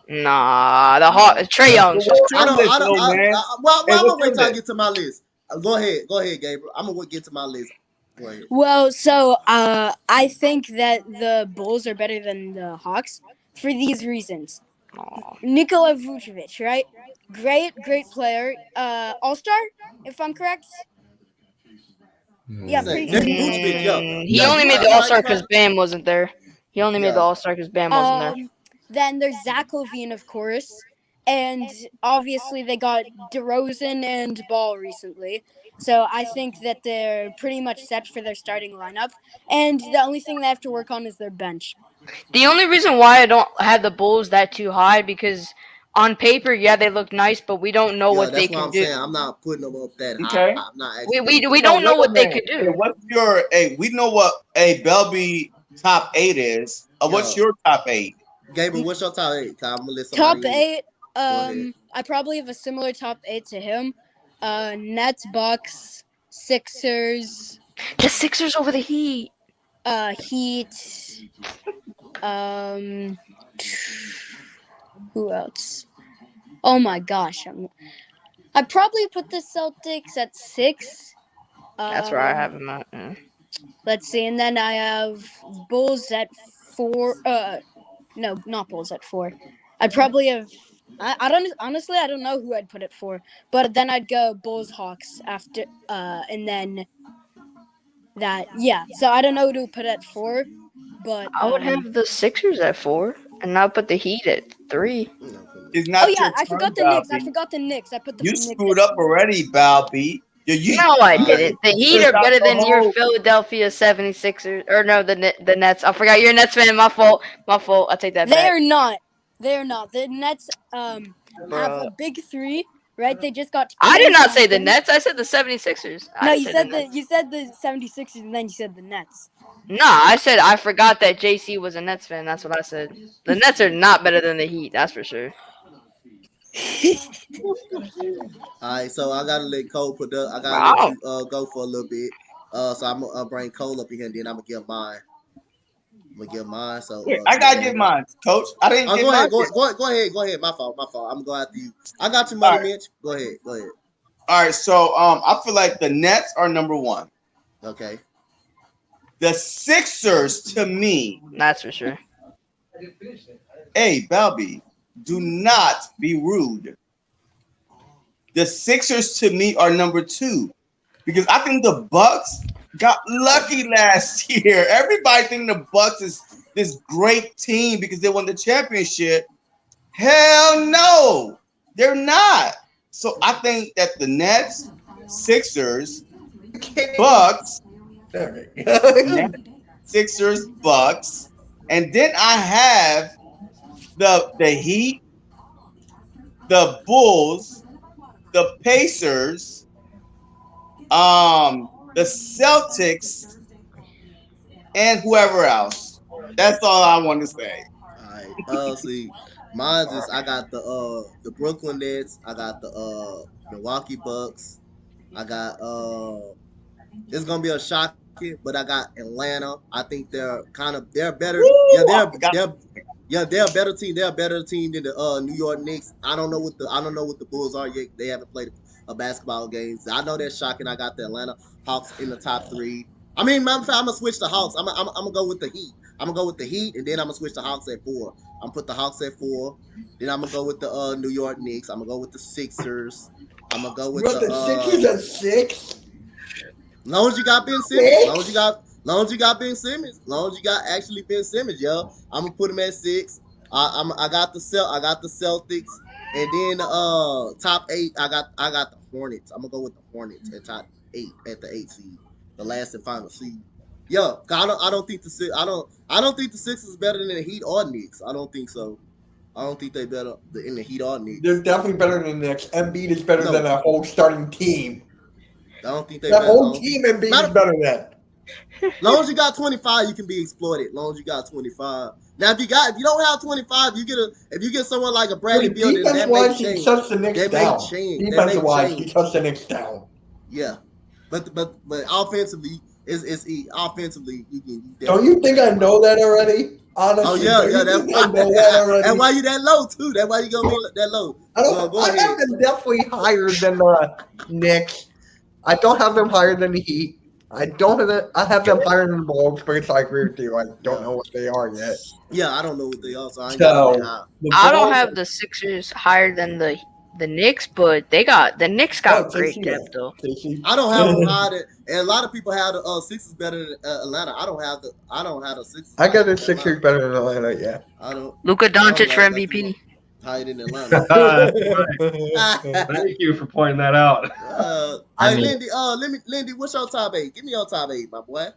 [SPEAKER 3] Nah, the Hawks. Trey Young.
[SPEAKER 8] So what's
[SPEAKER 1] I
[SPEAKER 8] your
[SPEAKER 1] don't.
[SPEAKER 8] list,
[SPEAKER 1] I don't.
[SPEAKER 8] little man?
[SPEAKER 1] Well,
[SPEAKER 8] Hey,
[SPEAKER 1] I'm
[SPEAKER 8] what's
[SPEAKER 1] gonna wait
[SPEAKER 8] your
[SPEAKER 1] till I
[SPEAKER 8] list?
[SPEAKER 1] get to my list. Go ahead, Gabriel. I'm gonna get to my list. Go ahead.
[SPEAKER 7] Well, so I think that the Bulls are better than the Hawks for these reasons.
[SPEAKER 3] Aw.
[SPEAKER 7] Nikola Vucevic, right? Great player. All-Star, if I'm correct. Yeah,
[SPEAKER 6] Hmm.
[SPEAKER 7] pretty
[SPEAKER 1] Nick
[SPEAKER 7] sure.
[SPEAKER 1] Vucevic, yo.
[SPEAKER 3] He
[SPEAKER 1] Yeah,
[SPEAKER 3] only
[SPEAKER 1] you
[SPEAKER 3] made
[SPEAKER 1] right,
[SPEAKER 3] the
[SPEAKER 1] you
[SPEAKER 3] All
[SPEAKER 1] right,
[SPEAKER 3] Star
[SPEAKER 1] you
[SPEAKER 3] because
[SPEAKER 1] right.
[SPEAKER 3] Bam wasn't there. He only made the
[SPEAKER 1] Yeah.
[SPEAKER 3] All Star because Bam wasn't there.
[SPEAKER 7] Then there's Zach LaVine, of course, and obviously they got DeRozan and Ball recently. So I think that they're pretty much set for their starting lineup, and the only thing they have to work on is their bench.
[SPEAKER 3] The only reason why I don't have the Bulls that too high because on paper, yeah, they look nice, but we don't know
[SPEAKER 1] Yeah,
[SPEAKER 3] what they
[SPEAKER 1] that's what
[SPEAKER 3] can
[SPEAKER 1] I'm
[SPEAKER 3] do.
[SPEAKER 1] saying. I'm not putting them up that high.
[SPEAKER 8] Okay.
[SPEAKER 1] I'm not
[SPEAKER 3] We
[SPEAKER 1] actually.
[SPEAKER 3] we don't know what they could
[SPEAKER 8] Hey,
[SPEAKER 3] do.
[SPEAKER 8] what's your we know what a Belby top 8 is. What's
[SPEAKER 1] Yo.
[SPEAKER 8] your top 8?
[SPEAKER 1] Gabriel, what's your top 8? I'm gonna let
[SPEAKER 7] Top
[SPEAKER 1] somebody in.
[SPEAKER 7] 8,
[SPEAKER 1] ahead.
[SPEAKER 7] I probably have a similar top 8 to him. Nets, Bucks, Sixers,
[SPEAKER 3] The Sixers over the Heat.
[SPEAKER 7] Heat. Who else? Oh my gosh, I'd probably put the Celtics at 6.
[SPEAKER 3] That's where I have them at.
[SPEAKER 7] Let's see, and then I have Bulls at 4. No, not Bulls at 4. I'd probably have. I don't honestly. I don't know who I'd put it for, but then I'd go Bulls Hawks after. And then that. Yeah. So I don't know who to put at 4, but
[SPEAKER 3] I would have the Sixers at 4, and I'll put the Heat at 3.
[SPEAKER 8] It's not
[SPEAKER 7] oh yeah,
[SPEAKER 8] your
[SPEAKER 7] I
[SPEAKER 8] turn,
[SPEAKER 7] forgot the Knicks. I
[SPEAKER 8] Balby.
[SPEAKER 7] forgot the Knicks. I put the
[SPEAKER 8] You
[SPEAKER 7] Knicks
[SPEAKER 8] screwed
[SPEAKER 7] at
[SPEAKER 8] up already, Balby.
[SPEAKER 3] No, I didn't. The Heat are
[SPEAKER 8] Without
[SPEAKER 3] better
[SPEAKER 8] the
[SPEAKER 3] than your
[SPEAKER 8] whole-
[SPEAKER 3] Philadelphia 76ers. Or no, the Nets. I forgot you're a Nets fan. My fault. My fault. I take that
[SPEAKER 7] They
[SPEAKER 3] back.
[SPEAKER 7] are not. They are not. The Nets have
[SPEAKER 3] Bruh.
[SPEAKER 7] a big 3, right? They just got.
[SPEAKER 3] I did
[SPEAKER 7] Klay
[SPEAKER 3] not say the
[SPEAKER 7] Thompson.
[SPEAKER 3] Nets. I said the 76ers. I
[SPEAKER 7] No,
[SPEAKER 3] didn't
[SPEAKER 7] you
[SPEAKER 3] say
[SPEAKER 7] said
[SPEAKER 3] the Nets.
[SPEAKER 7] you said the 76ers and then you said the Nets.
[SPEAKER 3] Nah, I said I forgot that JC was a Nets fan. That's what I said. The Nets are not better than the Heat. That's for sure.
[SPEAKER 1] All right, so I gotta let Cole put up. I gotta
[SPEAKER 3] Wow.
[SPEAKER 1] let you go for a little bit. So I'm gonna bring Cole up here and then I'm gonna give mine. So
[SPEAKER 8] I gotta get mine, Coach. I didn't
[SPEAKER 1] Oh,
[SPEAKER 8] get
[SPEAKER 1] go
[SPEAKER 8] mine.
[SPEAKER 1] ahead, go ahead. My fault. I'm gonna go after you. I got you, Money
[SPEAKER 8] All right.
[SPEAKER 1] Mitch. Go ahead.
[SPEAKER 8] All right, so I feel like the Nets are number 1.
[SPEAKER 1] Okay.
[SPEAKER 8] The Sixers, to me,
[SPEAKER 3] That's for sure.
[SPEAKER 8] hey, Balby, do not be rude. the Sixers to me are number 2 because I think the Bucks got lucky last year. Everybody think the Bucks is this great team because they won the championship. Hell no, they're not. So I think that the Nets, Sixers, Bucks, Nets, Sixers, Bucks, and then I have the Heat, the Bulls, the Pacers, the Celtics, and whoever else. That's all I want to say.
[SPEAKER 1] All right. See, mine is I got the Brooklyn Nets. I got the Milwaukee Bucks. I got it's gonna be a shocking, but I got Atlanta. I think they're better. Yeah, they're a better team. They're a better team than the New York Knicks. I don't know what the Bulls are yet. They haven't played a basketball games. I know they're shocking. I got the Atlanta Hawks in the top 3. I mean, matter of fact, I'm gonna switch the Hawks. I'm gonna go with the Heat. I'm gonna go with the Heat, and then I'm gonna switch the Hawks at 4. I'm gonna put the Hawks at 4. Then I'm gonna go with the New York Knicks. I'm gonna go with the Sixers. I'm gonna go with
[SPEAKER 9] the Sixers at 6.
[SPEAKER 1] Long as you got Ben Simmons, long as you got Ben Simmons, long as you got actually Ben Simmons, yo, I'm gonna put him at 6. I got the Celtics, and then top 8, I got the Hornets. I'm gonna go with the Hornets at top 8 at the 8 seed, the last and final seed. Yo, I don't think the Sixers is better than the Heat or Knicks. I don't think so. I don't think they better in the Heat or Knicks.
[SPEAKER 9] They're definitely better than the Knicks. Embiid is better than a whole starting team.
[SPEAKER 1] I don't think they
[SPEAKER 9] that
[SPEAKER 1] better.
[SPEAKER 9] whole team Embiid is better than.
[SPEAKER 1] Long as you got 25, you can be exploited. Long as you got 25. Now, if you don't have 25, if you get someone like a Bradley Beal, that may change.
[SPEAKER 9] He shuts the Knicks down. Defense-wise, he shuts the Knicks down.
[SPEAKER 1] Yeah, but offensively, it's offensively you can.
[SPEAKER 9] Don't you think I know that already? Honestly,
[SPEAKER 1] oh yeah, that's why you that low too. That's why you gonna be that low.
[SPEAKER 9] I have them definitely higher than the Knicks. I don't have them higher than the Heat. I have them higher than the Bulls, but I agree with you. I don't know what they are yet.
[SPEAKER 1] Yeah, I don't know what they are. So I
[SPEAKER 3] don't have the Sixers higher than the Knicks, but the Knicks got great depth though.
[SPEAKER 1] I don't have them higher, and a lot of people have the Sixers better than Atlanta. I don't have the Sixers.
[SPEAKER 9] I got the Sixers better than Atlanta. Yeah.
[SPEAKER 1] I don't.
[SPEAKER 3] Luka Doncic for MVP.
[SPEAKER 1] Higher than Atlanta.
[SPEAKER 10] Thank you for pointing that out.
[SPEAKER 1] Hey, Lindy, what's your top 8? Give me your top 8, my boy.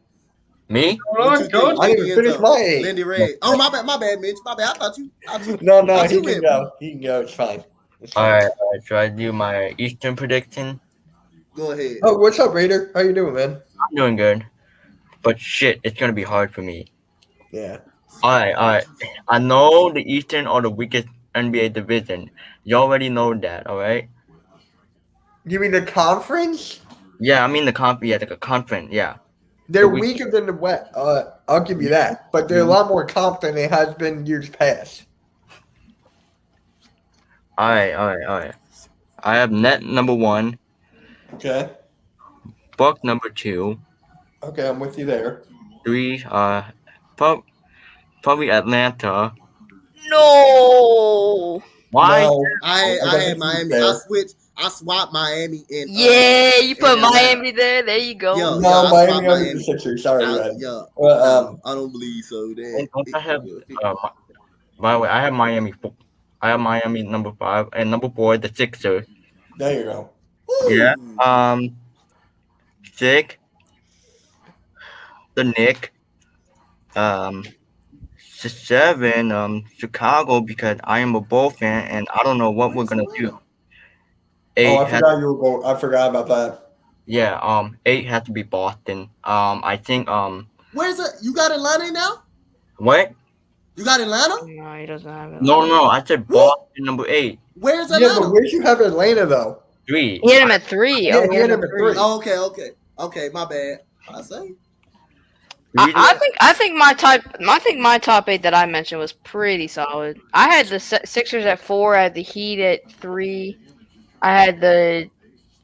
[SPEAKER 6] Me?
[SPEAKER 9] Coach. I didn't finish my 8.
[SPEAKER 1] Lindy Red. Oh, my bad, Mitch. My bad. I thought you.
[SPEAKER 9] No, he can go. He can go. It's fine.
[SPEAKER 6] All right. Should I do my Eastern prediction?
[SPEAKER 1] Go ahead.
[SPEAKER 9] Oh, what's up, Raider? How you doing, man?
[SPEAKER 6] I'm doing good, but shit, it's gonna be hard for me.
[SPEAKER 9] Yeah.
[SPEAKER 6] All right. I know the Eastern are the weakest NBA division. You already know that, all right?
[SPEAKER 9] You mean the conference?
[SPEAKER 6] Yeah, I mean the conference. Yeah.
[SPEAKER 9] They're weaker than the West. I'll give you that, but they're a lot more comp than it has been years past.
[SPEAKER 6] All right. I have Net number 1.
[SPEAKER 9] Okay.
[SPEAKER 6] Buck number 2.
[SPEAKER 9] Okay, I'm with you there.
[SPEAKER 6] 3. Probably Atlanta.
[SPEAKER 3] No.
[SPEAKER 6] Why?
[SPEAKER 9] No,
[SPEAKER 1] I had Miami. I swapped Miami in.
[SPEAKER 3] Yeah, you put Miami there. There you go.
[SPEAKER 1] Yo,
[SPEAKER 9] no, Miami over the Sixers. Sorry, man.
[SPEAKER 1] Yeah. I don't believe so. Then
[SPEAKER 6] I have. By the way, I have Miami. I have Miami number 5 and number 4 the Sixers.
[SPEAKER 9] There you go.
[SPEAKER 6] Yeah. 6 the Knicks. 7 Chicago because I am a Bull fan and I don't know what we're gonna do. 8
[SPEAKER 9] I forgot about that.
[SPEAKER 6] Yeah. 8 has to be Boston. I think.
[SPEAKER 1] Where's it? You got Atlanta now?
[SPEAKER 6] What?
[SPEAKER 1] You got Atlanta?
[SPEAKER 3] No, he doesn't have it.
[SPEAKER 6] No. I said Boston number 8.
[SPEAKER 1] Where's Atlanta?
[SPEAKER 9] Yeah, but where'd you have Atlanta though?
[SPEAKER 6] 3.
[SPEAKER 3] He had him at 3.
[SPEAKER 9] Yeah, he had him at 3.
[SPEAKER 1] Oh, okay. My bad. I say.
[SPEAKER 3] I think my top 8 that I mentioned was pretty solid. I had the Sixers at 4. I had the Heat at 3. I had the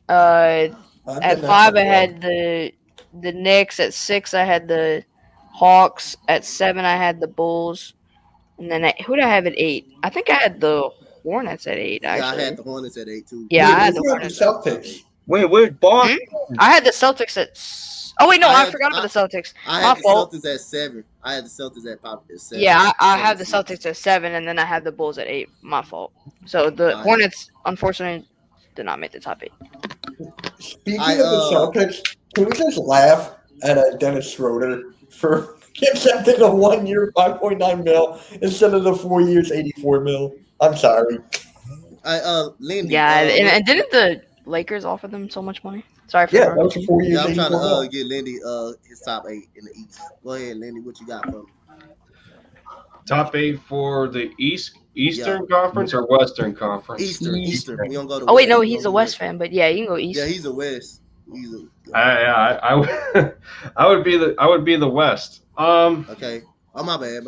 [SPEAKER 3] at 5. I had the Knicks at 6. I had the Hawks at 7. I had the Bulls, and then who did I have at 8? I think I had the Hornets at 8.
[SPEAKER 1] Yeah, I
[SPEAKER 3] Actually,
[SPEAKER 1] had the Hornets at 8 too.
[SPEAKER 3] yeah, I
[SPEAKER 9] Wait,
[SPEAKER 3] had
[SPEAKER 9] who
[SPEAKER 3] the
[SPEAKER 9] had
[SPEAKER 3] Hornets.
[SPEAKER 9] the Celtics?
[SPEAKER 6] Wait, where's Boston?
[SPEAKER 3] I had the Celtics at. Oh wait, no, I forgot about the Celtics.
[SPEAKER 1] I
[SPEAKER 3] My
[SPEAKER 1] had the
[SPEAKER 3] fault.
[SPEAKER 1] Celtics at 7. I had the Celtics at 7.
[SPEAKER 3] Yeah, I have the
[SPEAKER 1] 7.
[SPEAKER 3] Celtics at 7, and then I had the Bulls at 8. My fault. So the
[SPEAKER 1] Alright.
[SPEAKER 3] Hornets, unfortunately, did not make the top 8.
[SPEAKER 9] Speaking of the Celtics, can we just laugh at Dennis Schroeder for accepting a 1 year $5.9 mil instead of the 4 years $84 mil? I'm sorry.
[SPEAKER 1] Lindy.
[SPEAKER 3] Yeah, and didn't the Lakers offer them so much money? Sorry for
[SPEAKER 9] Yeah, that was 4 years
[SPEAKER 1] Yeah, I'm trying
[SPEAKER 9] $84 mil.
[SPEAKER 1] to get Lindy his top 8 in the East. Go ahead, Lindy. What you got for me?
[SPEAKER 10] Top 8 for the Eastern Conference or Western Conference?
[SPEAKER 1] Eastern. We don't go to.
[SPEAKER 3] Oh wait, no,
[SPEAKER 1] West.
[SPEAKER 3] he's a West fan, but yeah, you can go East.
[SPEAKER 1] Yeah, he's a West.
[SPEAKER 10] I would be the West.
[SPEAKER 1] Okay. Oh my bad.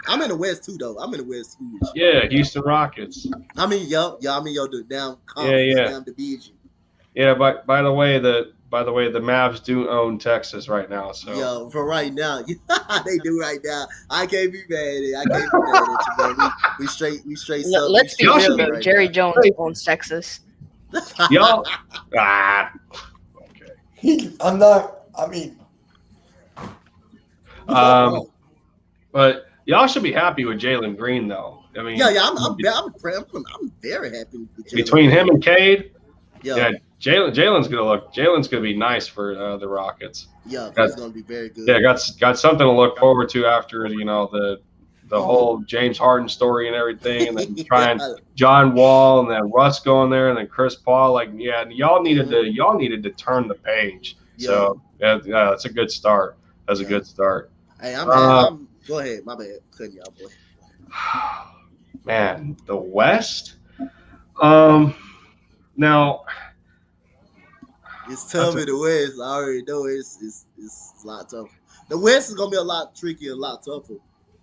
[SPEAKER 1] I'm in the West too, though. I'm in the West too.
[SPEAKER 10] Yeah, Houston Rockets.
[SPEAKER 1] I mean, yo, the down conference,
[SPEAKER 10] Yeah.
[SPEAKER 1] down division.
[SPEAKER 10] Yeah, but by the way, the Mavs do own Texas right now. So
[SPEAKER 1] Yo, for right now, they do right now. I can't be mad at it. I can't be mad at you, bro. We straight.
[SPEAKER 3] Let's be real, though.
[SPEAKER 1] Right
[SPEAKER 3] Jerry
[SPEAKER 1] now.
[SPEAKER 3] Jones owns Texas.
[SPEAKER 10] y'all,
[SPEAKER 9] I'm not. I mean,
[SPEAKER 10] but y'all should be happy with Jalen Green, though. I mean,
[SPEAKER 1] yeah. I'm very happy with
[SPEAKER 10] between him and Cade.
[SPEAKER 1] Yeah.
[SPEAKER 10] Jalen's gonna be nice for the Rockets.
[SPEAKER 1] Yeah, he's gonna be very good.
[SPEAKER 10] Yeah, got something to look forward to after the whole James Harden story and everything, and then trying John Wall and then Russ going there and then Chris Paul. Like, yeah, y'all needed to turn the page. So yeah, that's a good start. That's a good start.
[SPEAKER 1] Hey, I'm go ahead. My bad, cutting y'all, boy.
[SPEAKER 10] Man, the West. Now.
[SPEAKER 1] It's tough in the West. I already know it's a lot tougher. The West is gonna be a lot trickier, a lot tougher.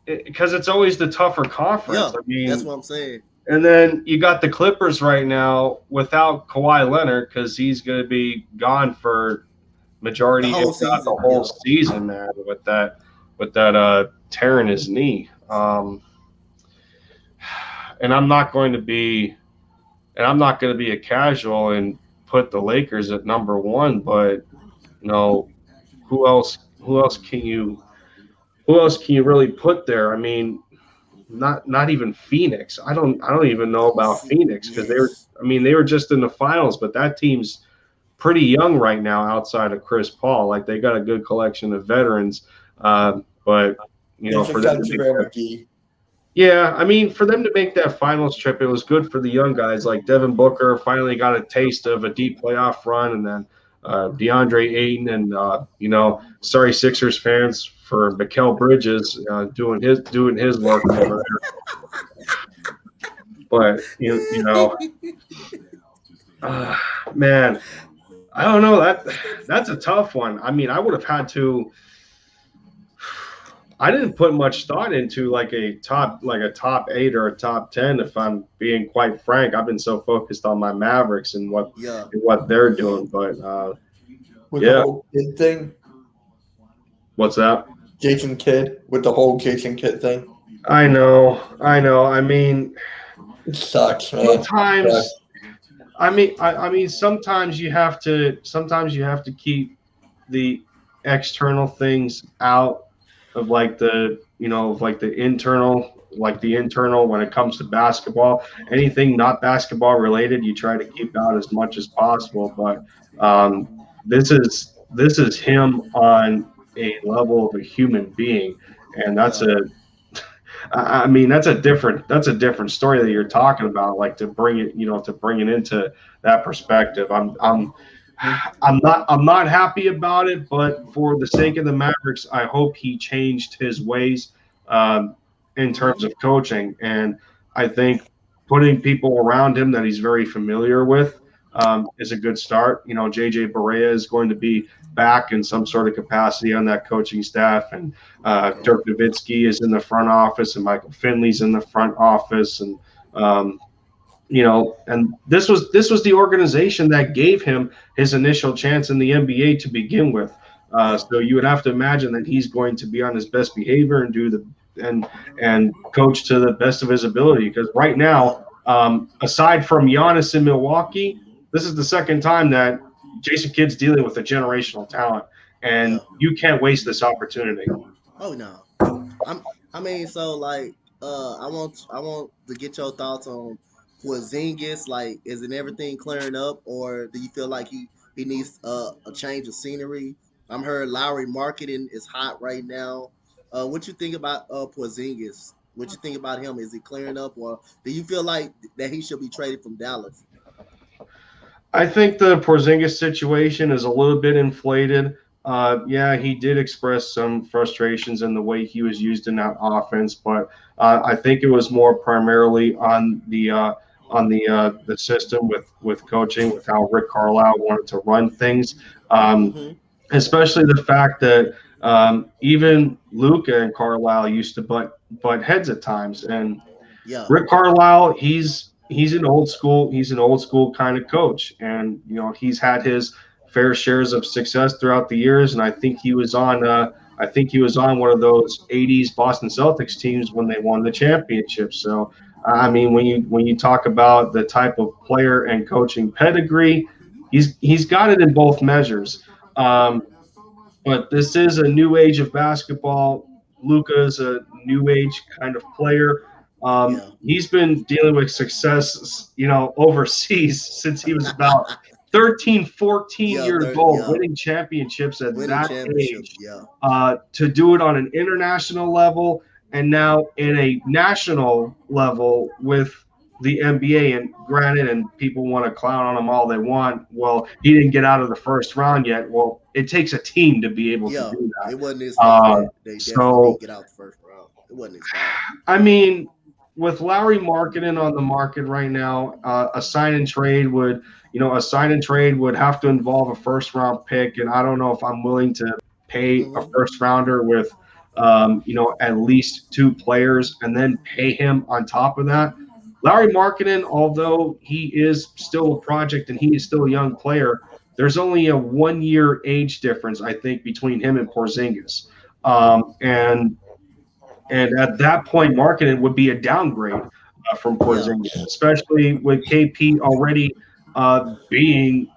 [SPEAKER 10] Because it's always the tougher conference.
[SPEAKER 1] Yeah,
[SPEAKER 10] I mean,
[SPEAKER 1] that's what I'm saying.
[SPEAKER 10] And then you got the Clippers right now without Kawhi Leonard because he's going to be gone for majority, if not the whole season, man. With that tear in his knee. And I'm not going to be a casual and put the Lakers at number 1, but who else can you really put there? I mean, not even Phoenix. I don't even know about Phoenix because they were just in the finals, but that team's pretty young right now outside of Chris Paul. Like, they got a good collection of veterans, but for them for them to make that finals trip, it was good for the young guys. Like Devin Booker finally got a taste of a deep playoff run, and then DeAndre Ayton and sorry Sixers fans for Mikal Bridges doing his work over there. But man, I don't know, that's a tough one. I mean, I would have had to. I didn't put much thought into like a top 8 or a top 10. If I'm being quite frank, I've been so focused on my Mavericks and what they're doing. But
[SPEAKER 9] with the whole kid thing.
[SPEAKER 10] What's that?
[SPEAKER 9] Jason Kidd with the whole Jason Kidd thing.
[SPEAKER 10] I know. I mean,
[SPEAKER 9] it sucks, man.
[SPEAKER 10] Sometimes, I mean, sometimes you have to keep the external things out of the internal when it comes to basketball. Anything not basketball related, you try to keep out as much as possible. But this is him on a level of a human being, and that's a different story that you're talking about. Like, to bring it into that perspective. I'm not happy about it, but for the sake of the Mavericks, I hope he changed his ways in terms of coaching. And I think putting people around him that he's very familiar with is a good start. JJ Barea is going to be back in some sort of capacity on that coaching staff, and Dirk Nowitzki is in the front office, and Michael Finley's in the front office, and and this was the organization that gave him his initial chance in the NBA to begin with. So you would have to imagine that he's going to be on his best behavior and do and coach to the best of his ability. Because right now, Aside from Giannis in Milwaukee, this is the second time that Jason Kidd's dealing with a generational talent,
[SPEAKER 1] Yeah.
[SPEAKER 10] and you can't waste this opportunity.
[SPEAKER 1] Oh no. I'm. I mean, so like, I want to get your thoughts on Porzingis. Like, is it everything clearing up, or do you feel like he needs a change of scenery? I'm heard Lowry marketing is hot right now. What you think about Porzingis? What you think about him? Is he clearing up, or do you feel like that he should be traded from Dallas?
[SPEAKER 10] I think the Porzingis situation is a little bit inflated. Yeah, he did express some frustrations in the way he was used in that offense, but I think it was more primarily on the system with coaching, with how Rick Carlisle wanted to run things,
[SPEAKER 1] Mm-hmm.
[SPEAKER 10] especially the fact that even Luca and Carlisle used to butt heads at times, and
[SPEAKER 1] Yeah.
[SPEAKER 10] Rick Carlisle, he's an old school kind of coach, and he's had his fair shares of success throughout the years. And I think he was on one of those '80s Boston Celtics teams when they won the championship. So I mean, when you talk about the type of player and coaching pedigree, he's got it in both measures. Um, but this is a new age of basketball. Luka is a new age kind of player.
[SPEAKER 1] Yeah.
[SPEAKER 10] He's been dealing with success, overseas since he was about 13, 14
[SPEAKER 1] Yeah.
[SPEAKER 10] years old, winning championships at
[SPEAKER 1] Winning
[SPEAKER 10] that
[SPEAKER 1] championships.
[SPEAKER 10] age.
[SPEAKER 1] Yeah.
[SPEAKER 10] To do it on an international level and now in a national level with the NBA. And granted, and people want to clown on him all they want. Well, he didn't get out of the first round yet. Well, it takes a team to be able to
[SPEAKER 1] Yeah.
[SPEAKER 10] do that.
[SPEAKER 1] It wasn't his fault that they definitely
[SPEAKER 10] So
[SPEAKER 1] didn't get out the first round. It wasn't his fault.
[SPEAKER 10] I mean, with Lowry marketing on the market right now, a sign and trade would have to involve a first round pick, and I don't know if I'm willing to pay a
[SPEAKER 1] Mm-hmm.
[SPEAKER 10] first rounder with, at least two players, and then pay him on top of that. Lowry marketing, although he is still a project and he is still a young player, there's only a 1 year age difference, I think, between him and Porzingis. And at that point, marketing would be a downgrade from
[SPEAKER 1] Yeah.
[SPEAKER 10] Porzingis, especially with KP already being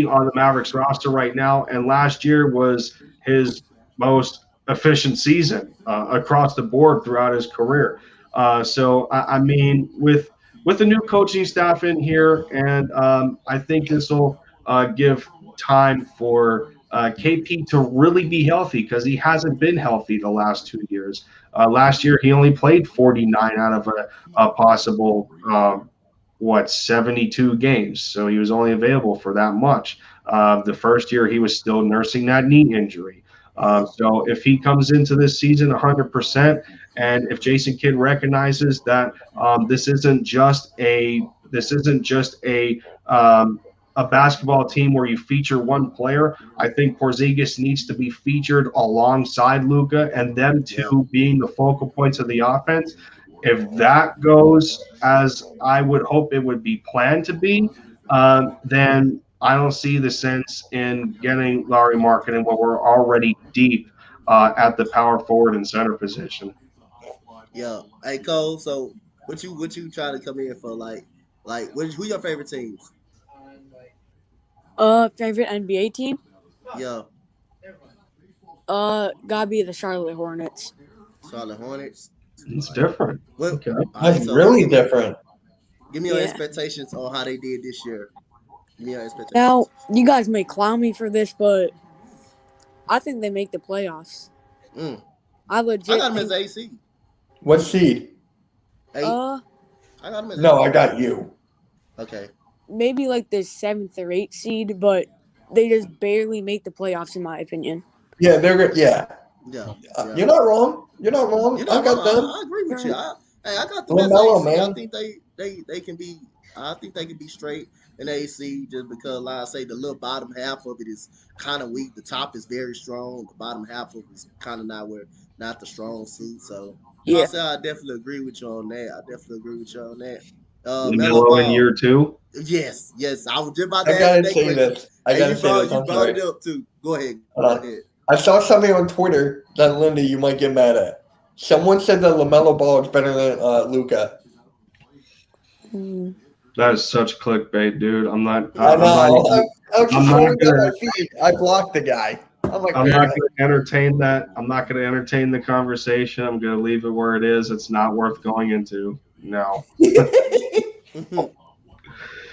[SPEAKER 10] on the Mavericks roster right now. And last year was his most efficient season across the board throughout his career. So I mean, with the new coaching staff in here, and I think this will give time for KP to really be healthy because he hasn't been healthy the last 2 years. Last year, he only played 49 out of a possible, 72 games. So he was only available for that much. The first year, he was still nursing that knee injury.
[SPEAKER 1] Yeah.
[SPEAKER 10] So if he comes into this season 100%, and if Jason Kidd recognizes that this isn't just a basketball team where you feature one player, I think Porzingis needs to be featured alongside Luka and them
[SPEAKER 1] Yeah.
[SPEAKER 10] two being the focal points of the offense. If that goes as I would hope it would be planned to be, then I don't see the sense in getting Larry Markkinen when we're already deep at the power forward and center position.
[SPEAKER 1] Yeah. Hey Cole, so what you trying to come in for? Who your favorite teams?
[SPEAKER 7] Favorite NBA team?
[SPEAKER 1] Yeah.
[SPEAKER 7] Gotta be the Charlotte Hornets.
[SPEAKER 1] Charlotte Hornets.
[SPEAKER 10] It's different.
[SPEAKER 1] What?
[SPEAKER 10] Okay.
[SPEAKER 1] All right,
[SPEAKER 9] That's
[SPEAKER 1] so
[SPEAKER 9] really
[SPEAKER 1] give me,
[SPEAKER 9] different.
[SPEAKER 1] give me your
[SPEAKER 7] Yeah.
[SPEAKER 1] expectations on how they did this year. Give me your expectations.
[SPEAKER 7] Now, you guys may clown me for this, but I think they make the playoffs.
[SPEAKER 1] Mm.
[SPEAKER 7] I
[SPEAKER 1] I
[SPEAKER 7] legit
[SPEAKER 1] got them as
[SPEAKER 7] think.
[SPEAKER 1] AC.
[SPEAKER 9] What seed?
[SPEAKER 1] 8. I got them as
[SPEAKER 9] No,
[SPEAKER 1] 8.
[SPEAKER 9] I got you.
[SPEAKER 1] Okay.
[SPEAKER 7] Maybe like the 7th or 8th seed, but they just barely make the playoffs, in my opinion.
[SPEAKER 9] Yeah, they're good. Yeah.
[SPEAKER 1] Yeah.
[SPEAKER 9] You're not wrong. You're not wrong.
[SPEAKER 1] You're
[SPEAKER 9] I
[SPEAKER 1] not
[SPEAKER 9] got
[SPEAKER 1] wrong.
[SPEAKER 9] them.
[SPEAKER 1] I agree with you. I got them as
[SPEAKER 9] LaMelo,
[SPEAKER 1] AC. I
[SPEAKER 9] man.
[SPEAKER 1] think they can be. I think they can be straight in AC just because, like I say, the little bottom half of it is kind of weak. The top is very strong. The bottom half of it is kind of not the strong suit. So,
[SPEAKER 7] Yeah.
[SPEAKER 1] I say I definitely agree with you on that. Mellow
[SPEAKER 10] LaMelo in year
[SPEAKER 1] Ball.
[SPEAKER 10] 2.
[SPEAKER 1] Yes. I was just about
[SPEAKER 9] I
[SPEAKER 1] to ask
[SPEAKER 9] gotta
[SPEAKER 1] you that
[SPEAKER 9] say
[SPEAKER 1] question.
[SPEAKER 9] this. I
[SPEAKER 1] Hey,
[SPEAKER 9] gotta
[SPEAKER 1] you
[SPEAKER 9] say
[SPEAKER 1] brought
[SPEAKER 9] this.
[SPEAKER 1] you
[SPEAKER 9] I'm
[SPEAKER 1] brought
[SPEAKER 9] sorry.
[SPEAKER 1] it up too. Go ahead. Go
[SPEAKER 9] Hold on.
[SPEAKER 1] ahead.
[SPEAKER 9] I saw something on Twitter that Linda, you might get mad at. Someone said that LaMelo Ball is better than Luca.
[SPEAKER 7] Mm.
[SPEAKER 10] That is such clickbait, dude. I'm not.
[SPEAKER 9] I
[SPEAKER 10] I'm not
[SPEAKER 9] know.
[SPEAKER 10] even.
[SPEAKER 9] I was
[SPEAKER 10] I'm
[SPEAKER 9] just
[SPEAKER 10] not
[SPEAKER 9] scrolling down
[SPEAKER 10] gonna.
[SPEAKER 9] my feed. I blocked the guy. I'm like,
[SPEAKER 10] I'm
[SPEAKER 9] wait a
[SPEAKER 10] not
[SPEAKER 9] minute.
[SPEAKER 10] gonna entertain that. I'm not gonna entertain the conversation. I'm gonna leave it where it is. It's not worth going into. No.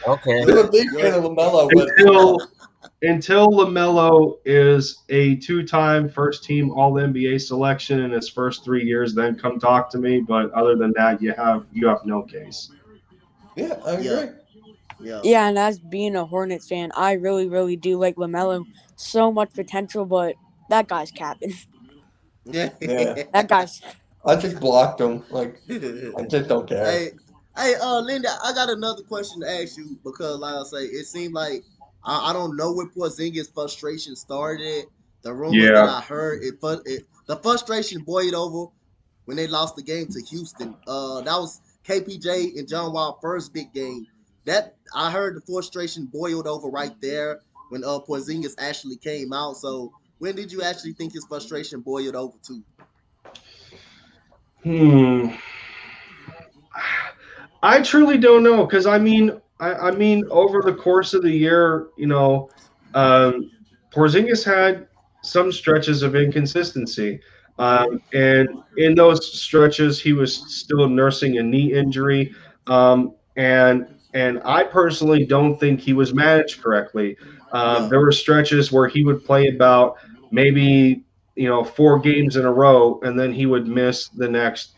[SPEAKER 6] Okay.
[SPEAKER 9] I'm a big fan of LaMelo, but
[SPEAKER 10] Until LaMelo is a two-time first-team All-NBA selection in his first 3 years, then come talk to me. But other than that, you have no case.
[SPEAKER 9] yeah, I
[SPEAKER 1] Yeah,
[SPEAKER 9] agree.
[SPEAKER 1] yeah,
[SPEAKER 7] Yeah, and as being a Hornets fan, I really, really do like LaMelo. So much potential, but that guy's capping.
[SPEAKER 1] yeah.
[SPEAKER 9] Yeah,
[SPEAKER 7] That guy's.
[SPEAKER 9] I just blocked him. Like, I just don't care.
[SPEAKER 1] Hey, hey, Linda, I got another question to ask you because, like I say, it seemed like I don't know where Porzingis' frustration started. The rumors that
[SPEAKER 10] Yeah,
[SPEAKER 1] I heard, the frustration boiled over when they lost the game to Houston. That was KPJ and John Wall first big game. That I heard the frustration boiled over right there when Porzingis actually came out. So when did you actually think his frustration boiled over to?
[SPEAKER 10] Hmm. I truly don't know because I mean, over the course of the year, Porzingis had some stretches of inconsistency,
[SPEAKER 1] Mm-hmm.
[SPEAKER 10] and in those stretches, he was still nursing a knee injury, and I personally don't think he was managed correctly.
[SPEAKER 1] Yeah,
[SPEAKER 10] There were stretches where he would play about maybe 4 games in a row, and then he would miss the next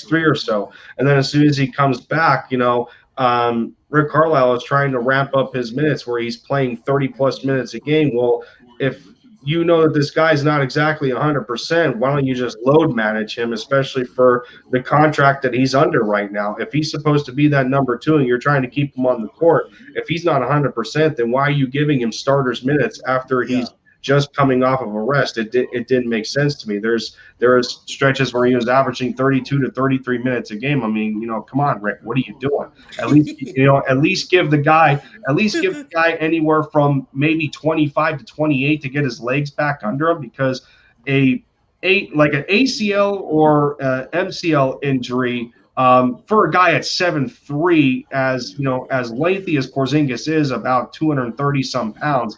[SPEAKER 10] three or so. And then as soon as he comes back, Rick Carlisle is trying to ramp up his minutes where he's playing 30 plus minutes a game. Well, if you know that this guy's not exactly 100%, why don't you just load manage him, especially for the contract that he's under right now? If he's supposed to be that number two and you're trying to keep him on the court, if he's not 100%, then why are you giving him starters minutes after
[SPEAKER 1] yeah,
[SPEAKER 10] he's just coming off of a rest? It didn't make sense to me. There was stretches where he was averaging 32 to 33 minutes a game. I mean, come on, Rick, what are you doing? At least give the guy anywhere from maybe 25 to 28 to get his legs back under him, because a like an ACL or MCL injury, for a guy at 7'3", as lengthy as Porzingis is, about 230 some pounds,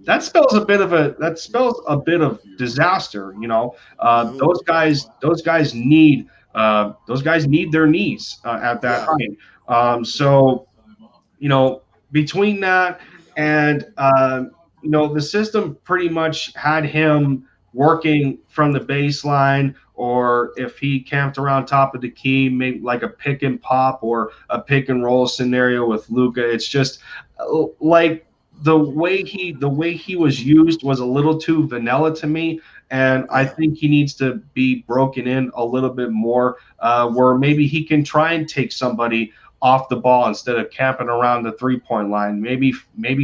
[SPEAKER 10] that spells a bit of disaster.
[SPEAKER 1] mm-hmm.
[SPEAKER 10] Those guys need their knees at that
[SPEAKER 1] Yeah,
[SPEAKER 10] height. So you know, between that and the system pretty much had him working from the baseline, or if he camped around top of the key, maybe like a pick and pop or a pick and roll scenario with Luca. It's just like the way he was used was a little too vanilla to me, and I
[SPEAKER 1] yeah,
[SPEAKER 10] think he needs to be broken in a little bit more, where maybe he can try and take somebody off the ball instead of camping around the 3-point line. Maybe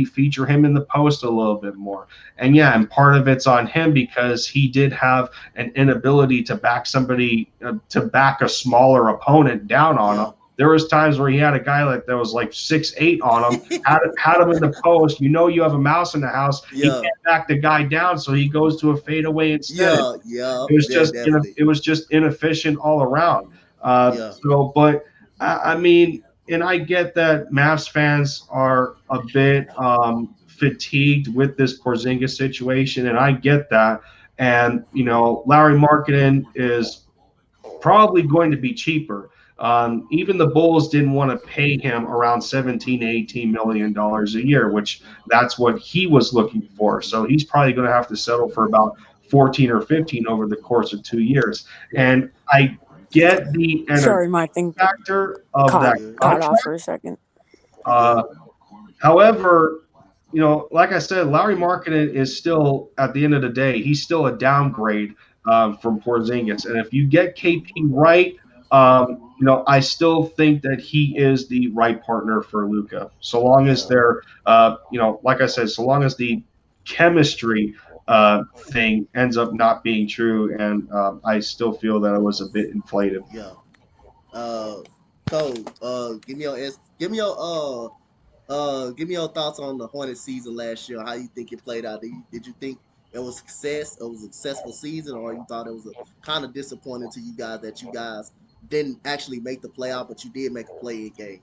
[SPEAKER 10] feature him in the post a little bit more. And yeah, and part of it's on him because he did have an inability to back a smaller opponent down on him.
[SPEAKER 1] yeah,
[SPEAKER 10] There was times where he had a guy that was like 6'8" on him, had him in the post. You have a mouse in the house. He
[SPEAKER 1] yeah,
[SPEAKER 10] can't back the guy down, so he goes to a fadeaway instead.
[SPEAKER 1] yeah, yeah,
[SPEAKER 10] It was
[SPEAKER 1] yeah,
[SPEAKER 10] just
[SPEAKER 1] definitely.
[SPEAKER 10] it was just inefficient all around.
[SPEAKER 1] Yeah,
[SPEAKER 10] But I mean, and I get that Mavs fans are a bit fatigued with this Porzingis situation, and I get that. And Larry Markkinen is probably going to be cheaper. Even the Bulls didn't want to pay him around 17, $18 million a year, which that's what he was looking for. So he's probably going to have to settle for about 14 or 15 over the course of 2 years. And I get the
[SPEAKER 7] Sorry, my thing
[SPEAKER 10] factor of
[SPEAKER 7] caught
[SPEAKER 10] that
[SPEAKER 1] good.
[SPEAKER 7] caught off
[SPEAKER 10] contract.
[SPEAKER 7] for a second.
[SPEAKER 1] You good?
[SPEAKER 10] Uh, However, like I said, Larry Markkinen is still, at the end of the day, he's still a downgrade from Porzingis. And if you get KP right, I still think that he is the right partner for Luca. So long as
[SPEAKER 1] Yeah,
[SPEAKER 10] they're, like I said, so long as the chemistry thing ends up not being true, and I still feel that it was a bit inflated.
[SPEAKER 1] yeah. Uh, Cole, give me your thoughts on the Hornets season last year. How you think it played out? Did you think it was success? It was a successful season, or you thought it was a kind of disappointing to you guys that you guys didn't actually make the playoff, but you did make a play in game.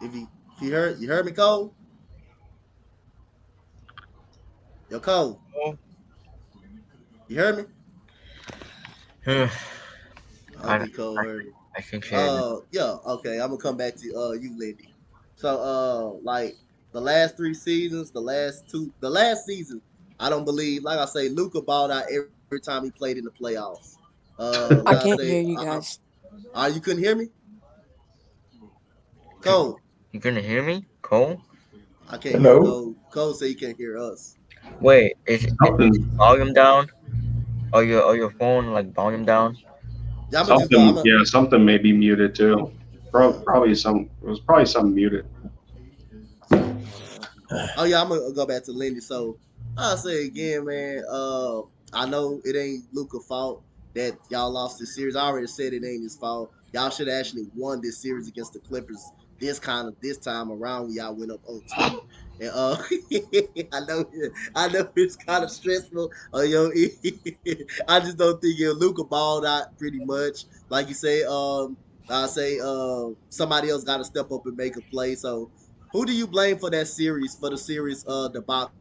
[SPEAKER 1] If you heard me, Cole. Yo, Cole, you heard me?
[SPEAKER 6] I,
[SPEAKER 1] I don't think Cole
[SPEAKER 6] I,
[SPEAKER 1] heard me.
[SPEAKER 6] I think she didn't.
[SPEAKER 1] Yeah, okay. I'm gonna come back to you, Lindy. So like the last three seasons, the last season, I don't believe. Like I say, Luca balled out every time he played in the playoffs. Like
[SPEAKER 11] I
[SPEAKER 1] I
[SPEAKER 11] can't
[SPEAKER 1] say,
[SPEAKER 11] hear you guys.
[SPEAKER 1] you couldn't hear me,
[SPEAKER 6] You,
[SPEAKER 1] Cole.
[SPEAKER 6] you gonna hear me, Cole?
[SPEAKER 1] I can't hear
[SPEAKER 9] Hello?
[SPEAKER 1] Cole. Cole say he can't hear us.
[SPEAKER 6] Wait, is
[SPEAKER 10] Something,
[SPEAKER 6] volume down? Or your phone like volume down?
[SPEAKER 1] Yeah, I'm gonna just go. I'm
[SPEAKER 10] something,
[SPEAKER 1] gonna.
[SPEAKER 10] yeah, something may be muted too.
[SPEAKER 1] Yeah.
[SPEAKER 10] Probably some. It was probably something muted.
[SPEAKER 1] Oh yeah, I'm gonna go back to Lindy. So I'll say again, man. I know it ain't Luca's fault that y'all lost this series. I already said it ain't his fault. Y'all should have actually won this series against the Clippers this time around when y'all went up 0-2. And I know it's kind of stressful. I just don't think Luca balled out pretty much. Like you say, I say somebody else got to step up and make a play. So who do you blame for that series, for the series debacle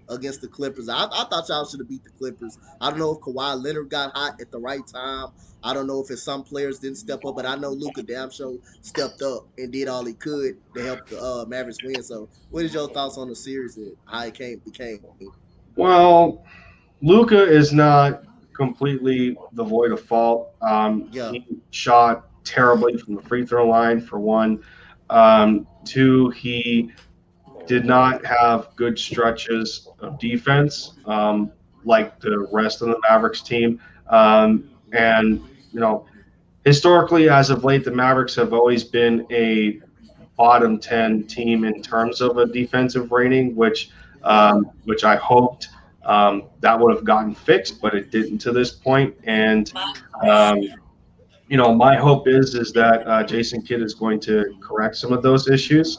[SPEAKER 1] against the Clippers? I thought y'all should have beat the Clippers. I don't know if Kawhi Leonard got hot at the right time. I don't know if it's some players didn't step up, but I know Luka damn show stepped up and did all he could to help the Mavericks win. So, what is your thoughts on the series and how it became?
[SPEAKER 10] Well, Luca is not completely devoid of fault.
[SPEAKER 1] Yeah,
[SPEAKER 10] He shot terribly from the free throw line for one. Two, he did not have good stretches of defense like the rest of the Mavericks team. And you know, historically, as of late, the Mavericks have always been a bottom 10 team in terms of a defensive rating,
[SPEAKER 1] yeah,
[SPEAKER 10] which I hoped that would have gotten fixed, but it didn't to this point. And um, my hope is that Jason Kidd is going to correct some of those issues,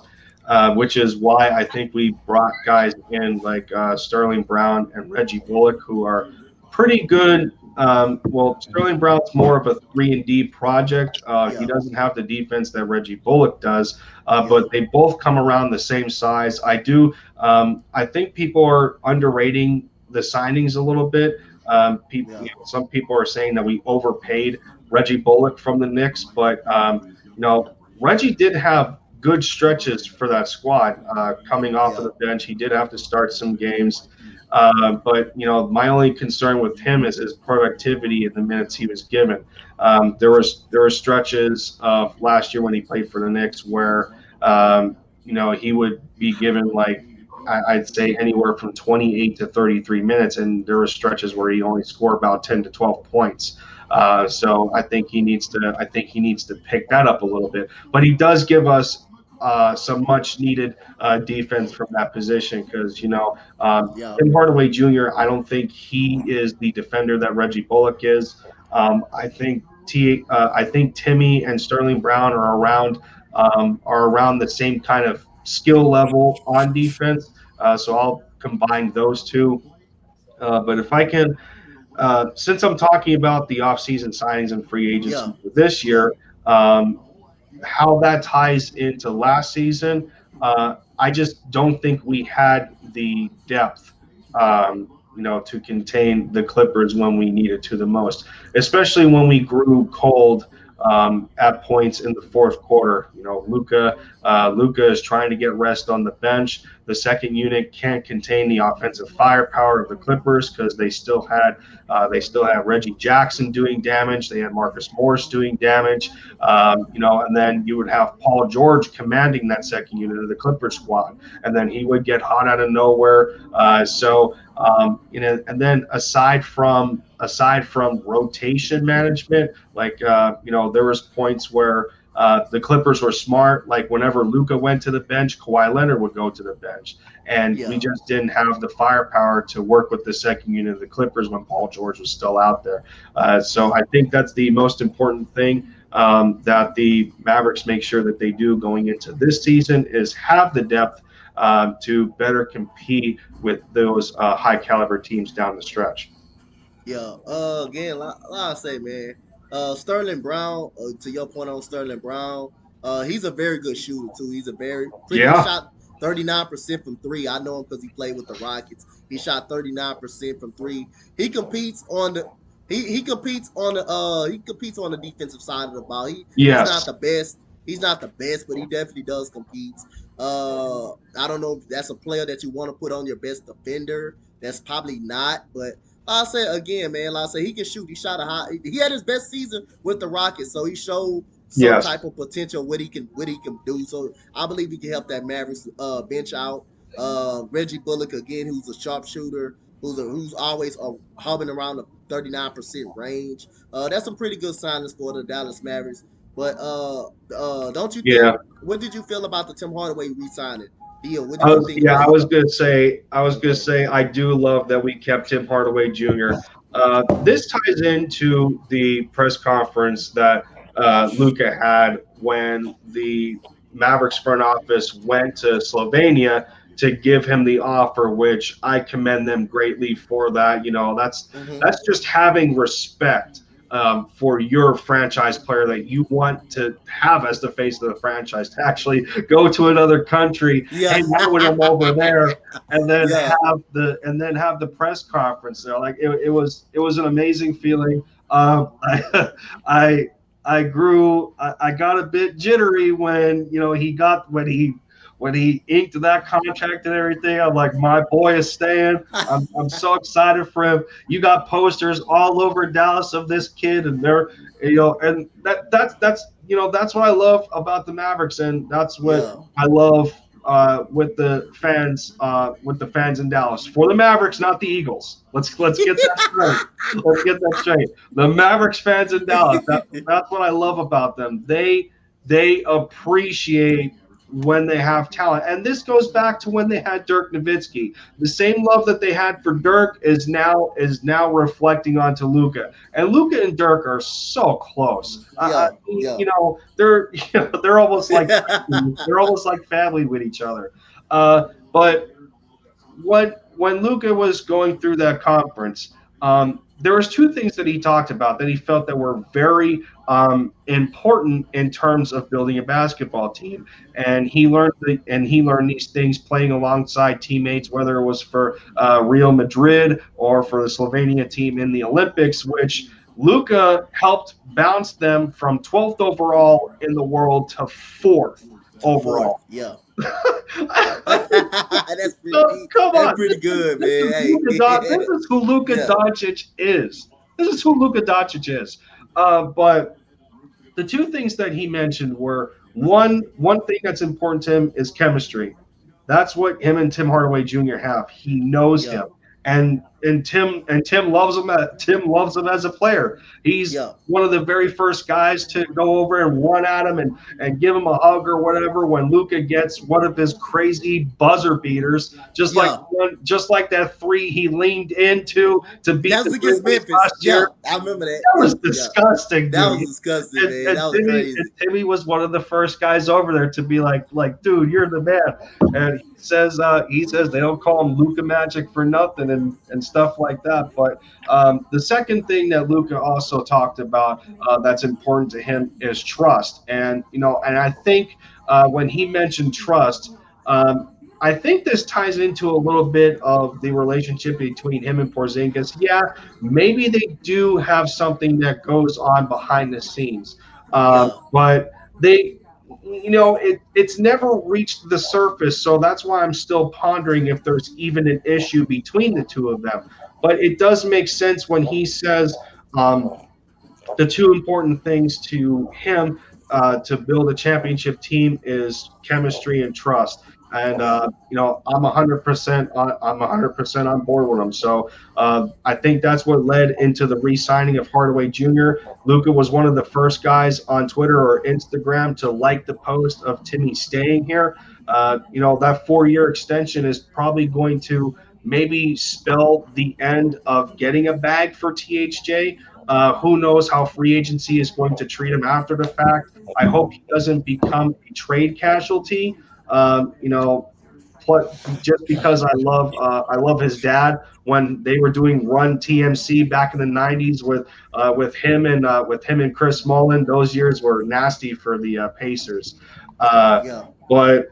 [SPEAKER 10] which is why I think we brought guys in like Sterling Brown and Reggie Bullock, who are pretty good. Well, Sterling Brown's more of a 3-and-D project. He
[SPEAKER 1] yeah,
[SPEAKER 10] doesn't have the defense that Reggie Bullock does,
[SPEAKER 1] yeah,
[SPEAKER 10] but they both come around the same size. I do. I think people are underrating the signings a little bit.
[SPEAKER 1] yeah,
[SPEAKER 10] Some people are saying that we overpaid Reggie Bullock from the Knicks, but Reggie did have good stretches for that squad coming off of
[SPEAKER 1] yeah,
[SPEAKER 10] the bench. He did have to start some games, but my only concern with him is his productivity in the minutes he was given. There were stretches of last year when he played for the Knicks where he would be given like I'd say anywhere from 28 to 33 minutes, and there were stretches where he only scored about 10 to 12 points. So I think he needs to. I think he needs to pick that up a little bit. But he does give us some much needed defense from that position because
[SPEAKER 1] yeah,
[SPEAKER 10] Tim Hardaway Jr. I don't think he is the defender that Reggie Bullock is. I think Timmy and Sterling Brown are around the same kind of skill level on defense. So I'll combine those two. But if I can since I'm talking about the offseason signings and free
[SPEAKER 1] yeah,
[SPEAKER 10] agency for this
[SPEAKER 1] yeah,
[SPEAKER 10] year, how that ties into last season, I just don't think we had the depth, to contain the Clippers when we needed to the most, especially when we grew cold at points in the fourth quarter. Luca is trying to get rest on the bench. The second unit can't contain the offensive firepower of the Clippers because they still had Reggie Jackson doing damage. They had Marcus Morris doing damage. And then you would have Paul George commanding that second unit of the Clipper squad, and then he would get hot out of nowhere. And then aside from rotation management, like there was points where the Clippers were smart. Like whenever Luka went to the bench, Kawhi Leonard would go to the bench, and we
[SPEAKER 1] yeah,
[SPEAKER 10] just didn't have the firepower to work with the second unit of the Clippers when Paul George was still out there. So
[SPEAKER 1] yeah,
[SPEAKER 10] I think that's the most important thing that the Mavericks make sure that they do going into this season is have the depth to better compete with those high caliber teams down the stretch.
[SPEAKER 1] Yeah. Again, like I say, man. Sterling Brown. To your point on Sterling Brown, he's a very good shooter too. He's a very pretty. He
[SPEAKER 10] Yeah.
[SPEAKER 1] shot 39% from three. I know him because he played with the Rockets. He shot 39% from three. He competes on the. He competes on the he competes on the defensive side of the ball. He's not
[SPEAKER 10] Yes.
[SPEAKER 1] the best. He's not the best, but he definitely does compete. I don't know if that's a player that you want to put on your best defender. That's probably not, but I say again, man. Like I say, he can shoot. He shot a high. He had his best season with the Rockets, so he showed some
[SPEAKER 10] Yes.
[SPEAKER 1] type of potential what he can do. So I believe he can help that Mavericks bench out. Reggie Bullock again, who's a sharpshooter, who's always hovering around the 39% range. That's some pretty good signings for the Dallas Mavericks. But don't you think?
[SPEAKER 10] Yeah.
[SPEAKER 1] What did you feel about the Tim Hardaway re-signing deal? What did you think
[SPEAKER 10] I
[SPEAKER 1] about it?
[SPEAKER 10] was gonna say,
[SPEAKER 1] Okay.
[SPEAKER 10] I do love that we kept Tim Hardaway Jr. This ties into the press conference that Luca had when the Mavericks front office went to Slovenia to give him the offer, which I commend them greatly for that. You know,
[SPEAKER 1] Mm-hmm.
[SPEAKER 10] that's just having respect for your franchise player that you want to have as the face of the franchise to actually go to another country,
[SPEAKER 1] Yeah.
[SPEAKER 10] hang out with him over there, and then
[SPEAKER 1] Yeah.
[SPEAKER 10] have the press conference there. Like it was an amazing feeling. I I got a bit jittery when when he inked that contract and everything. I'm like, my boy is staying. I'm so excited for him. You got posters all over Dallas of this kid, and they're and that's that's what I love about the Mavericks, and that's what
[SPEAKER 1] Yeah.
[SPEAKER 10] I love with the fans in Dallas for the Mavericks, not the Eagles. Let's get that straight. Let's get that straight. The Mavericks fans in Dallas. That's what I love about them. They appreciate when they have talent, and this goes back to when they had Dirk Nowitzki. The same love that they had for Dirk is now reflecting onto Luka, and Luka and Dirk are so close.
[SPEAKER 1] Yeah. Yeah.
[SPEAKER 10] They're they're almost like they're almost like family with each other. But when Luca was going through that conference, there was two things that he talked about that he felt that were very important in terms of building a basketball team, and he learned these things playing alongside teammates, whether it was for Real Madrid or for the Slovenia team in the Olympics, which Luca helped bounce them from 12th overall in the world to fourth
[SPEAKER 1] To fourth.
[SPEAKER 10] overall.
[SPEAKER 1] Yeah.
[SPEAKER 10] I mean,
[SPEAKER 1] That's pretty.
[SPEAKER 10] come
[SPEAKER 1] That's
[SPEAKER 10] on,
[SPEAKER 1] pretty good,
[SPEAKER 10] this
[SPEAKER 1] man.
[SPEAKER 10] is
[SPEAKER 1] Hey.
[SPEAKER 10] This is who Luka
[SPEAKER 1] Yeah.
[SPEAKER 10] Doncic is. This is who Luka Doncic is. But the two things that he mentioned were one thing that's important to him is chemistry. That's what him and Tim Hardaway Jr. have. He knows
[SPEAKER 1] Yeah.
[SPEAKER 10] him, and Tim loves him. Tim loves him as a player. He's
[SPEAKER 1] Yeah.
[SPEAKER 10] one of the very first guys to go over and run at him and give him a hug or whatever when Luka gets one of his crazy buzzer beaters,
[SPEAKER 1] Yeah.
[SPEAKER 10] just like that three he leaned into to beat
[SPEAKER 1] That
[SPEAKER 10] the
[SPEAKER 1] was against
[SPEAKER 10] Grizzlies
[SPEAKER 1] Memphis.
[SPEAKER 10] last
[SPEAKER 1] Yeah.
[SPEAKER 10] year.
[SPEAKER 1] I remember that.
[SPEAKER 10] That was
[SPEAKER 1] Yeah.
[SPEAKER 10] disgusting,
[SPEAKER 1] That
[SPEAKER 10] dude.
[SPEAKER 1] was disgusting,
[SPEAKER 10] And,
[SPEAKER 1] man.
[SPEAKER 10] and
[SPEAKER 1] That was
[SPEAKER 10] Timmy
[SPEAKER 1] crazy.
[SPEAKER 10] and Timmy was one of the first guys over there to be like, dude, you're the man. And he says they don't call him Luka Magic for nothing and stuff like that. But the second thing that Luka also talked about that's important to him is trust. And I think when he mentioned trust. I think this ties into a little bit of the relationship between him and Porzingis. Yeah, maybe they do have something that goes on behind the scenes,
[SPEAKER 1] Yeah.
[SPEAKER 10] but it's never reached the surface. So that's why I'm still pondering if there's even an issue between the two of them. But it does make sense when he says um, the two important things to him to build a championship team is chemistry and trust. And
[SPEAKER 1] Yeah.
[SPEAKER 10] I'm 100% I'm 100% on board with him. So I think that's what led into the re-signing of Hardaway Jr. Luca was one of the first guys on Twitter or Instagram to like the post of Timmy staying here. That 4-year extension is probably going to maybe spell the end of getting a bag for THJ. Who knows how free agency is going to treat him after the fact? I hope he doesn't become a trade casualty. Um, you know, just because I love his dad. When they were doing Run TMC back in the '90s with him and Chris Mullin, those years were nasty for the Pacers. Uh,
[SPEAKER 1] Yeah.
[SPEAKER 10] but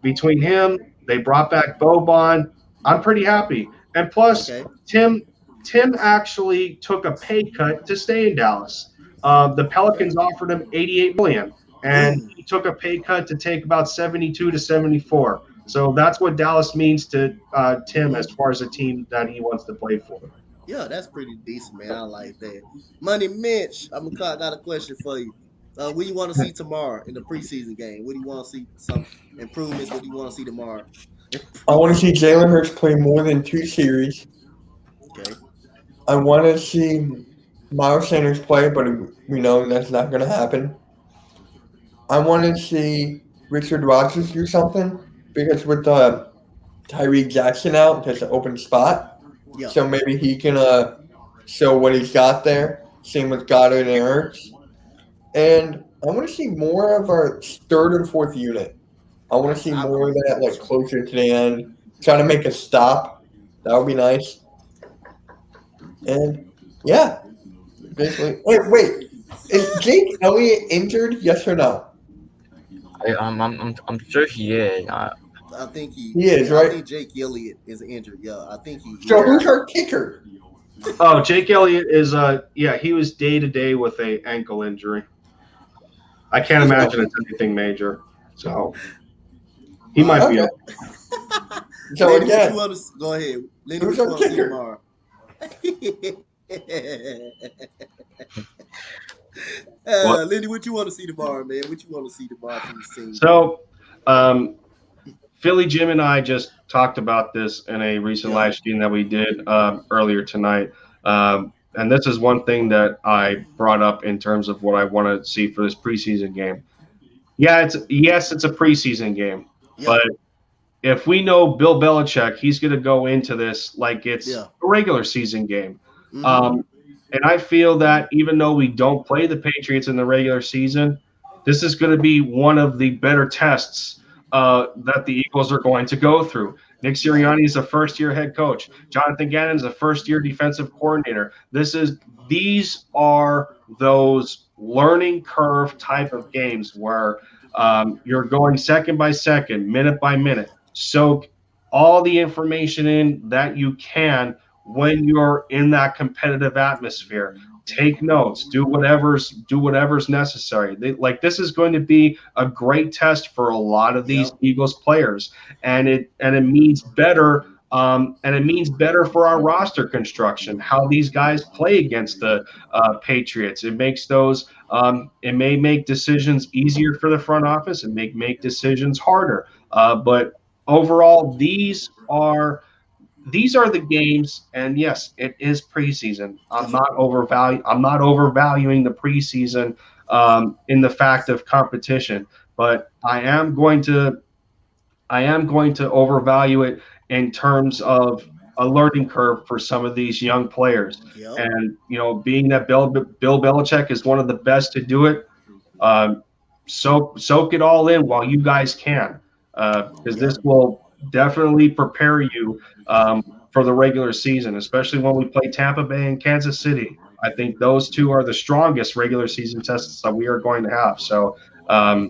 [SPEAKER 10] between him, they brought back Boban. I'm pretty happy. And plus,
[SPEAKER 1] Okay.
[SPEAKER 10] Tim Tim actually took a pay cut to stay in Dallas. The
[SPEAKER 1] Okay.
[SPEAKER 10] Pelicans offered him 88 million, and
[SPEAKER 1] Ooh.
[SPEAKER 10] he took a pay cut to take about 72 to 74. So that's what Dallas means to Tim as
[SPEAKER 1] Hmm.
[SPEAKER 10] far as a team that he wants to play for.
[SPEAKER 1] Yeah, that's pretty decent, man. I like that. Money Mitch, got a question for you. What do you want to see tomorrow in the preseason game? What do you want to see? Some improvements. What do you want to see tomorrow in
[SPEAKER 9] I want to see
[SPEAKER 1] preseason?
[SPEAKER 9] Jalen Hurts play more than 2 series.
[SPEAKER 1] Okay.
[SPEAKER 9] I want to see Miles Sanders play, but we know that's not going to happen. I want to see Richard Rodgers do something because with Tyree Jackson out, there's an open spot.
[SPEAKER 1] Yeah.
[SPEAKER 9] So maybe he can show what he's got there. Same with Goddard and Ertz. And I want to see more of our third and fourth unit. I want to see more of that,
[SPEAKER 1] I'm
[SPEAKER 9] like
[SPEAKER 1] with you.
[SPEAKER 9] closer to the end, trying to make a stop. That would be nice. And yeah, basically. Wait. Is Jake Elliott injured? Yes or no?
[SPEAKER 6] I'm sure he is.
[SPEAKER 1] I think
[SPEAKER 9] He is,
[SPEAKER 1] yeah, I
[SPEAKER 9] right?
[SPEAKER 1] think Jake Elliott is injured. Yeah, I think he
[SPEAKER 9] So
[SPEAKER 1] is.
[SPEAKER 9] who's our kicker?
[SPEAKER 10] Oh, Jake Elliott is he was day to day with a ankle injury. I can't imagine it's anything major. So he might be
[SPEAKER 9] Okay.
[SPEAKER 10] okay.
[SPEAKER 9] So
[SPEAKER 1] Lenny, what you
[SPEAKER 9] again,
[SPEAKER 1] want to go ahead? Lenny, what
[SPEAKER 9] who's
[SPEAKER 1] you
[SPEAKER 9] our
[SPEAKER 1] want to see
[SPEAKER 9] kicker?
[SPEAKER 1] tomorrow?
[SPEAKER 10] What?
[SPEAKER 1] Lenny, what you want to see tomorrow, man? What you want to see tomorrow from this team?
[SPEAKER 10] So Philly Jim and I just talked about this in a recent
[SPEAKER 1] Yeah.
[SPEAKER 10] live stream that we did earlier tonight. And this is one thing that I brought up in terms of what I want to see for this preseason game. Yeah, it's a preseason game,
[SPEAKER 1] Yeah.
[SPEAKER 10] but if we know Bill Belichick, he's going to go into this like it's
[SPEAKER 1] Yeah.
[SPEAKER 10] a regular season game.
[SPEAKER 1] Hmm.
[SPEAKER 10] Um, and I feel that even though we don't play the Patriots in the regular season, this is going to be one of the better tests that the Eagles are going to go through. Nick
[SPEAKER 1] Right.
[SPEAKER 10] Sirianni is a first-year head coach. Jonathan Gannon is a first-year defensive coordinator. These are those learning curve type of games where you're going second by second, minute by minute. Soak all the information in that you can when you're in that competitive atmosphere. Take notes, do whatever's necessary. This is going to be a great test for a lot of these
[SPEAKER 1] Yep.
[SPEAKER 10] Eagles players, and it means better. And it means better for our roster construction, how these guys play against the Patriots. It makes those it may make decisions easier for the front office and make decisions harder. But overall, these are the games, and yes, it is preseason. I'm not overvaluing the preseason in the fact of competition, but I am going to overvalue it in terms of a learning curve for some of these young players.
[SPEAKER 1] Yep.
[SPEAKER 10] And being that Bill Belichick is one of the best to do it, um, soak it all in while you guys can, because
[SPEAKER 1] Yep.
[SPEAKER 10] this will definitely prepare you for the regular season, especially when we play Tampa Bay and Kansas City. I think those two are the strongest regular season tests that we are going to have. So
[SPEAKER 1] Yeah.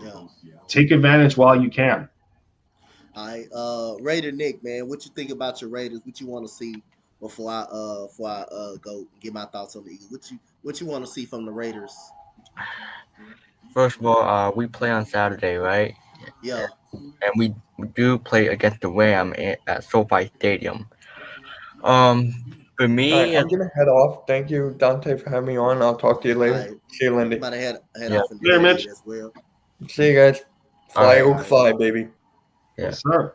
[SPEAKER 10] take advantage while you can.
[SPEAKER 1] All right. Raider Nick, man, what you think about your Raiders? What you want to see before I go get my thoughts on the Eagles? What you want to see from the Raiders?
[SPEAKER 6] First of all, we play on Saturday, right?
[SPEAKER 1] Yeah.
[SPEAKER 6] And we do play against the Ram at SoFi Stadium. For
[SPEAKER 9] All right,
[SPEAKER 6] me,
[SPEAKER 9] I'm gonna head off. Thank you, Dante, for having me on. I'll talk to you
[SPEAKER 1] All
[SPEAKER 9] later.
[SPEAKER 1] right.
[SPEAKER 9] See you, Lindy.
[SPEAKER 1] About to head
[SPEAKER 6] yeah,
[SPEAKER 1] off and do
[SPEAKER 10] Later,
[SPEAKER 1] that
[SPEAKER 10] Mitch.
[SPEAKER 1] as well.
[SPEAKER 9] See you guys.
[SPEAKER 6] all
[SPEAKER 9] Fly,
[SPEAKER 6] right,
[SPEAKER 9] Oak,
[SPEAKER 1] All right.
[SPEAKER 9] fly, baby.
[SPEAKER 6] yeah.
[SPEAKER 10] Yes, sir.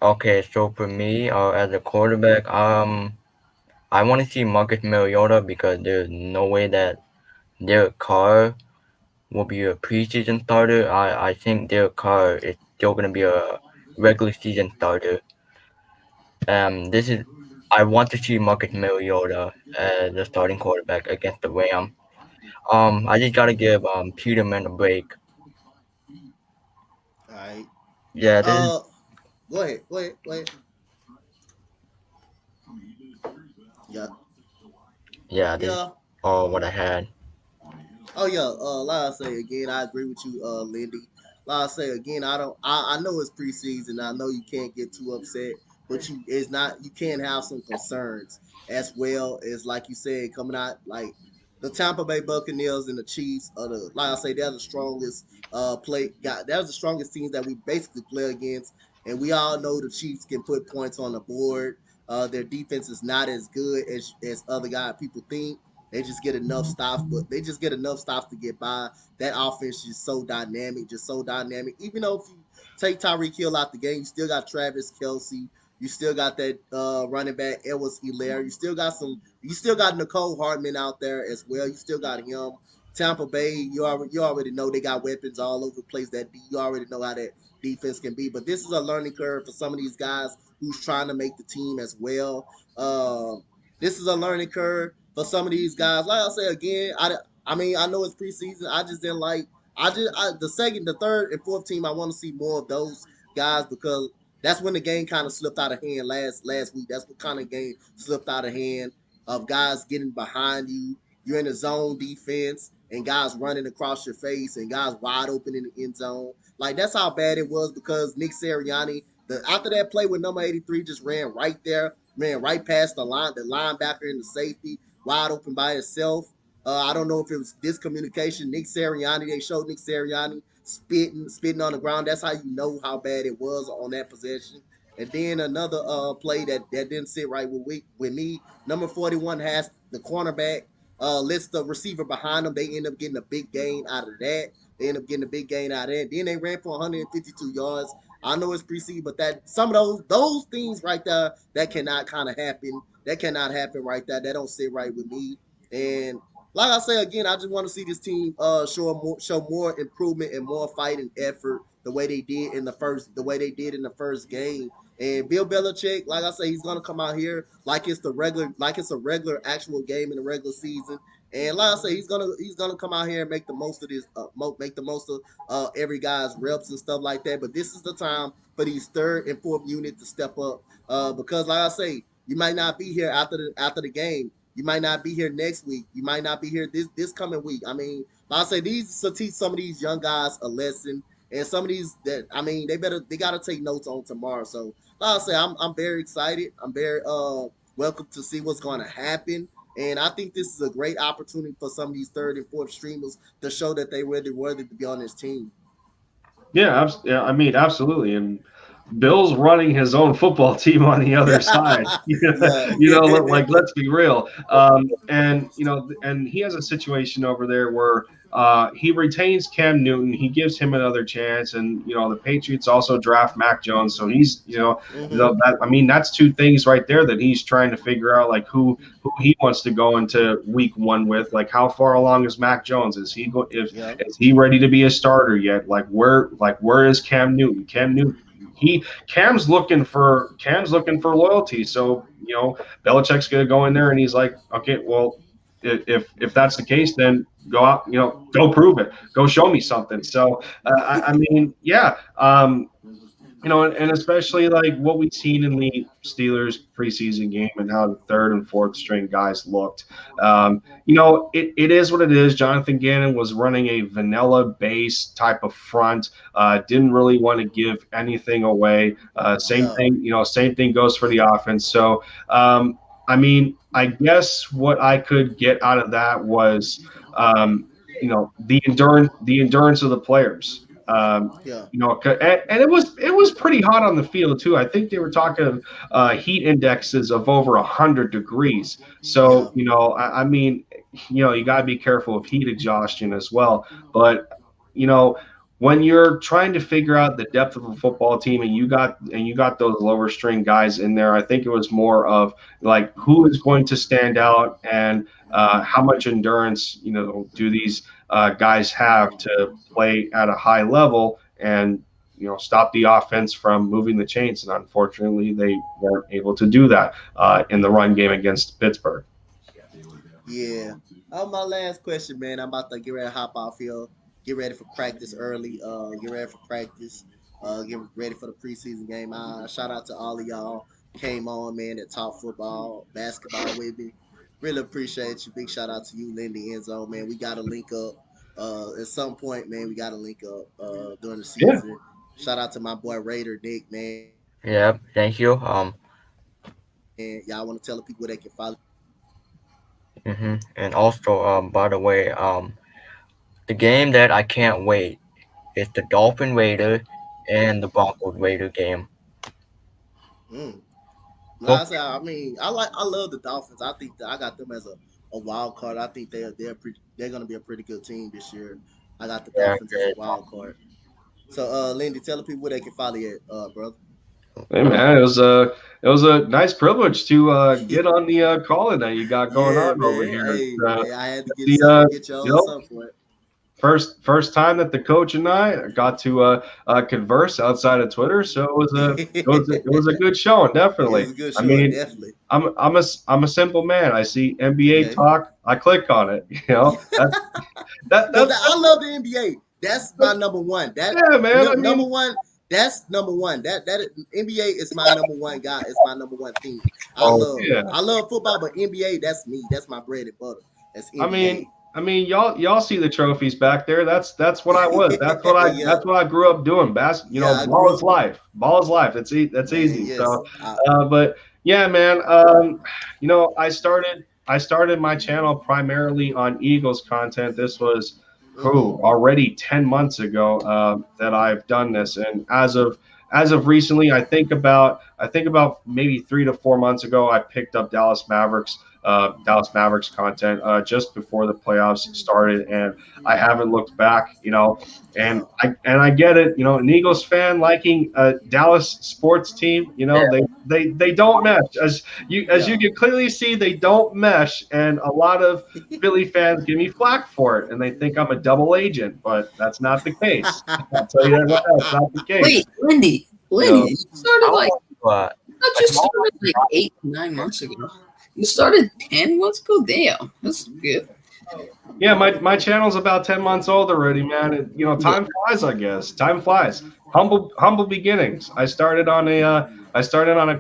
[SPEAKER 6] Okay, so for me, as a quarterback, I want to see Marcus Mariota because there's no way that Derek Carr will be a preseason starter. I think Derek Carr is still gonna be a regular season starter. This is I want to see Marcus Mariota as the starting quarterback against the Ram. I just gotta give Peterman a break.
[SPEAKER 1] All right.
[SPEAKER 6] Yeah, this is
[SPEAKER 1] Uh, Go ahead. Go ahead. Go ahead. Yeah.
[SPEAKER 6] Yeah, this is
[SPEAKER 1] Yeah.
[SPEAKER 6] all what I had.
[SPEAKER 1] Oh yeah, like I say again, I agree with you, Lindy. Like I say again, I don't. I know it's preseason. I know you can't get too upset, but it's not. You can have some concerns as well as like you said coming out like the Tampa Bay Buccaneers and the Chiefs are the like I say they're the strongest play. Got They're the strongest teams that we basically play against, and we all know the Chiefs can put points on the board. Their defense is not as good as other guy people think. They just get enough stops, but they just get enough stops to get by. That offense is so dynamic, just so dynamic. Even though if you take Tyreek Hill out the game, you still got Travis Kelsey. You still got that running back Edwards Hilaire. You still got Nicole Hartman out there as well. You still got him. Tampa Bay, you already know they got weapons all over the place. That you already know how that defense can be. But this is a learning curve for some of these guys who's trying to make the team as well. This is a learning curve for some of these guys. Like I say again, I mean I know it's preseason. I just didn't like. The second, the third, and fourth team. I want to see more of those guys because that's when the game kind of slipped out of hand last week. That's what kind of game slipped out of hand of guys getting behind you. You're in a zone defense and guys running across your face and guys wide open in the end zone. Like that's how bad it was because Nick Sirianni, after that play with number 83, just ran right past the linebacker and the safety, wide open by himself. I don't know if it was discommunication. Nick Sirianni, they showed Nick Sirianni spitting on the ground. That's how you know how bad it was on that possession. And then another play that didn't sit right with me. Number 41 has the cornerback lets the receiver behind them. They end up getting a big gain out of that. They end up getting a big gain out of that. Then they ran for 152 yards. I know it's preseason, but that some of those things right there that cannot kind of happen. That cannot happen right there. That don't sit right with me. And like I say again, I just want to see this team show more improvement and more fighting effort the way they did in the first game. And Bill Belichick, like I say, he's gonna come out here like it's a regular actual game in the regular season. And like I say, he's gonna come out here and make the most of make the most of every guy's reps and stuff like that. But this is the time for these third and fourth unit to step up because, like I say, you might not be here after the game. You might not be here next week. You might not be here this coming week. I mean, like I say, these to teach some of these young guys a lesson, and some of these that I mean, they gotta take notes on tomorrow. So, like I say, I'm very excited. I'm very welcome to see what's going to happen. And I think this is a great opportunity for some of these third and fourth streamers to show that they really worthy to be on this team.
[SPEAKER 10] Yeah, I mean, absolutely. And Bill's running his own football team on the other side.
[SPEAKER 1] Yeah.
[SPEAKER 10] Like let's be real. And and he has a situation over there where he retains Cam Newton. He gives him another chance, and the Patriots also draft Mac Jones. So he's
[SPEAKER 1] Mm-hmm.
[SPEAKER 10] I mean that's two things right there that he's trying to figure out, like who he wants to go into week one with. Like how far along is Mac Jones?
[SPEAKER 1] Yeah.
[SPEAKER 10] Is he ready to be a starter yet? Where is Cam Newton? Cam's looking for loyalty. So Belichick's gonna go in there and he's like, okay, well, if that's the case, then go out, go prove it, go show me something. So I mean, yeah. And especially like what we've seen in the Steelers preseason game and how the third and fourth string guys looked. It is what it is. Jonathan Gannon was running a vanilla base type of front. Didn't really want to give anything away. Same
[SPEAKER 1] Yeah.
[SPEAKER 10] thing, same thing goes for the offense. So, I mean, I guess what I could get out of that was, the endurance of the players.
[SPEAKER 1] Yeah.
[SPEAKER 10] And it was pretty hot on the field too. I think they were talking heat indexes of over 100 degrees. So
[SPEAKER 1] Yeah.
[SPEAKER 10] I mean, you got to be careful of heat exhaustion as well. But you know, when you're trying to figure out the depth of a football team, and you got those lower string guys in there, I think it was more of like who is going to stand out and how much endurance do these guys have to play at a high level and stop the offense from moving the chains. And unfortunately, they weren't able to do that in the run game against Pittsburgh.
[SPEAKER 1] Yeah. My last question, man. I'm about to get ready to hop off here. Get ready for practice early. Get ready for practice. getting ready for the preseason game. Shout out to all of y'all came on, man, that talk football, basketball with me. Really appreciate you. Big shout out to you, Lindy Enzo, man. We got to link up. At some point, man, we got to link up during the
[SPEAKER 10] Yeah.
[SPEAKER 1] season. Shout out to my boy Raider Nick, man.
[SPEAKER 6] Yeah, thank you.
[SPEAKER 1] And y'all want to tell the people where they can follow.
[SPEAKER 6] And also, by the way, the game that I can't wait is the Dolphin Raider and the Broncos Raider game.
[SPEAKER 1] Mm. Like I
[SPEAKER 6] Hope,
[SPEAKER 1] said, I mean, I love the Dolphins. I think that I got them as a wild card. I think they're gonna be a pretty good team this year. I got the
[SPEAKER 6] yeah,
[SPEAKER 1] Dolphins as a wild card. So, Lindy, tell the people where they can follow you, brother.
[SPEAKER 10] Hey man, it was a nice privilege to get on the calling that you got going
[SPEAKER 1] Yeah,
[SPEAKER 10] on over
[SPEAKER 1] man.
[SPEAKER 10] here.
[SPEAKER 1] Hey, I had to get
[SPEAKER 10] The
[SPEAKER 1] some get you
[SPEAKER 10] you
[SPEAKER 1] on
[SPEAKER 10] know
[SPEAKER 1] some point.
[SPEAKER 10] first time that the coach and I got to converse outside of Twitter, so it was a good showing,
[SPEAKER 1] It
[SPEAKER 10] definitely.
[SPEAKER 1] was a good
[SPEAKER 10] I
[SPEAKER 1] show,
[SPEAKER 10] mean,
[SPEAKER 1] definitely.
[SPEAKER 10] I'm a simple man. I see NBA
[SPEAKER 1] Okay.
[SPEAKER 10] talk, I click on it. You know
[SPEAKER 1] No,
[SPEAKER 10] that's
[SPEAKER 1] I love the NBA. That's my number one.
[SPEAKER 10] yeah, man. I
[SPEAKER 1] Number
[SPEAKER 10] mean,
[SPEAKER 1] one. That's number one. That NBA is my number one guy. It's my number one team.
[SPEAKER 6] oh,
[SPEAKER 10] yeah.
[SPEAKER 1] I love football, but NBA, that's me. That's my bread and butter. That's
[SPEAKER 10] I
[SPEAKER 1] NBA.
[SPEAKER 10] mean, y'all see the trophies back there. That's what I was.
[SPEAKER 1] Yeah,
[SPEAKER 10] That's what I grew up doing.
[SPEAKER 1] yeah. I
[SPEAKER 10] Ball
[SPEAKER 1] grew
[SPEAKER 10] is
[SPEAKER 1] up,
[SPEAKER 10] life. Ball is life. That's
[SPEAKER 1] man.
[SPEAKER 10] easy.
[SPEAKER 1] Yes.
[SPEAKER 10] So, but yeah, man. I started my channel primarily on Eagles content. This was
[SPEAKER 1] Mm-hmm.
[SPEAKER 10] already 10 months ago that I've done this, and as of recently, I think about maybe 3 to 4 months ago, I picked up Dallas Mavericks content just before the playoffs started, and I haven't looked back.
[SPEAKER 1] Yeah.
[SPEAKER 10] And I get it. An Eagles fan liking a Dallas sports team, they don't mesh as
[SPEAKER 1] Yeah.
[SPEAKER 10] you can clearly see, they don't mesh, and a lot of Philly fans give me flack for it, and they think I'm a double agent, but that's not the case. I'll tell you that right now, it's not the case.
[SPEAKER 4] Wait, Lindy,
[SPEAKER 10] So
[SPEAKER 4] you started
[SPEAKER 6] I
[SPEAKER 4] like
[SPEAKER 6] want to,
[SPEAKER 4] I thought you started like 8, 9 months ago. You started 10 months ago. Damn, that's good.
[SPEAKER 10] yeah, my channel's about 10 months old already, man.
[SPEAKER 4] Yeah.
[SPEAKER 10] Time flies, I guess. Time flies. Humble beginnings. I started on a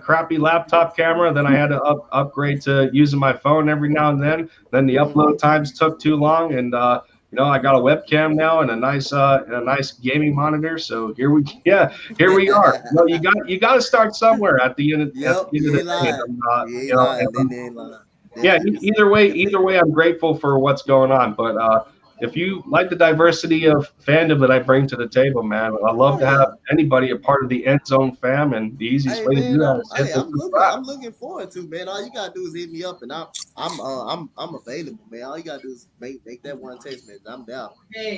[SPEAKER 10] crappy laptop camera. Then I had to upgrade to using my phone every now and then. Then the
[SPEAKER 1] Mm-hmm.
[SPEAKER 10] upload times took too long, and I got a webcam now and a nice gaming monitor. So here we are. You got to start somewhere at
[SPEAKER 1] Yep.
[SPEAKER 10] the end of
[SPEAKER 1] You
[SPEAKER 10] the
[SPEAKER 1] ain't
[SPEAKER 10] day.
[SPEAKER 1] lying.
[SPEAKER 10] And,
[SPEAKER 1] You ain't lying. Lindy ain't lying.
[SPEAKER 10] yeah,
[SPEAKER 1] Definitely.
[SPEAKER 10] either way, I'm grateful for what's going on. But if you like the diversity of fandom that I bring to the table, man, I love
[SPEAKER 1] Oh
[SPEAKER 10] to have
[SPEAKER 1] yeah.
[SPEAKER 10] anybody a part of the end zone fam, and the easiest
[SPEAKER 1] Hey
[SPEAKER 10] way to do
[SPEAKER 1] man,
[SPEAKER 10] that is hit the subscribe.
[SPEAKER 1] I'm looking forward to, man. All you gotta do is hit me up, and I'm available, man. All you gotta do is make that one text message. I'm down.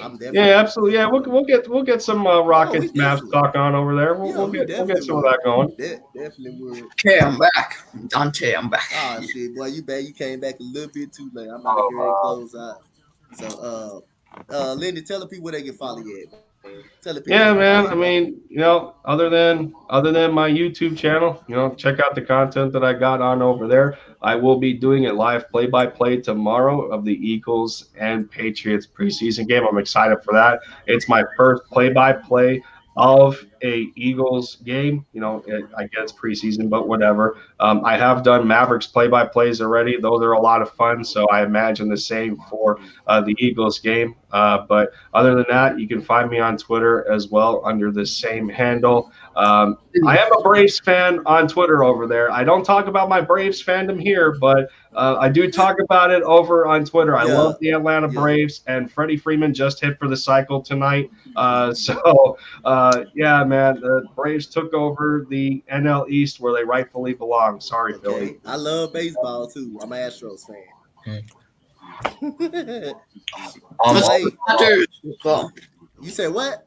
[SPEAKER 1] I'm definitely.
[SPEAKER 10] Yeah, absolutely. Yeah, we'll get some
[SPEAKER 1] Oh, we
[SPEAKER 10] Rockets Mavs
[SPEAKER 1] definitely.
[SPEAKER 10] talk on over there.
[SPEAKER 1] Yeah, we
[SPEAKER 10] We'll get
[SPEAKER 1] definitely
[SPEAKER 10] some of
[SPEAKER 1] would.
[SPEAKER 10] that going.
[SPEAKER 1] Definitely would.
[SPEAKER 4] Okay, I'm back. Dante, I'm back.
[SPEAKER 1] Ah, shit, boy, you bad. You came back a little bit too late. I'm about to get ready to
[SPEAKER 6] uh,
[SPEAKER 1] close out. So, Lindy, tell the people where they can follow you at, man. Tell the people where they
[SPEAKER 10] Yeah,
[SPEAKER 1] can follow
[SPEAKER 10] man.
[SPEAKER 1] you.
[SPEAKER 10] I mean, other than my YouTube channel, check out the content that I got on over there. I will be doing a live play-by-play tomorrow of the Eagles and Patriots preseason game. I'm excited for that. It's my first play-by-play of a Eagles game. I guess preseason, but whatever. I have done Mavericks play-by-plays already. Those are a lot of fun. So I imagine the same for the Eagles game. But other than that, you can find me on Twitter as well under the same handle. I am a Braves fan on Twitter over there. I don't talk about my Braves fandom here, but I do talk about it over on Twitter. I
[SPEAKER 1] Yeah,
[SPEAKER 10] love the Atlanta
[SPEAKER 1] yeah.
[SPEAKER 10] Braves, and Freddie Freeman just hit for the cycle tonight. Yeah, man, the Braves took over the NL East where they rightfully belong. Sorry, Philly.
[SPEAKER 1] Okay. I love baseball too. I'm an Astros fan.
[SPEAKER 4] Let's
[SPEAKER 6] also,
[SPEAKER 1] Slay.
[SPEAKER 4] go Dodgers. Let's go.
[SPEAKER 1] You said what?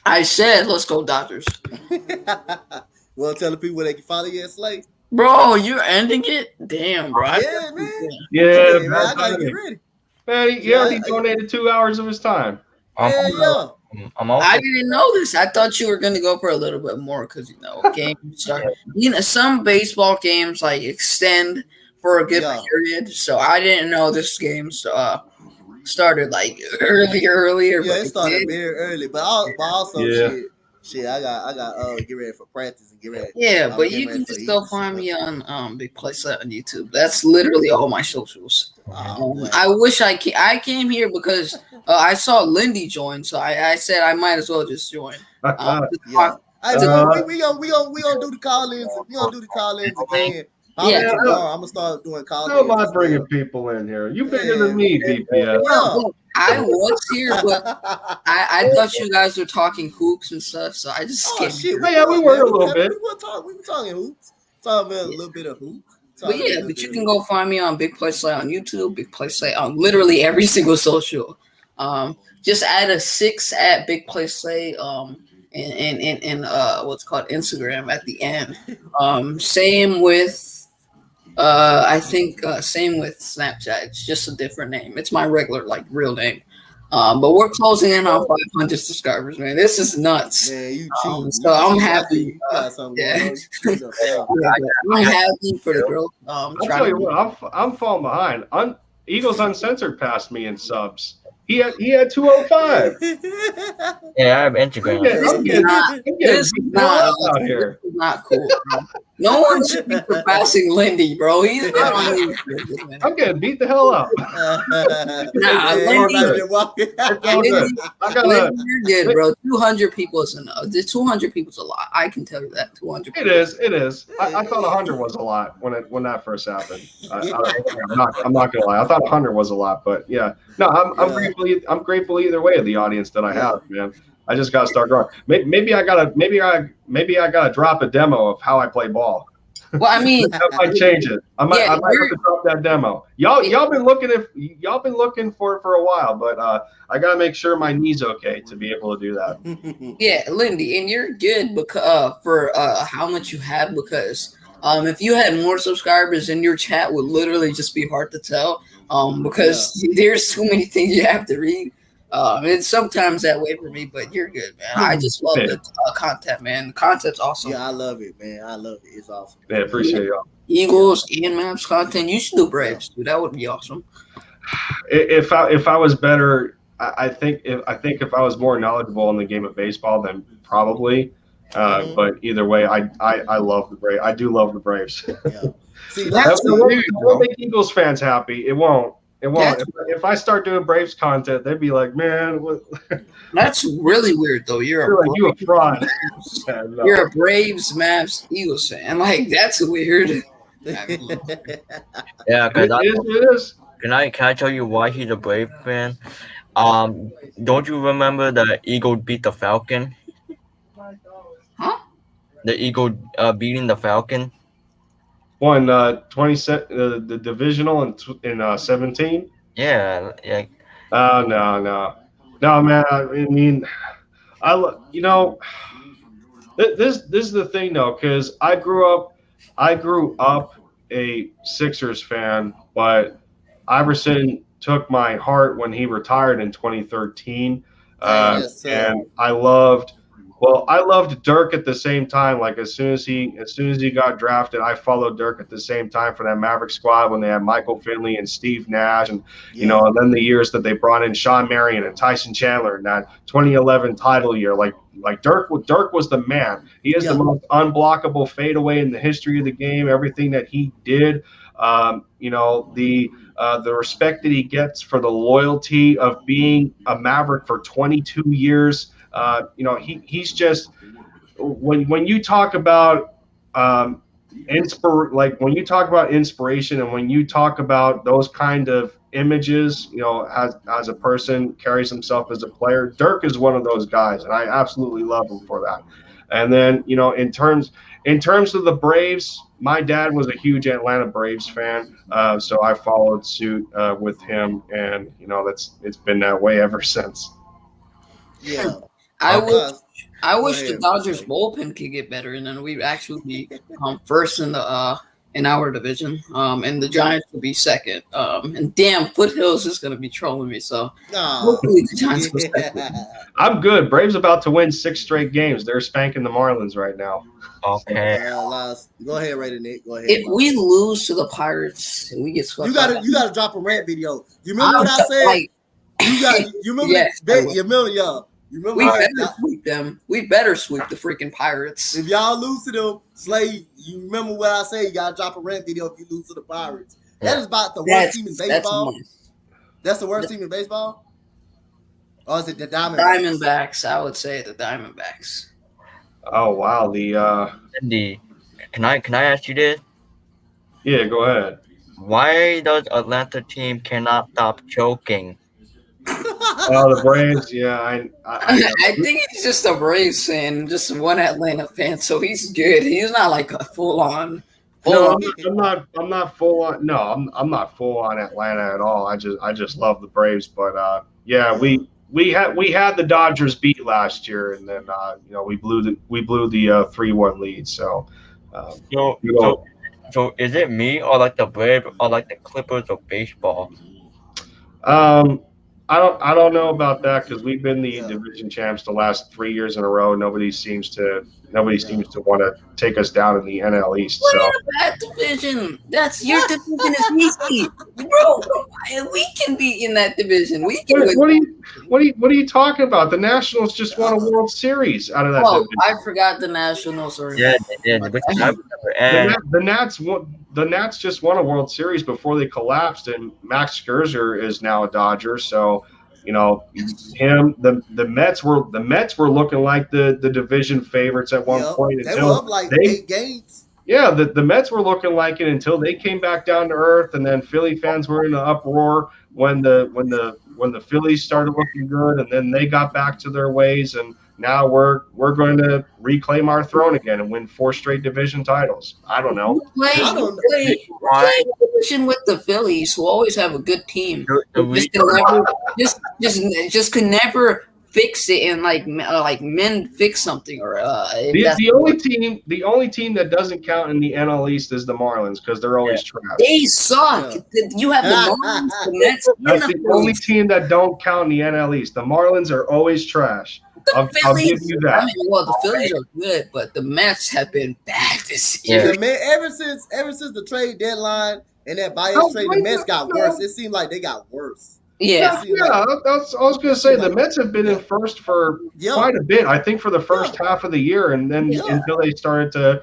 [SPEAKER 4] I said, let's go Dodgers.
[SPEAKER 1] Well, tell the people where they can follow you at Slay.
[SPEAKER 4] Bro, you're ending it? Damn, bro.
[SPEAKER 1] Yeah, man.
[SPEAKER 10] Yeah,
[SPEAKER 1] Hey, man,
[SPEAKER 10] bad
[SPEAKER 1] I gotta get
[SPEAKER 10] timing.
[SPEAKER 1] ready.
[SPEAKER 10] Man, he
[SPEAKER 1] Yeah,
[SPEAKER 10] already donated 2 hours of his time.
[SPEAKER 6] I'm
[SPEAKER 1] yeah, yeah.
[SPEAKER 6] I'm
[SPEAKER 4] I
[SPEAKER 6] also
[SPEAKER 4] didn't know this. I thought you were gonna go for a little bit more because games start. Some baseball games like extend for a good
[SPEAKER 1] Yeah.
[SPEAKER 4] period. So I didn't know this game. So started like earlier.
[SPEAKER 1] Yeah,
[SPEAKER 4] But
[SPEAKER 1] it started very early, but also
[SPEAKER 10] Yeah.
[SPEAKER 1] shit. I got get ready for practice and get ready.
[SPEAKER 4] Yeah,
[SPEAKER 1] I'm
[SPEAKER 4] but
[SPEAKER 1] getting
[SPEAKER 4] you
[SPEAKER 1] ready
[SPEAKER 4] can
[SPEAKER 1] for
[SPEAKER 4] just go
[SPEAKER 1] Eagles.
[SPEAKER 4] find me on Big Playset on YouTube. That's literally all my socials.
[SPEAKER 1] Oh, boy.
[SPEAKER 4] I wish I came here because I saw Lindy join, so I said I might as well just join. To
[SPEAKER 1] Yeah.
[SPEAKER 4] talk,
[SPEAKER 1] Hey,
[SPEAKER 4] to-
[SPEAKER 1] we gonna do the call-ins. We gonna do the call-ins again. Probably
[SPEAKER 4] Yeah.
[SPEAKER 1] tomorrow. I'm gonna start doing
[SPEAKER 10] How
[SPEAKER 1] call-ins.
[SPEAKER 10] am I
[SPEAKER 1] as
[SPEAKER 10] bringing
[SPEAKER 1] well.
[SPEAKER 10] people in here? You bigger than me, BPS.
[SPEAKER 4] Look, I was here, but I thought you guys were talking hoops and stuff, so I just
[SPEAKER 1] Oh
[SPEAKER 4] skipped.
[SPEAKER 1] shit!
[SPEAKER 10] We were a little bit.
[SPEAKER 1] We were talking hoops. Talking about a little bit of hoops.
[SPEAKER 4] But yeah, but you can go find me on Big Play Slate on YouTube, Big Play Slate on literally every single social. Just add a 6 at Big Play Slate. And what's called Instagram at the end. Same with I think same with Snapchat. It's just a different name. It's my regular real name. But we're closing in on 500 subscribers, man. This is nuts.
[SPEAKER 1] Man, you cheating.
[SPEAKER 4] So I'm happy.
[SPEAKER 1] You got something
[SPEAKER 4] Yeah.
[SPEAKER 1] going on.
[SPEAKER 4] I'm happy for the girl.
[SPEAKER 10] I'll tell you what, I'm falling behind. Eagles Uncensored passed me in subs. He had 205.
[SPEAKER 6] Yeah, I have Instagram.
[SPEAKER 4] This is not cool. Bro. No one should be surpassing Lindy, bro. He's been on
[SPEAKER 10] I'm getting beat the hell up.
[SPEAKER 4] Nah, Lindy, you're good, bro. 200 people is enough. 200 people is a lot. I can tell you that. 200.
[SPEAKER 10] It is. I thought 100 was a lot when that first happened. I'm not gonna lie. I thought 100 was a lot, but yeah. No, I'm grateful either way of the audience that I have, man. I just gotta start growing. Maybe I gotta drop a demo of how I play ball.
[SPEAKER 4] Well, I mean,
[SPEAKER 10] I might change it. I might have to drop that demo. Y'all been looking for it for a while, but I gotta make sure my knee's okay to be able to do that.
[SPEAKER 4] Yeah, Lindy, and you're good because for how much you have, because if you had more subscribers, then your chat would literally just be hard to tell because there's so many things you have to read. It's sometimes that way for me, but you're good, man. I just love the content, man. The content's awesome.
[SPEAKER 1] Yeah, I love it, man. I love it. It's awesome.
[SPEAKER 10] Yeah, appreciate y'all.
[SPEAKER 4] Eagles and Maps content. You should do Braves, dude. That would be awesome.
[SPEAKER 10] If I was better, I think if I was more knowledgeable in the game of baseball, then probably. But either way, I love the Braves. I do love the Braves.
[SPEAKER 1] Yeah. See,
[SPEAKER 10] it won't make Eagles fans happy. It won't. It won't. If I start doing Braves content, they'd be like, "Man, what?"
[SPEAKER 4] That's really weird, though. You're
[SPEAKER 10] a fraud.
[SPEAKER 4] No. You're a Braves, Maps, Eagles fan. Like that's weird.
[SPEAKER 6] Yeah, because
[SPEAKER 10] it is.
[SPEAKER 6] Can I tell you why he's a Brave fan? Don't you remember the Eagle beat the Falcon?
[SPEAKER 4] Huh?
[SPEAKER 6] The Eagle beating the Falcon.
[SPEAKER 10] Won the divisional in 17.
[SPEAKER 6] Yeah.
[SPEAKER 10] No, man. I mean, this is the thing though, because I grew up a Sixers fan, but Iverson took my heart when he retired in 2013, and I loved Dirk at the same time. Like as soon as he got drafted, I followed Dirk at the same time for that Maverick squad when they had Michael Finley and Steve Nash, and and then the years that they brought in Sean Marion and Tyson Chandler in that 2011 title year. Like Dirk was the man. He is the most unblockable fadeaway in the history of the game. Everything that he did, the respect that he gets for the loyalty of being a Maverick for 22 years. He's just when you talk about when you talk about inspiration and when you talk about those kind of images, as a person carries himself as a player, Dirk is one of those guys, and I absolutely love him for that. And then in terms of the Braves, my dad was a huge Atlanta Braves fan, so I followed suit with him, and it's been that way ever since.
[SPEAKER 1] Yeah.
[SPEAKER 4] I wish the Dodgers bullpen could get better, and then we'd actually be first in our division, and the Giants would be second. And damn, Foothills is going to be trolling me, so hopefully the Giants will second.
[SPEAKER 10] I'm good. Braves about to win 6 straight games. They're spanking the Marlins right now.
[SPEAKER 6] Okay.
[SPEAKER 1] Go ahead, Raider Nick. Go ahead.
[SPEAKER 4] If we lose to the Pirates and we get swept,
[SPEAKER 1] you gotta drop a rant video. You remember what I said? You remember
[SPEAKER 4] Yes,
[SPEAKER 1] the,
[SPEAKER 4] I
[SPEAKER 1] you
[SPEAKER 4] will.
[SPEAKER 1] remember y'all. You remember
[SPEAKER 4] We
[SPEAKER 1] when
[SPEAKER 4] better sweep them. We better sweep the freaking Pirates.
[SPEAKER 1] if y'all lose to them, Slay, you remember what I say? You gotta drop a rant video if you lose to the Pirates. That is about the worst team in
[SPEAKER 4] That's
[SPEAKER 1] baseball.
[SPEAKER 4] nice.
[SPEAKER 1] That's the worst team in baseball. Or is it the Diamondbacks?
[SPEAKER 4] Diamondbacks, I would say the Diamondbacks.
[SPEAKER 10] Oh wow,
[SPEAKER 6] Andy, can I ask you this?
[SPEAKER 10] yeah, go ahead.
[SPEAKER 6] Why does Atlanta team cannot stop choking?
[SPEAKER 10] Oh, the Braves. Yeah, I know.
[SPEAKER 4] I think he's just a Braves fan, just one Atlanta fan, so he's good. He's not like a full on.
[SPEAKER 10] No, I'm not full on. No, I'm not full on Atlanta at all. I just love the Braves, but yeah, we had the Dodgers beat last year, and then we blew the 3-1 lead. So
[SPEAKER 6] So
[SPEAKER 10] you know,
[SPEAKER 6] is it me or like the Brave or like the Clippers of baseball?
[SPEAKER 10] I don't know about that because we've been the
[SPEAKER 1] Yeah.
[SPEAKER 10] division champs the last 3 years in a row. Nobody seems to want to take us down in the NL East.
[SPEAKER 4] What
[SPEAKER 10] So
[SPEAKER 4] in that division? That's your division is easy, bro. We can be in that division. We can win.
[SPEAKER 10] what are you talking about? The Nationals just won a World Series out of that
[SPEAKER 4] Oh,
[SPEAKER 10] division.
[SPEAKER 4] I forgot the Nationals. Sorry.
[SPEAKER 6] Yeah, they did. Which I remember. And
[SPEAKER 10] The Nats just won a World Series before they collapsed, and Max Scherzer is now a Dodger. So, the Mets were looking like the division favorites at one point
[SPEAKER 1] They were
[SPEAKER 10] until
[SPEAKER 1] up like
[SPEAKER 10] they
[SPEAKER 1] 8 games.
[SPEAKER 10] yeah, the Mets were looking like it until they came back down to earth, and then Philly fans were in an uproar when the Phillies started looking good, and then they got back to their ways, and now we're going to reclaim our throne again and win 4 straight division titles. I don't know.
[SPEAKER 4] We play division with the Phillies, who always have a good team. Just can never fix it and like men fix something or
[SPEAKER 10] the only team that doesn't count in the NL East is the Marlins because they're always trash.
[SPEAKER 4] They suck. You have the Marlins, the Mets,
[SPEAKER 10] That's the only team that don't count in the NL East. The Marlins are always trash. I'll give you that.
[SPEAKER 4] I mean, well, the Phillies are good, but the Mets have been bad this year.
[SPEAKER 1] Yeah, ever since the trade deadline and that Baez trade, the Mets got worse. It seemed like they got worse.
[SPEAKER 10] Yeah. That's I was going to say. The Mets have been in first for quite a bit. I think for the first half of the year, and then until they started to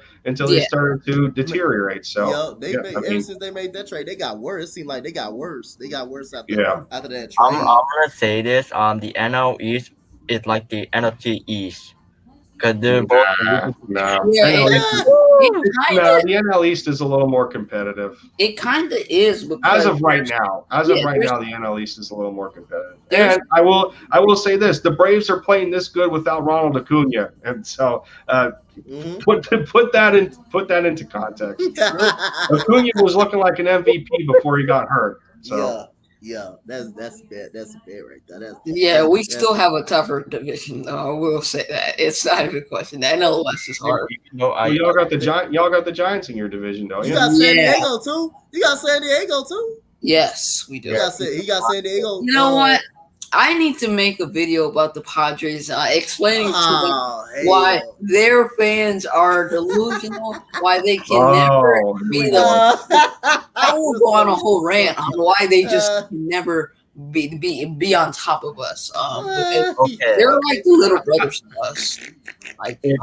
[SPEAKER 10] deteriorate. So
[SPEAKER 1] ever since they made that trade, they got worse. It seemed like they got worse. They got worse after that trade.
[SPEAKER 6] I'm gonna say this. The NL East is like the NFC East because they're both.
[SPEAKER 10] The NL East is a little more competitive.
[SPEAKER 4] It kind of is.
[SPEAKER 10] As of right now, the NL East is a little more competitive. And I will say this: the Braves are playing this good without Ronald Acuna, and so put that into context. Acuna was looking like an MVP before he got hurt. So.
[SPEAKER 1] Yeah, that's a bit right there.
[SPEAKER 4] We still have a tougher division, though. I will say that it's not a good question. The NL West is hard.
[SPEAKER 10] Y'all got the Giants in your division, though.
[SPEAKER 1] You got San Diego too. You got San Diego too.
[SPEAKER 4] Yes, we do.
[SPEAKER 1] He got San Diego.
[SPEAKER 4] You know what? I need to make a video about the Padres, explaining to them why their fans are delusional, why they can never be the ones. I will go on a whole rant on why they just can never be on top of us. They're like the little brothers to us. Like
[SPEAKER 6] if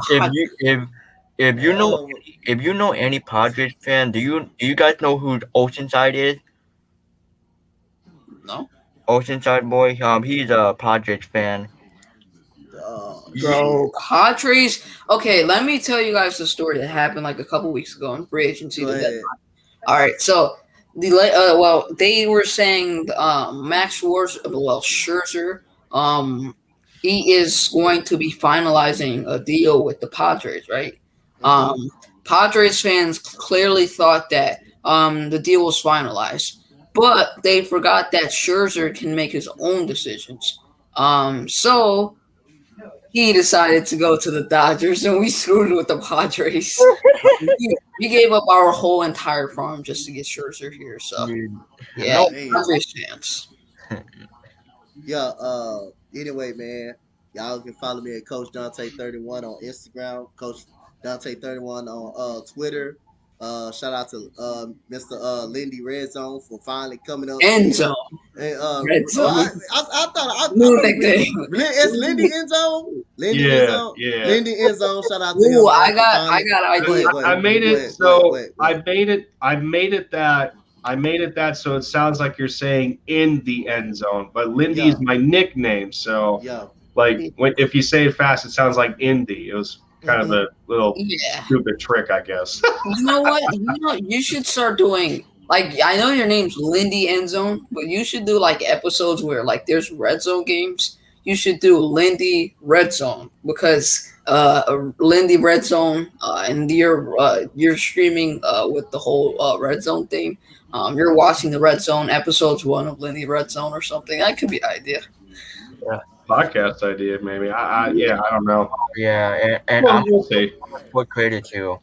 [SPEAKER 6] you know any Padres fan, do you guys know who Oceanside is?
[SPEAKER 4] No.
[SPEAKER 6] Oceanside boy, he's a Padres fan.
[SPEAKER 4] Bro, Padres. Okay, let me tell you guys the story that happened like a couple weeks ago in free agency. All right, so they were saying Max Scherzer, he is going to be finalizing a deal with the Padres, right? Padres fans clearly thought that the deal was finalized. But they forgot that Scherzer can make his own decisions. So he decided to go to the Dodgers, and we screwed with the Padres. we gave up our whole entire farm just to get Scherzer here. So, Padres fans.
[SPEAKER 1] Anyway, man, y'all can follow me at Coach Dante31 on Instagram, Coach Dante31 on Twitter. Shout out to Mr. Lindy Red Zone for finally coming up.
[SPEAKER 4] End zone.
[SPEAKER 1] And,
[SPEAKER 4] Red zone.
[SPEAKER 1] I thought
[SPEAKER 4] New
[SPEAKER 1] I
[SPEAKER 4] nickname.
[SPEAKER 1] it's Lindy End Zone. Lindy End
[SPEAKER 10] Yeah,
[SPEAKER 1] Zone.
[SPEAKER 10] yeah.
[SPEAKER 1] Lindy End Zone. Shout out to him.
[SPEAKER 4] Ooh,
[SPEAKER 1] Man,
[SPEAKER 4] I
[SPEAKER 1] for
[SPEAKER 4] got
[SPEAKER 1] finally-
[SPEAKER 4] an
[SPEAKER 1] Go
[SPEAKER 4] idea.
[SPEAKER 1] ahead, go ahead.
[SPEAKER 10] I made
[SPEAKER 1] Go
[SPEAKER 10] it
[SPEAKER 1] ahead,
[SPEAKER 10] so
[SPEAKER 1] go ahead, go ahead.
[SPEAKER 10] I made it that so it sounds like you're saying in the end zone, but Lindy is
[SPEAKER 1] Yeah.
[SPEAKER 10] my nickname. So
[SPEAKER 1] Yeah.
[SPEAKER 10] like if you say it fast, it sounds like Indy. It was kind of a little
[SPEAKER 4] Yeah.
[SPEAKER 10] stupid trick, I guess.
[SPEAKER 4] You know what? You should start doing like I know your name's Lindy End Zone, but you should do like episodes where like there's red zone games. You should do Lindy Red Zone because Lindy Red Zone and you're streaming with the whole Red Zone thing. You're watching the Red Zone episodes 1 of Lindy Red Zone or something. That could be an idea.
[SPEAKER 10] Podcast idea, maybe. I don't know.
[SPEAKER 6] Yeah, and
[SPEAKER 10] Well,
[SPEAKER 6] I'm
[SPEAKER 10] we'll see.
[SPEAKER 6] what credit too.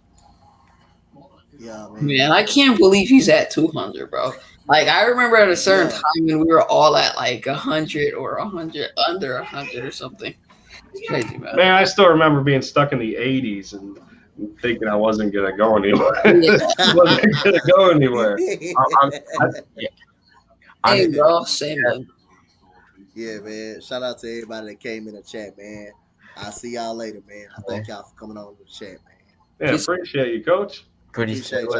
[SPEAKER 1] Yeah, man.
[SPEAKER 4] Man, I can't believe he's at 200, bro. Like I remember at a certain
[SPEAKER 1] Yeah.
[SPEAKER 4] time when we were all at like 100 or 100 under 100 or something. It's crazy, man.
[SPEAKER 10] Man, I still remember being stuck in the '80s and thinking I wasn't gonna go anywhere.
[SPEAKER 4] Yeah.
[SPEAKER 10] Wasn't gonna go anywhere.
[SPEAKER 4] Hey, bro, same man.
[SPEAKER 1] Yeah, man. Shout out to everybody that came in the chat, man. I'll see y'all later, man. I thank y'all for coming on to the chat, man.
[SPEAKER 10] Yeah, appreciate you, Coach.
[SPEAKER 6] Pretty
[SPEAKER 1] Appreciate y'all.